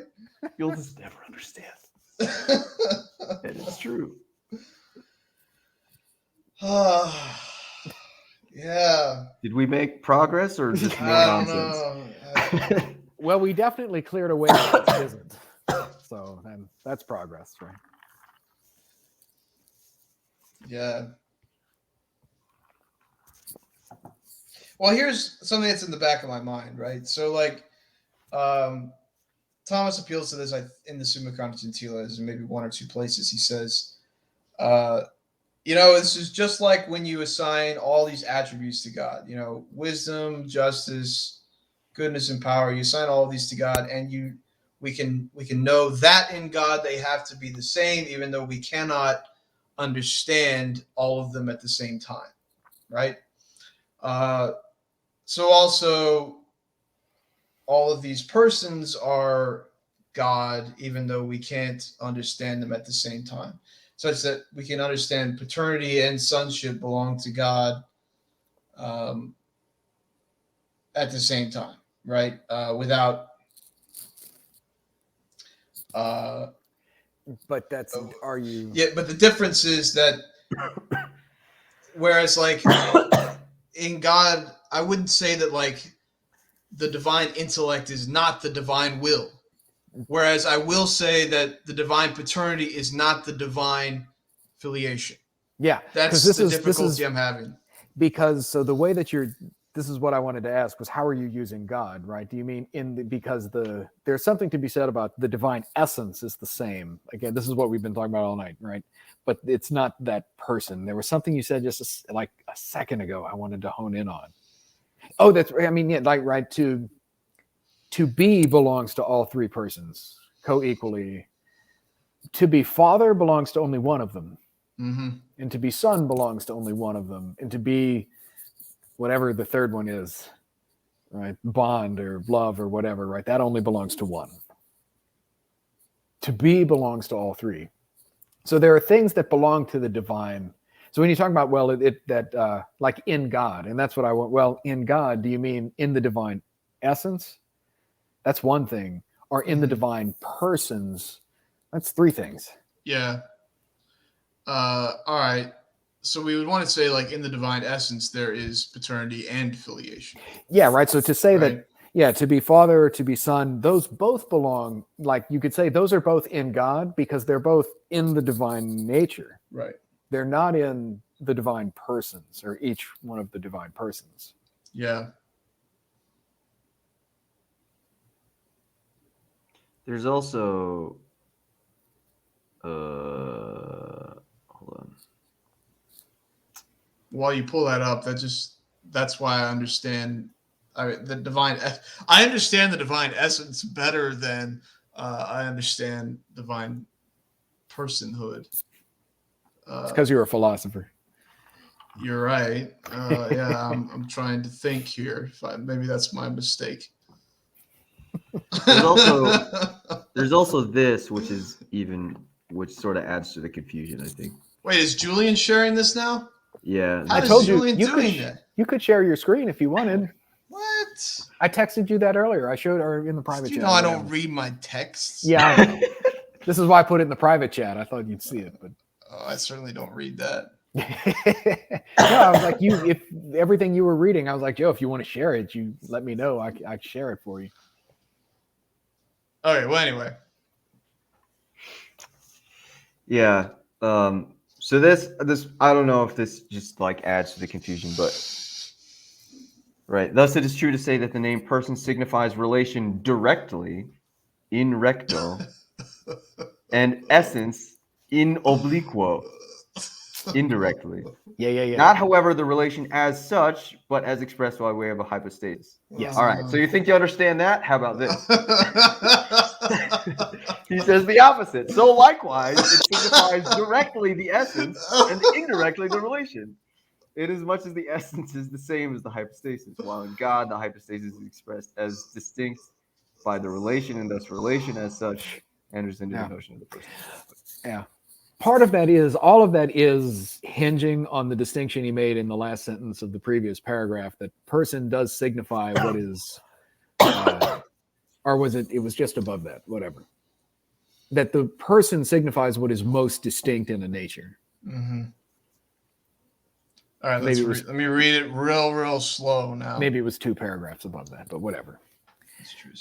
You'll just never understand. And it's true. Yeah. Did we make progress or just more I don't nonsense? know. Well, we definitely cleared away what isn't. So then that's progress, right? Yeah. Well, here's something that's in the back of my mind, right? So, like, Thomas appeals to this in the Summa Constantilas, in maybe one or two places. He says, this is just like when you assign all these attributes to God, wisdom, justice, goodness, and power. You assign all of these to God, and we can know that in God they have to be the same, even though we cannot understand all of them at the same time, right? So also, all of these persons are God, even though we can't understand them at the same time, such that we can understand paternity and sonship belong to God at the same time, right? Without. But that's are you? Yeah, but the difference is that whereas, like, in God, I wouldn't say that, like, the divine intellect is not the divine will. Whereas I will say that the divine paternity is not the divine filiation. Yeah, That's this the is difficulty I'm having. because so the way that this is what I wanted to ask was how are you using God, right? Do you mean because there's something to be said about the divine essence is the same. Again, this is what we've been talking about all night, right? But it's not that person. There was something you said just like a second ago I wanted to hone in on. Oh, that's I mean, yeah, like right to be belongs to all three persons co-equally. To be father belongs to only one of them. Mm-hmm. And to be son belongs to only one of them. And to be whatever the third one is, right? Bond or love or whatever, right? That only belongs to one. To be belongs to all three. So there are things that belong to the divine. So when you talk about, well, like in God, and that's what I want. Well, in God, do you mean in the divine essence? That's one thing. Or in the divine persons? That's three things. Yeah. All right. So we would want to say, like, in the divine essence, there is paternity and filiation. Yeah, right. So to say Right. that, yeah, to be father or to be son, those both belong, like you could say those are both in God because they're both in the divine nature. Right. They're not in the divine persons, or each one of the divine persons. Yeah. There's also hold on. While you pull that up, that's why I understand the divine. I understand the divine essence better than I understand divine personhood. It's because you're a philosopher. You're right. Yeah, I'm trying to think here. Maybe that's my mistake. There's also this, which sort of adds to the confusion, I think. Wait, is Julian sharing this now? Yeah. How I is told Julian you doing that? you could share your screen if you wanted. What? I texted you that earlier. I showed her in the private You chat. know I don't read my texts. Yeah, I know. This is why I put it in the private chat. I thought you'd see it, but I certainly don't read that. no, I was like, if everything you were reading, I was like, Joe, if you want to share it, you let me know. I can share it for you. Okay, well, anyway. Yeah. So this I don't know if this just like adds to the confusion, but right. Thus, it is true to say that the name person signifies relation directly, in recto, and essence in obliquo, indirectly. Yeah. Not, however, the relation as such, but as expressed by way of a hypostasis. Yes. All right. So you think you understand that? How about this? He says the opposite. So likewise, it signifies directly the essence and indirectly the relation. Inasmuch as the essence is the same as the hypostasis, while in God the hypostasis is expressed as distinct by the relation, and thus relation as such enters into the notion of the person. Yeah. Part of that is, all of that is hinging on the distinction he made in the last sentence of the previous paragraph, that person does signify what is, or was it was just above that, whatever. That the person signifies what is most distinct in a nature. Mm-hmm. All right, Maybe let me read it real slow now. Maybe it was 2 paragraphs above that, but whatever. It's true.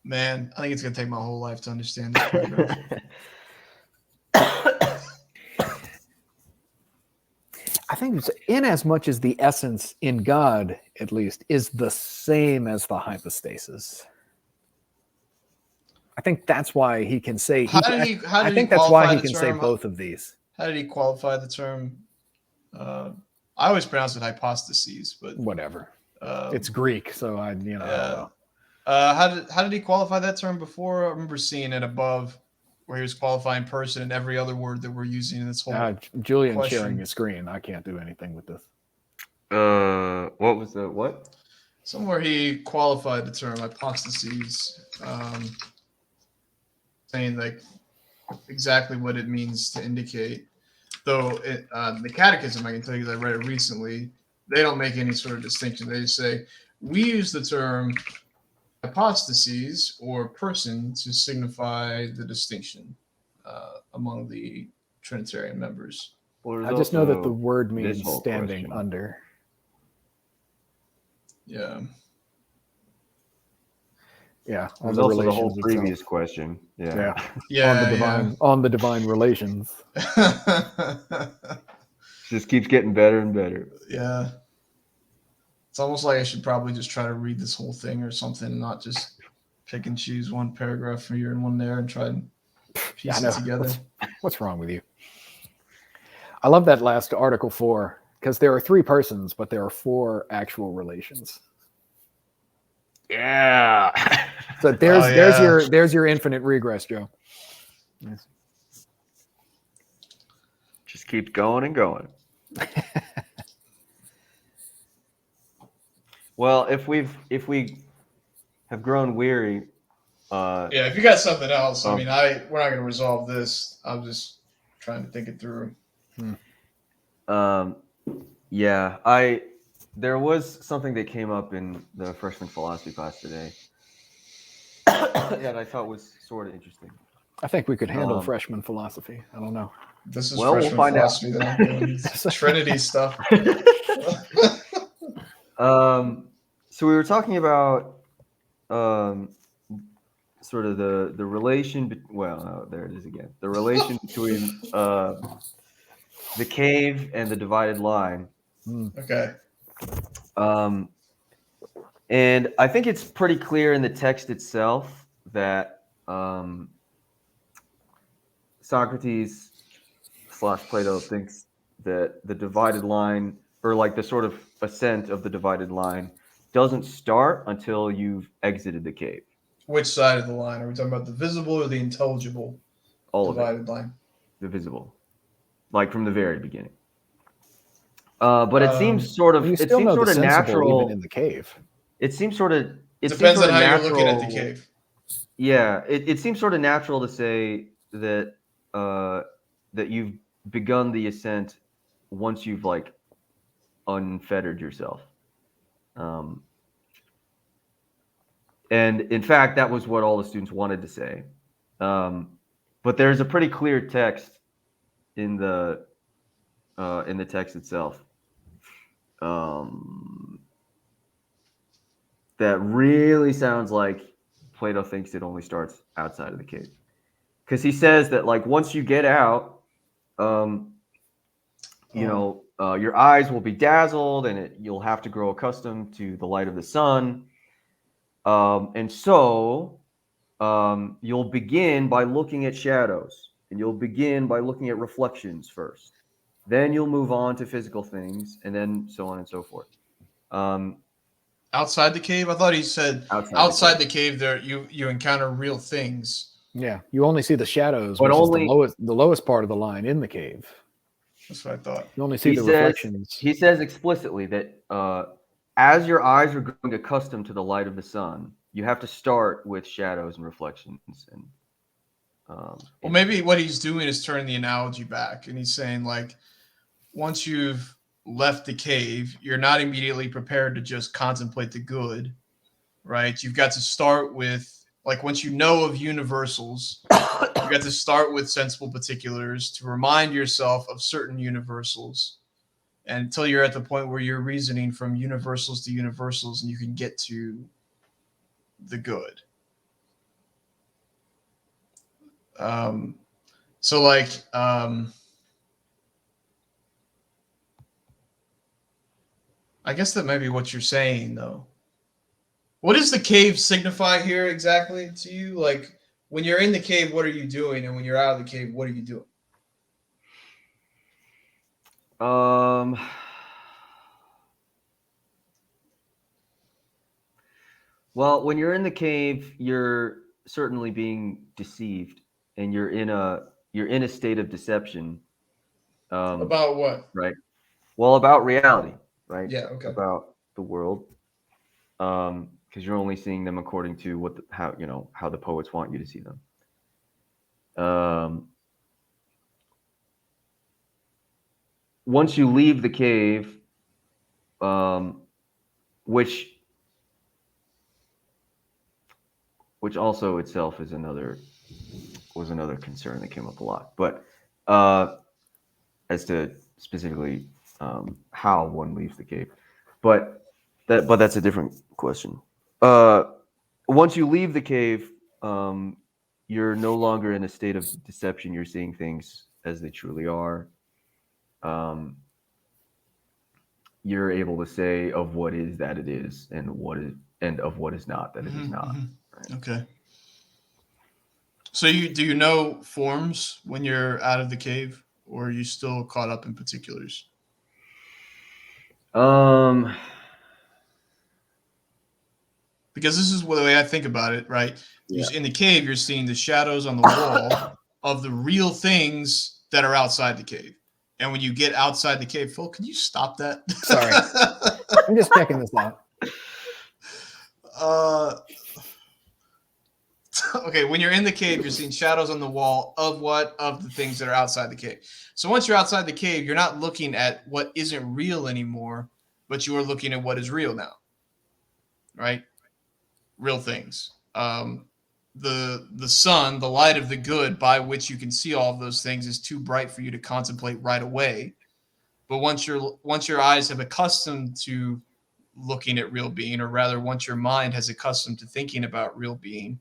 Man, I think it's gonna take my whole life to understand this paragraph. I think it's in as much as the essence in God, at least, is the same as the hypostasis. I think that's why he can say. I think that's why he can say both of these. How did he qualify the term? I always pronounce it hypostases, but whatever. It's Greek, so I don't know. How did he qualify that term before? I remember seeing it above, where he was qualifying person and every other word that we're using in this whole. Julian question. Sharing his screen. I can't do anything with this. What was the what? Somewhere he qualified the term hypostases, saying like exactly what it means to indicate. Though the Catechism, I can tell you because I read it recently, they don't make any sort of distinction. They just say we use the term hypostases or person to signify the distinction among the Trinitarian members. Well, I just know that the word means whole standing question. under. Yeah. Yeah. There's also the whole previous question. Yeah. Yeah. On the divine relations. Just keeps getting better and better. Yeah. It's almost like I should probably just try to read this whole thing or something, and not just pick and choose one paragraph from here and one there and try and piece it together. What's wrong with you? I love that last Article 4, because there are 3 persons, but there are 4 actual relations. Yeah. So there's your infinite regress, Joe. Yes. Just keeps going and going. Well, if we have grown weary. If you got something else, I mean, we're not going to resolve this. I'm just trying to think it through. There was something that came up in the freshman philosophy class today that I thought was sort of interesting. I think we could handle Um, freshman philosophy. I don't know. This is Well, we'll freshman find out. philosophy that I'm doing. It's Trinity stuff. So we were talking about sort of the relation. There it is again. The relation between the cave and the divided line. Okay. And I think it's pretty clear in the text itself that Socrates / Plato thinks that the divided line, or like the sort of ascent of the divided line, doesn't start until you've exited the cave. Which side of the line? Are we talking about the visible or the intelligible All of it, divided line? the visible, like from the very beginning. But it seems sort of You still know the sensible natural. even in the cave. It seems sort of. It seems Depends sort on of how natural. you're looking at the cave. Yeah, it seems sort of natural to say that that you've begun the ascent once you've like unfettered yourself. And in fact, that was what all the students wanted to say. But there's a pretty clear text in the text itself that really sounds like Plato thinks it only starts outside of the cave, because he says that like once you get out, your eyes will be dazzled, and you'll have to grow accustomed to the light of the sun. And so you'll begin by looking at shadows, and you'll begin by looking at reflections first. Then you'll move on to physical things, and then so on and so forth. Outside the cave? I thought he said outside the cave there you encounter real things. Yeah, you only see the shadows, But which only is the lowest part of the line in the cave. That's what I thought. You only see the reflections. He says explicitly that as your eyes are growing accustomed to the light of the sun, you have to start with shadows and reflections. And well, maybe what he's doing is turning the analogy back, and he's saying like, once you've left the cave, you're not immediately prepared to just contemplate the good, right? You've got to start with, like, once you know of universals, you got to start with sensible particulars to remind yourself of certain universals, and until you're at the point where you're reasoning from universals to universals and you can get to the good. So like, I guess that may be what you're saying, though. What does the cave signify here exactly to you? Like, when you're in the cave, what are you doing? And when you're out of the cave, what are you doing? Well, when you're in the cave, you're certainly being deceived, and you're in a state of deception. About what? Right. Well, about reality, right? Yeah. Okay. About the world, because you're only seeing them according to how the poets want you to see them. Once you leave the cave, which also itself was another concern that came up a lot, but as to specifically how one leaves the cave, but that's a different question. Once you leave the cave, you're no longer in a state of deception. You're seeing things as they truly are. You're able to say of what is that it is, and of what is not that it is not. Right? Okay. So do you know forms when you're out of the cave, or are you still caught up in particulars? Because this is the way I think about it, right? Yeah. In the cave, you're seeing the shadows on the wall of the real things that are outside the cave. And when you get outside the cave, Phil, can you stop that? Sorry. I'm just checking this out. Okay, when you're in the cave, you're seeing shadows on the wall of what? Of the things that are outside the cave. So once you're outside the cave, you're not looking at what isn't real anymore, but you are looking at what is real now, right? Real things. the sun, the light of the good by which you can see all of those things, is too bright for you to contemplate right away. But once your eyes have accustomed to looking at real being, or rather once your mind has accustomed to thinking about real being,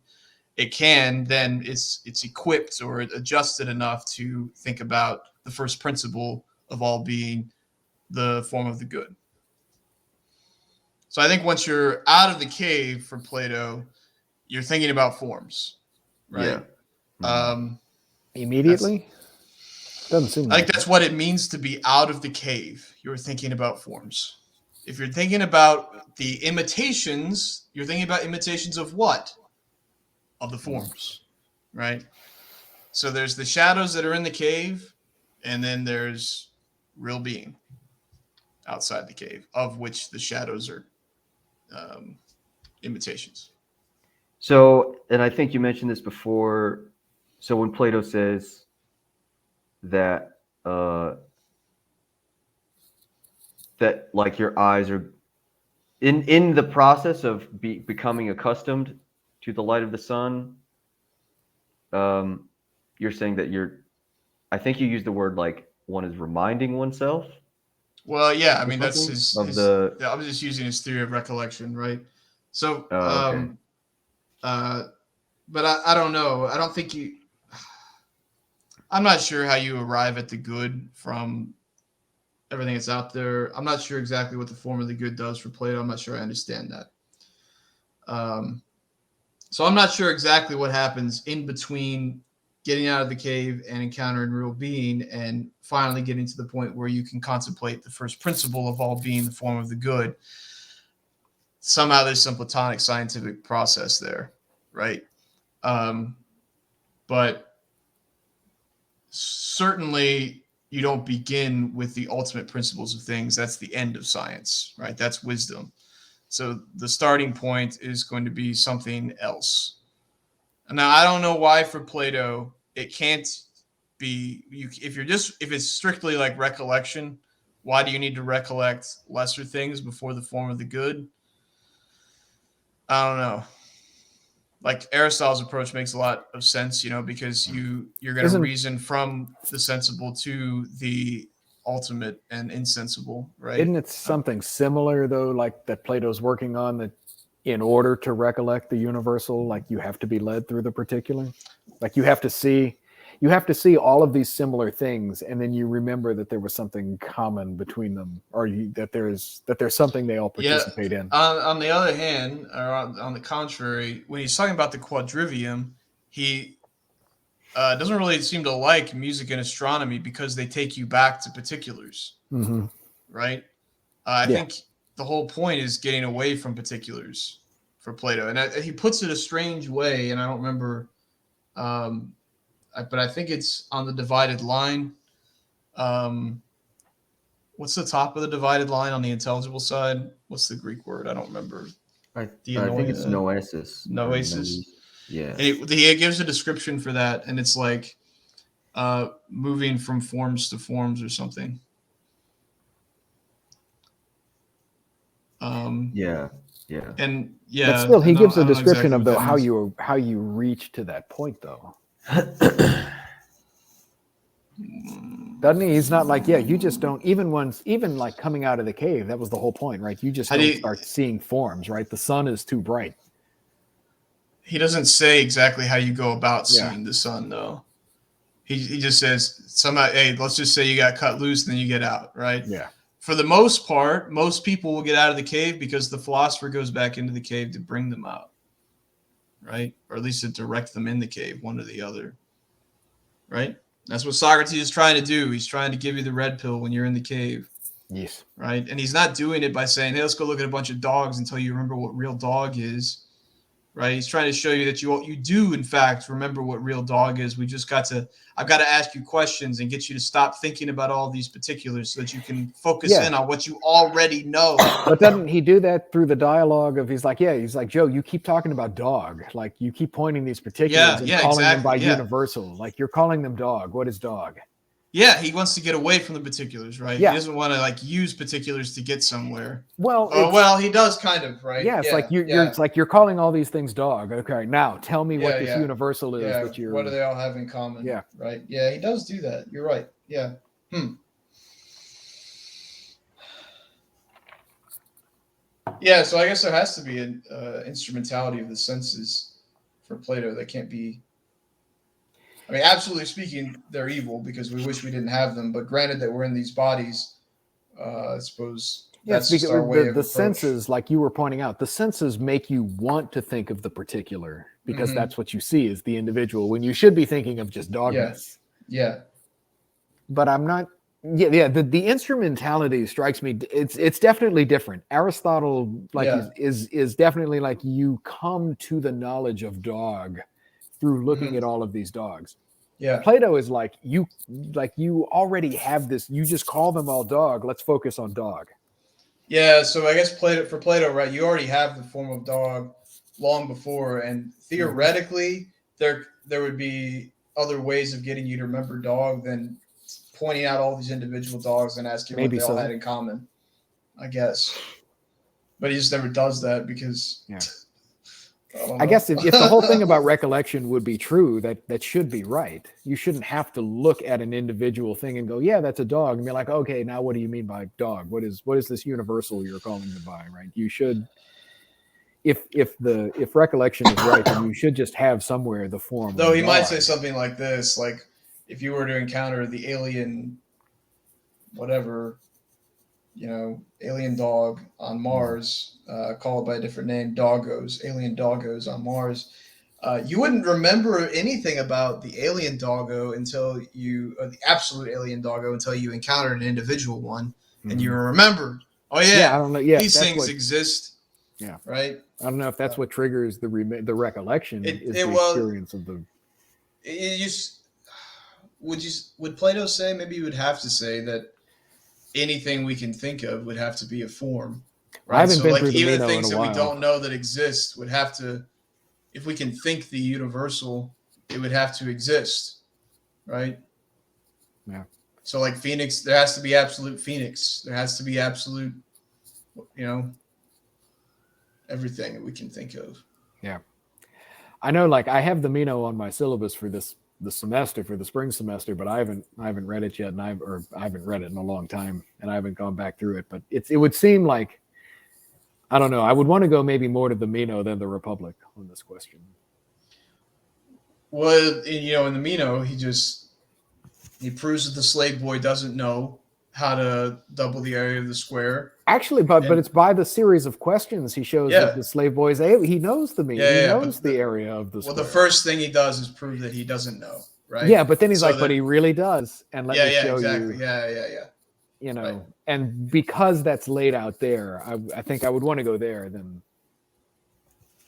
it can then it's equipped or adjusted enough to think about the first principle of all being, the form of the good. So I think once you're out of the cave for Plato, you're thinking about forms, right? Yeah. Immediately? Doesn't seem I like think that's what it means to be out of the cave. You're thinking about forms. If you're thinking about the imitations, you're thinking about imitations of what? Of the forms, right? So there's the shadows that are in the cave, and then there's real being outside the cave, of which the shadows are imitations. So, and I think you mentioned this before. So when Plato says that that like your eyes are in the process of becoming accustomed to the light of the sun, you're saying that I think you used the word like one is reminding oneself. Well, yeah, I Or mean that's something his. of the. Yeah, I was just using his theory of recollection, right? So, Okay. but I don't know. I don't think you. I'm not sure how you arrive at the good from everything that's out there. I'm not sure exactly what the form of the good does for Plato. I'm not sure I understand that. So I'm not sure exactly what happens in between getting out of the cave and encountering real being and finally getting to the point where you can contemplate the first principle of all being, the form of the good. Somehow there's some Platonic scientific process there, right? But certainly you don't begin with the ultimate principles of things. That's the end of science, right? That's wisdom. So the starting point is going to be something else. Now, I don't know why for Plato it can't be if it's strictly like recollection. Why do you need to recollect lesser things before the form of the good? I don't know. Like Aristotle's approach makes a lot of sense, because you're going to reason from the sensible to the ultimate and insensible, right? Isn't it something similar though, like that Plato's working on, that in order to recollect the universal, like you have to be led through the particular? Like you have to see all of these similar things, and then you remember that there was something common between them, or that there's something they all participate in. On the other hand, or on the contrary, when he's talking about the quadrivium, he doesn't really seem to like music and astronomy because they take you back to particulars, right? I think the whole point is getting away from particulars for Plato, and he puts it a strange way, and I don't remember, but I think it's on the divided line. What's the top of the divided line on the intelligible side? What's the Greek word? I don't remember. I think it's noesis. Noesis. Yeah. And he gives a description for that, and it's like moving from forms to forms or something. Yeah. And but still, he gives a description of though how you reach to that point though. Doesn't he? He's not like, you just don't, even like coming out of the cave, that was the whole point, right? You just don't start seeing forms, right? The sun is too bright. He doesn't say exactly how you go about seeing the sun, though. He just says somehow, hey, let's just say you got cut loose and then you get out, right? Yeah. For the most part, most people will get out of the cave because the philosopher goes back into the cave to bring them out, right? Or at least to direct them in the cave, one or the other, right? That's what Socrates is trying to do. He's trying to give you the red pill when you're in the cave. Yes. Right? And he's not doing it by saying, hey, let's go look at a bunch of dogs until you remember what real dog is. Right? He's trying to show you that you do, in fact, remember what real dog is. I've got to ask you questions and get you to stop thinking about all these particulars so that you can focus in on what you already know. But doesn't he do that through the dialogue of, he's like, Joe, you keep talking about dog. Like you keep pointing these particulars and calling them by universal. Like you're calling them dog. What is dog? Yeah, he wants to get away from the particulars, right? Yeah. He doesn't want to like use particulars to get somewhere. Well, Oh, well, he does kind of, right? yeah, it's like you're yeah, it's like you're calling all these things dog. Okay, now tell me what Yeah, this yeah. universal is yeah. that you're. What do they all have in common? Yeah. Right. Yeah, he does do that. You're right. Yeah. Yeah, so I guess there has to be an instrumentality of the senses for Plato that can't be. I mean, absolutely speaking, they're evil because we wish we didn't have them. But granted that we're in these bodies, I suppose that's Yes, just because our way of the approach. senses, like you were pointing out, the senses make you want to think of the particular because Mhm. that's what you see is the individual when you should be thinking of just dogness. Yeah. But I'm not. Yeah. The instrumentality strikes me. It's definitely different. Aristotle, like, Yeah. is definitely like you come to the knowledge of dog through looking at all of these dogs. Yeah. Plato is like you already have this. You just call them all dog. Let's focus on dog. Yeah, so I guess for Plato, right? You already have the form of dog long before, and theoretically, there would be other ways of getting you to remember dog than pointing out all these individual dogs and asking Maybe what they all so. had in common. I guess, but he just never does that because. Yeah. don't I know. guess if the whole thing about recollection would be true, that should be right. You shouldn't have to look at an individual thing and go, yeah, that's a dog, and be like, okay, now what do you mean by dog? What is this universal you're calling it by, right? You should, if recollection is right, then you should just have somewhere the form. Though of he might dog. say something like this, like if you were to encounter the alien, whatever, alien dog on Mars, called by a different name, alien doggos on Mars, you wouldn't remember anything about the alien doggo the absolute alien doggo until you encountered an individual one, and you remember, oh yeah, I don't know. Yeah, these that's things what, exist. Yeah. Right. I don't know if that's what triggers the recollection is the experience of the. Would Plato say, maybe you would have to say that anything we can think of would have to be a form, right? I haven't So been like through the even Meno the things in a that we while. don't know that exist would have to, if we can think the universal, it would have to exist, right? Yeah. So like Phoenix, there has to be absolute Phoenix. There has to be absolute, everything that we can think of. Yeah. I know, like, I have the Meno on my syllabus for the semester, for the spring semester, but I haven't read it yet, and I haven't read it in a long time, and I haven't gone back through it. But it would seem like, I don't know, I would want to go maybe more to the Meno than the Republic on this question. Well, in the Meno, he proves that the slave boy doesn't know how to double the area of the square. Actually, but it's by the series of questions he shows that the slave boy is able. He knows the Meno. He knows the area of the square. Well, the first thing he does is prove that he doesn't know, right? Yeah, but then he's but he really does, and let me show exactly. you. Yeah. Right. And because that's laid out there, I think I would want to go there then.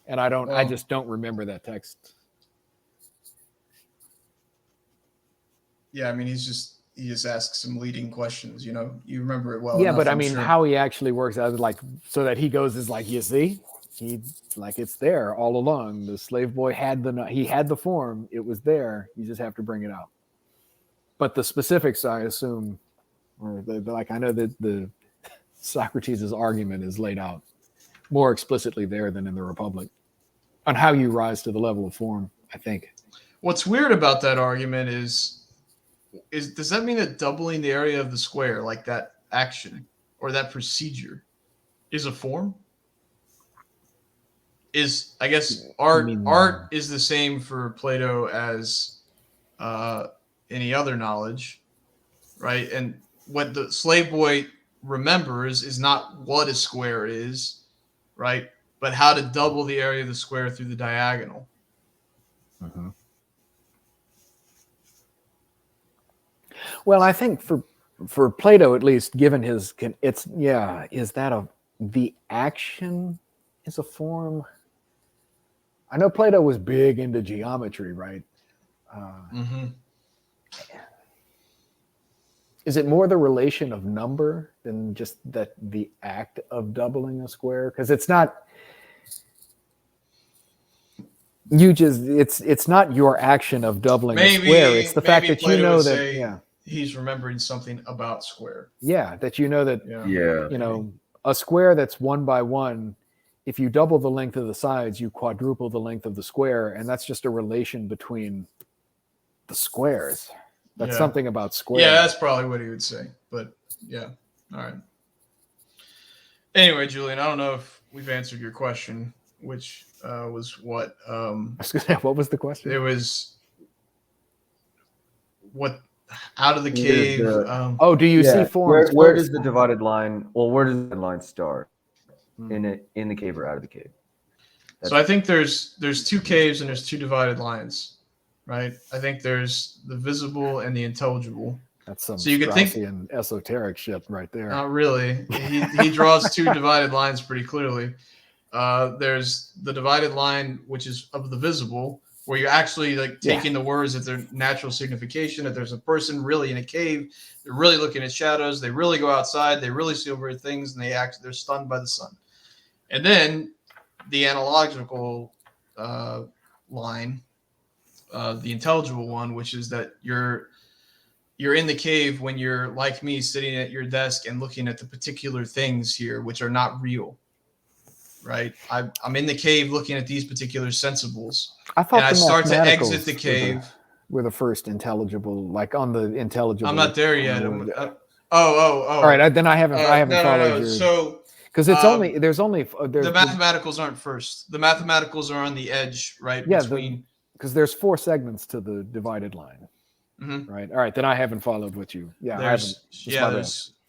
And I just don't remember that text. Yeah, I mean, he just asks some leading questions, you remember it well. Yeah, enough, but I I'm mean, sure. how he actually works out is like, so that he goes is like, you see, it's there all along. The slave boy had the form. It was there. You just have to bring it out. But the specifics, I assume, or I know that the Socrates' argument is laid out more explicitly there than in the Republic on how you rise to the level of form, I think. What's weird about that argument is does that mean that doubling the area of the square, like that action or that procedure, is a form? I guess art is the same for Plato as any other knowledge, right? And what the slave boy remembers is not what a square is, right? But how to double the area of the square through the diagonal. Mm-hmm. Well, I think for Plato, at least, given his, is that the action is a form? I know Plato was big into geometry, right? Is it more the relation of number than just that the act of doubling a square? Because it's not. It's not your action of doubling a square. It's the fact that you know that. he's remembering something about square. Yeah, that you know that Yeah. you know a square that's 1 by 1. If you double the length of the sides, you quadruple the length of the square, and that's just a relation between the squares. That's Yeah. something about square. Yeah, that's probably what he would say. But yeah, all right. Anyway, Julian, I don't know if we've answered your question, which was what? What was the question? It was what out of the Where's cave. the- Oh, do you see forms Where first? does the divided line? Well, where does the line start? Hmm. In the cave or out of the cave? So I think there's 2 caves and there's 2 divided lines, right? I think there's the visible and the intelligible. That's some So you could think- Straussian esoteric shit right there. Not really. He draws 2 divided lines pretty clearly. There's the divided line, which is of the visible, where you're actually like taking the words at their natural signification. That there's a person really in a cave, they're really looking at shadows, they really go outside, they really see over things, and they're stunned by the sun. And then the analogical line, the intelligible one, which is that you're in the cave when you're like me, sitting at your desk and looking at the particular things here, which are not real. Right, I'm in the cave looking at these particular sensibles, I thought and I the start to exit mathematicals the cave. were the first intelligible, like on the intelligible. I'm not there yet. All All right, then I haven't followed your. So Because it's there's the mathematicals aren't first. The mathematicals are on the edge, right? Yeah, between because there's 4 segments to the divided line. Mhm. Right. All right, then I haven't followed what you. Yeah, there's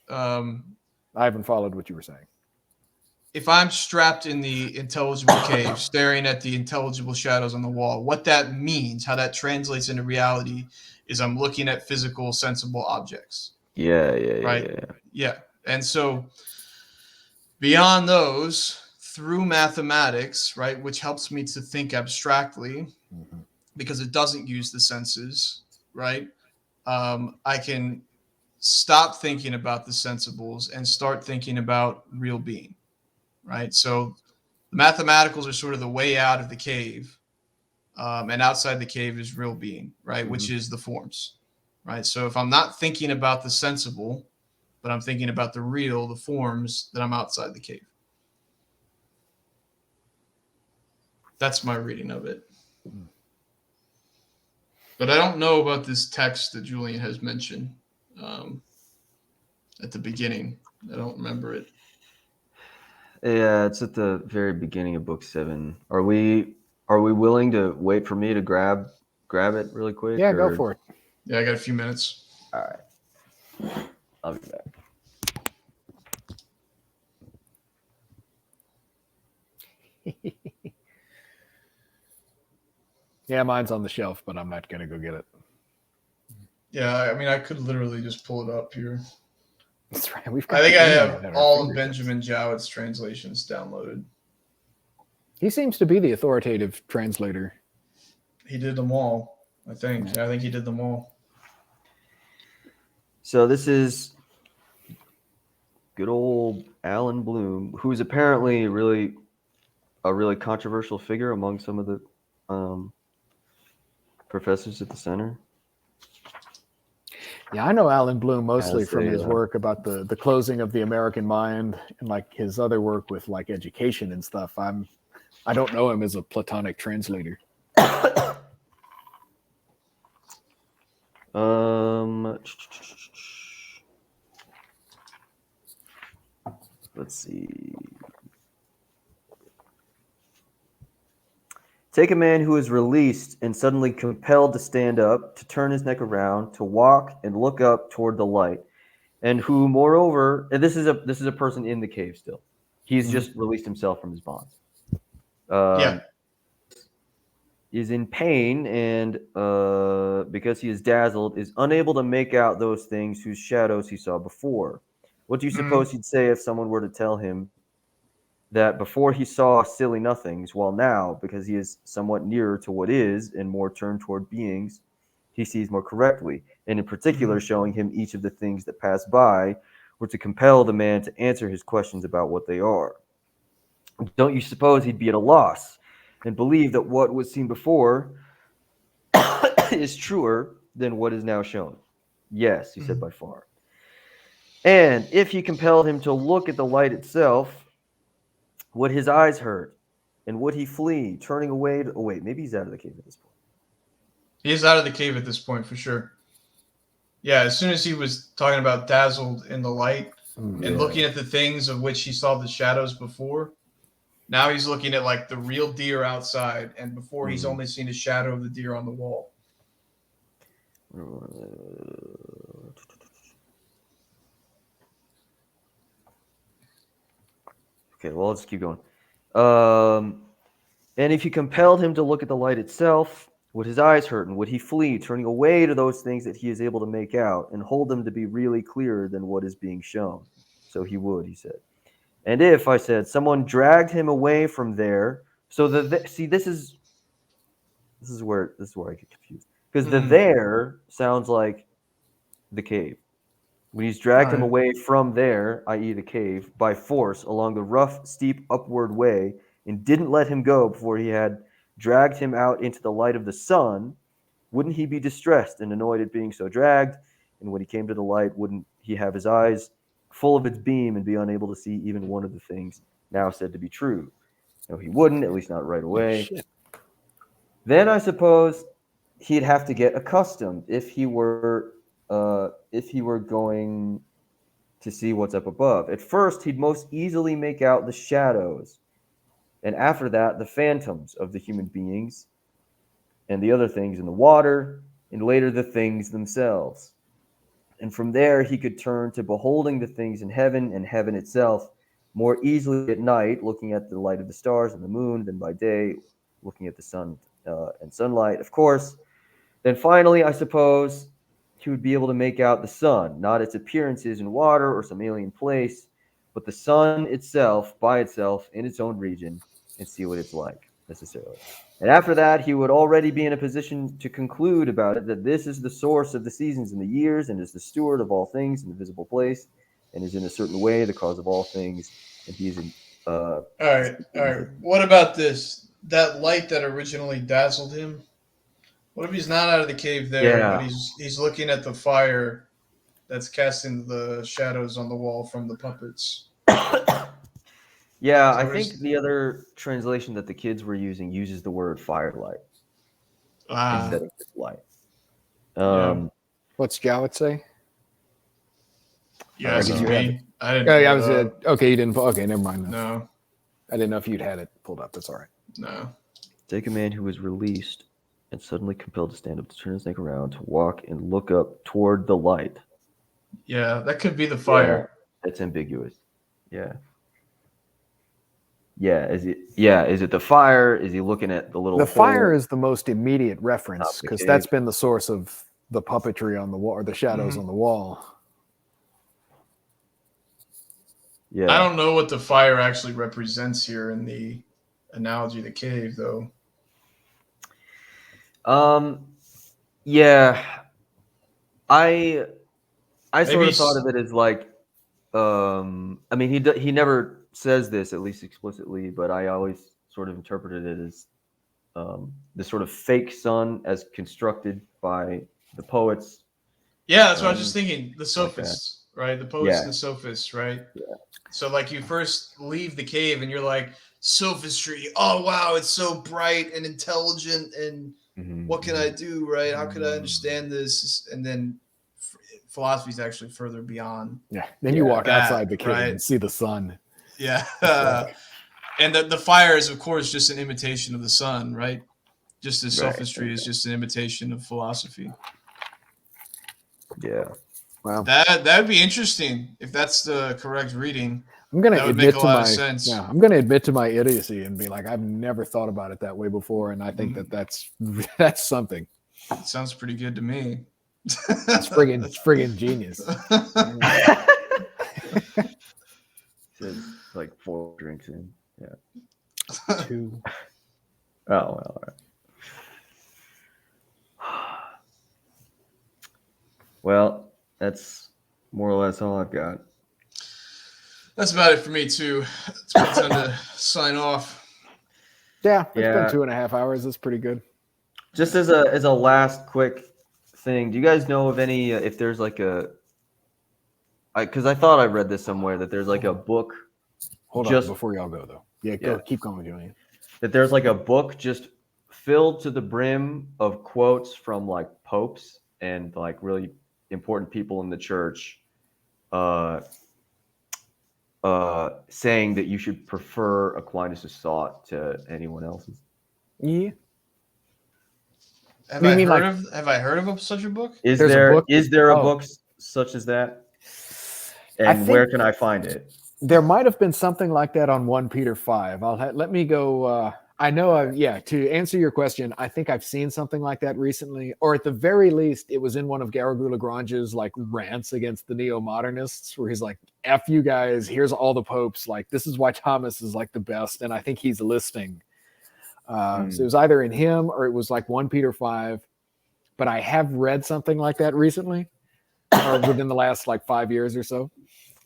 I haven't followed what you were saying. If I'm strapped in the intelligible cave, staring at the intelligible shadows on the wall, what that means, how that translates into reality, is I'm looking at physical, sensible objects. Yeah. Yeah. And so beyond those, through mathematics, right, which helps me to think abstractly because it doesn't use the senses, right, I can stop thinking about the sensibles and start thinking about real being. Right, so the mathematicals are sort of the way out of the cave, and outside the cave is real being, right, which is the forms, right. So if I'm not thinking about the sensible, but I'm thinking about the real, the forms, then I'm outside the cave. That's my reading of it. But I don't know about this text that Julian has mentioned at the beginning. I don't remember it. Yeah, it's at the very beginning of book 7. Are we willing to wait for me to grab it really quick? Yeah, go for it. Yeah, I got a few minutes. All right. I'll be back. Yeah, mine's on the shelf, but I'm not gonna go get it. Yeah, I mean, I could literally just pull it up here. That's right. We've. I think the I internet have at our all of fingertips. Benjamin Jowett's translations downloaded. He seems to be the authoritative translator. He did them all, I think. Yeah, I think he did them all. So this is good old Alan Bloom, who's apparently a really controversial figure among some of the professors at the center. Yeah, I know Alan Bloom mostly from his a, work about the closing of the American mind and like his other work with like education and stuff. I don't know him as a Platonic translator. Let's see. Take a man who is released and suddenly compelled to stand up, to turn his neck around, to walk and look up toward the light, and who, moreover, and this is a person in the cave still. He's just released himself from his bonds. Is in pain and because he is dazzled, is unable to make out those things whose shadows he saw before. What do you suppose he'd say if someone were to tell him that before he saw silly nothings, while now, because he is somewhat nearer to what is and more turned toward beings, he sees more correctly, and in particular showing him each of the things that pass by, were to compel the man to answer his questions about what they are? Don't you suppose he'd be at a loss and believe that what was seen before is truer than what is now shown? Yes, he said by far. And if he compelled him to look at the light itself, would his eyes hurt? And would he flee, turning away? Oh, wait, maybe he's out of the cave at this point. He's out of the cave at this point for sure. Yeah, as soon as he was talking about dazzled in the light and looking at the things of which he saw the shadows before, now he's looking at like the real deer outside, and before he's only seen a shadow of the deer on the wall. Okay, well, let's keep going. And if you compelled him to look at the light itself, would his eyes hurt, and would he flee, turning away to those things that he is able to make out, and hold them to be really clearer than what is being shown? So he would, he said. And if, I said, someone dragged him away from there, so see, this is where I get confused, because the there sounds like the cave. When he's dragged him away from there, i.e. the cave, by force along the rough, steep upward way, and didn't let him go before he had dragged him out into the light of the sun, wouldn't he be distressed and annoyed at being so dragged? And when he came to the light, wouldn't he have his eyes full of its beam and be unable to see even one of the things now said to be true? No, he wouldn't, at least not right away. Then I suppose he'd have to get accustomed if he were going to see what's up above. At first, he'd most easily make out the shadows, and after that, the phantoms of the human beings and the other things in the water, and later the things themselves. And from there, he could turn to beholding the things in heaven and heaven itself more easily at night, looking at the light of the stars and the moon, than by day, looking at the sun and sunlight, of course. Then finally, I suppose, he would be able to make out the sun, not its appearances in water or some alien place, but the sun itself, by itself, in its own region, and see what it's like, necessarily. And after that, he would already be in a position to conclude about it that this is the source of the seasons and the years, and is the steward of all things in the visible place, and is in a certain way the cause of all things, and he is in... All right. What about this? That light that originally dazzled him? What if he's not out of the cave there, but he's looking at the fire that's casting the shadows on the wall from the puppets? Yeah, I think the other translation that the kids were using uses the word firelight instead of just light. What's Jowett say? You asking me? I didn't. I was okay. You didn't. Okay, never mind. No, I didn't know if you'd had it pulled up. That's all right. No. Take a man who was released and suddenly compelled to stand up, to turn his neck around, to walk and look up toward the light. Yeah, that could be the fire. Yeah, that's ambiguous. Yeah. Yeah, is it the fire? Is he looking at the little The hole? fire is the most immediate reference because that's been the source of the puppetry on the wall, or the shadows on the wall. Yeah. I don't know what the fire actually represents here in the analogy of the cave, though. Yeah. I sort of thought of it as like, I mean, he never says this, at least explicitly, but I always sort of interpreted it as this sort of fake sun as constructed by the poets. Yeah, that's what I was just thinking. The sophists, right? The poets and the sophists, right? Yeah. So, like, you first leave the cave and you're like, sophistry. Oh, wow, it's so bright and intelligent. And what can I do, right? How could I understand this? And then philosophy is actually further beyond. Yeah. Then you walk that, outside the cave right? and see the sun. Yeah. And the fire is, of course, just an imitation of the sun, right? Just as sophistry is just an imitation of philosophy. Yeah. Wow. That would be interesting if that's the correct reading. I'm gonna admit to my I'm going to admit to my idiocy and be like, I've never thought about it that way before, and I think that's something. It sounds pretty good to me. It's friggin' genius. Says like 4 drinks in. Yeah. 2. Oh, well, all right. Well, that's more or less all I've got. That's about it for me too. It's my time to sign off. Yeah, it's been 2.5 hours. That's pretty good. Just as a last quick thing. Do you guys know of any? If there's like a, because I thought I read this somewhere that there's like a book. Hold Just- on before y'all go though. Yeah, Yeah. keep going, Julian. That there's like a book just filled to the brim of quotes from like popes and like really important people in the church, saying that you should prefer Aquinas' thought to anyone else's. Yeah. Have You I mean heard like- of? Have I heard of such a book? Is There's a there book? is there a Oh. book such as that? I And where think- can I find it? There might have been something like that on 1 Peter 5. Let me go. I know. To answer your question, I think I've seen something like that recently, or at the very least, it was in one of Garrigou Lagrange's like rants against the neo-modernists, where he's like, "F you guys, here's all the popes. Like, this is why Thomas is like the best," and I think he's listing. So it was either in him or it was like 1 Peter 5. But I have read something like that recently, or within the last like 5 years or so.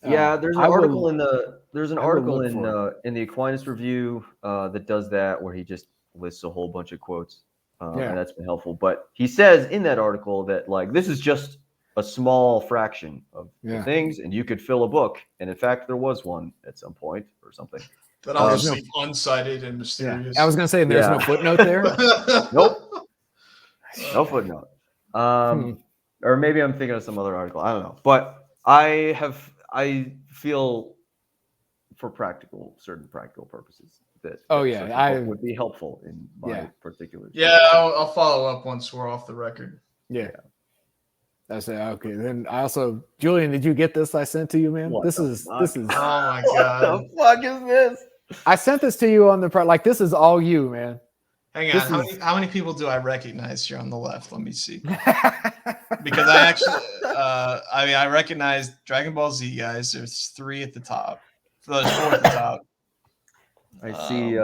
Yeah, there's an I will- article in the there's an I will article look in for the Aquinas Review that does that, where he just lists a whole bunch of quotes, Yeah. and that's been helpful. But he says in that article that like this is just a small fraction of the Yeah. things, and you could fill a book. And in fact, there was one at some point or something. That there's obviously unsighted and Yeah, mysterious. I was gonna say there's no Yeah. footnote there. Nope, no footnote. Or maybe I'm thinking of some other article. I don't know, but I feel for certain practical purposes that Oh, that yeah, such a I- book would be helpful in my Yeah. particular. Yeah, I'll follow up once we're off the record. Yeah. I say okay. Then I also, Julian, did you get this I sent to you, man? What This the is fuck? this is. Oh my What god! the fuck is this? I sent this to you on the like. This is all you, man. Hang This on, is- how many people do I recognize here on the left? Let me see. Because I actually, I recognize Dragon Ball Z guys. There's 3 at the top. So there's 4 at the top. I see.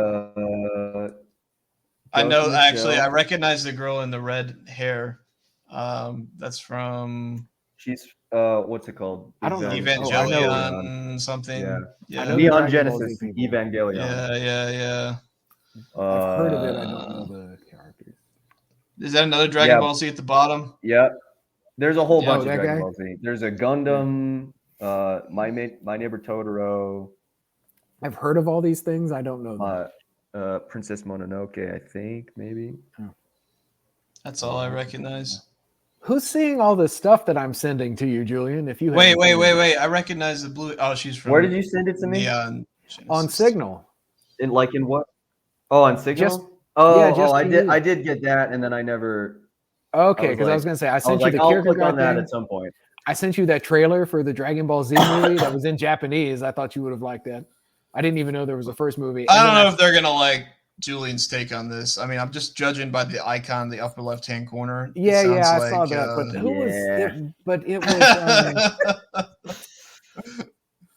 I know. Ghost in the Actually, Shell. I recognize the girl in the red hair. That's from She's what's it called? I don't know. Evangelion something. Yeah. Yeah. I know the Neon Dragon Ball Genesis Z people. Evangelion. Yeah. I've heard of it. I don't know the characters. Is that another Dragon Yeah. Ball Z at the bottom? Yep. There's a whole Yeah, bunch of that Dragon guy? Ball Z. There's a Gundam, My Neighbor Totoro, I've heard of all these things. I don't know them. Princess Mononoke, I think, maybe. That's all I recognize. Who's seeing all this stuff that I'm sending to you, Julian? If you Wait. haven't seen it. I recognize the blue. Oh, she's from. Where did you send it to me? Neon On Genesis. Signal. In what? Oh, on Signal? Just- yeah, just I to did. you. I did get that, and then I never. Okay, was because I was like- gonna say I I sent was you like, the I'll click on Kierkegaard that thing. at some point. I sent you that trailer for the Dragon Ball Z movie that was in Japanese. I thought you would have liked that. I didn't even know there was a first movie. I And don't then know if they're gonna like Julian's take on this. I mean, I'm just judging by the icon in the upper left-hand corner. It Yeah, sounds I saw like, that. But who was Yeah. it? But it was.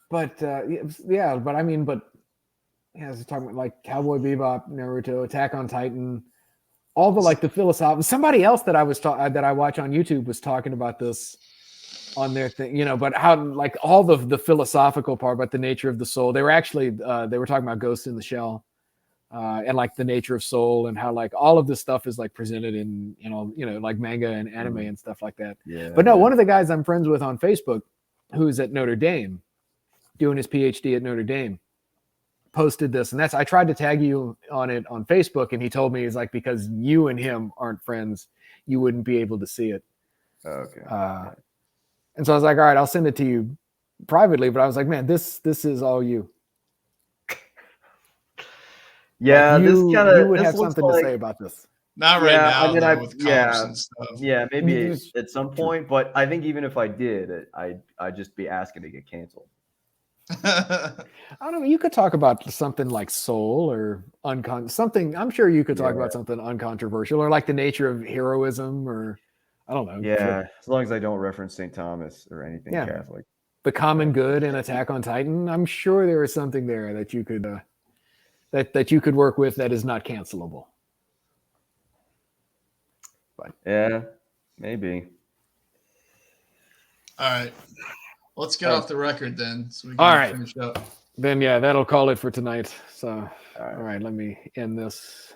But I mean, yeah, it's talking about like Cowboy Bebop, Naruto, Attack on Titan, all the like the philosophical. Somebody else that I watch on YouTube was talking about this on their thing, but how like all the philosophical part about the nature of the soul. They were actually they were talking about Ghost in the Shell. And like the nature of soul and how like all of this stuff is like presented in like manga and anime and stuff like that. Yeah. But no, one of the guys I'm friends with on Facebook, who's at Notre Dame, doing his PhD at Notre Dame, posted this, and I tried to tag you on it on Facebook, and he told me he's like, because you and him aren't friends, you wouldn't be able to see it. Okay. And so I was like, all right, I'll send it to you privately. But I was like, man, this is all you. Yeah, Like, this you kind of would have something to say about this. Not right Yeah, now. I mean, though, with comps and stuff. Yeah, maybe It's at some point, but I think even if I did, I'd just be asking to get canceled. I don't know. You could talk about something like soul or something. I'm sure you could talk Yeah. about something uncontroversial or like the nature of heroism or I don't know. Yeah, as long as I don't reference St. Thomas or anything Yeah. Catholic. The common good and Attack on Titan. I'm sure there is something there that you could that you could work with that is not cancelable. Yeah, maybe. All right. Let's get off the record then, so we All can right. finish up. Then yeah, that'll call it for tonight. So All right. all right, let me end this.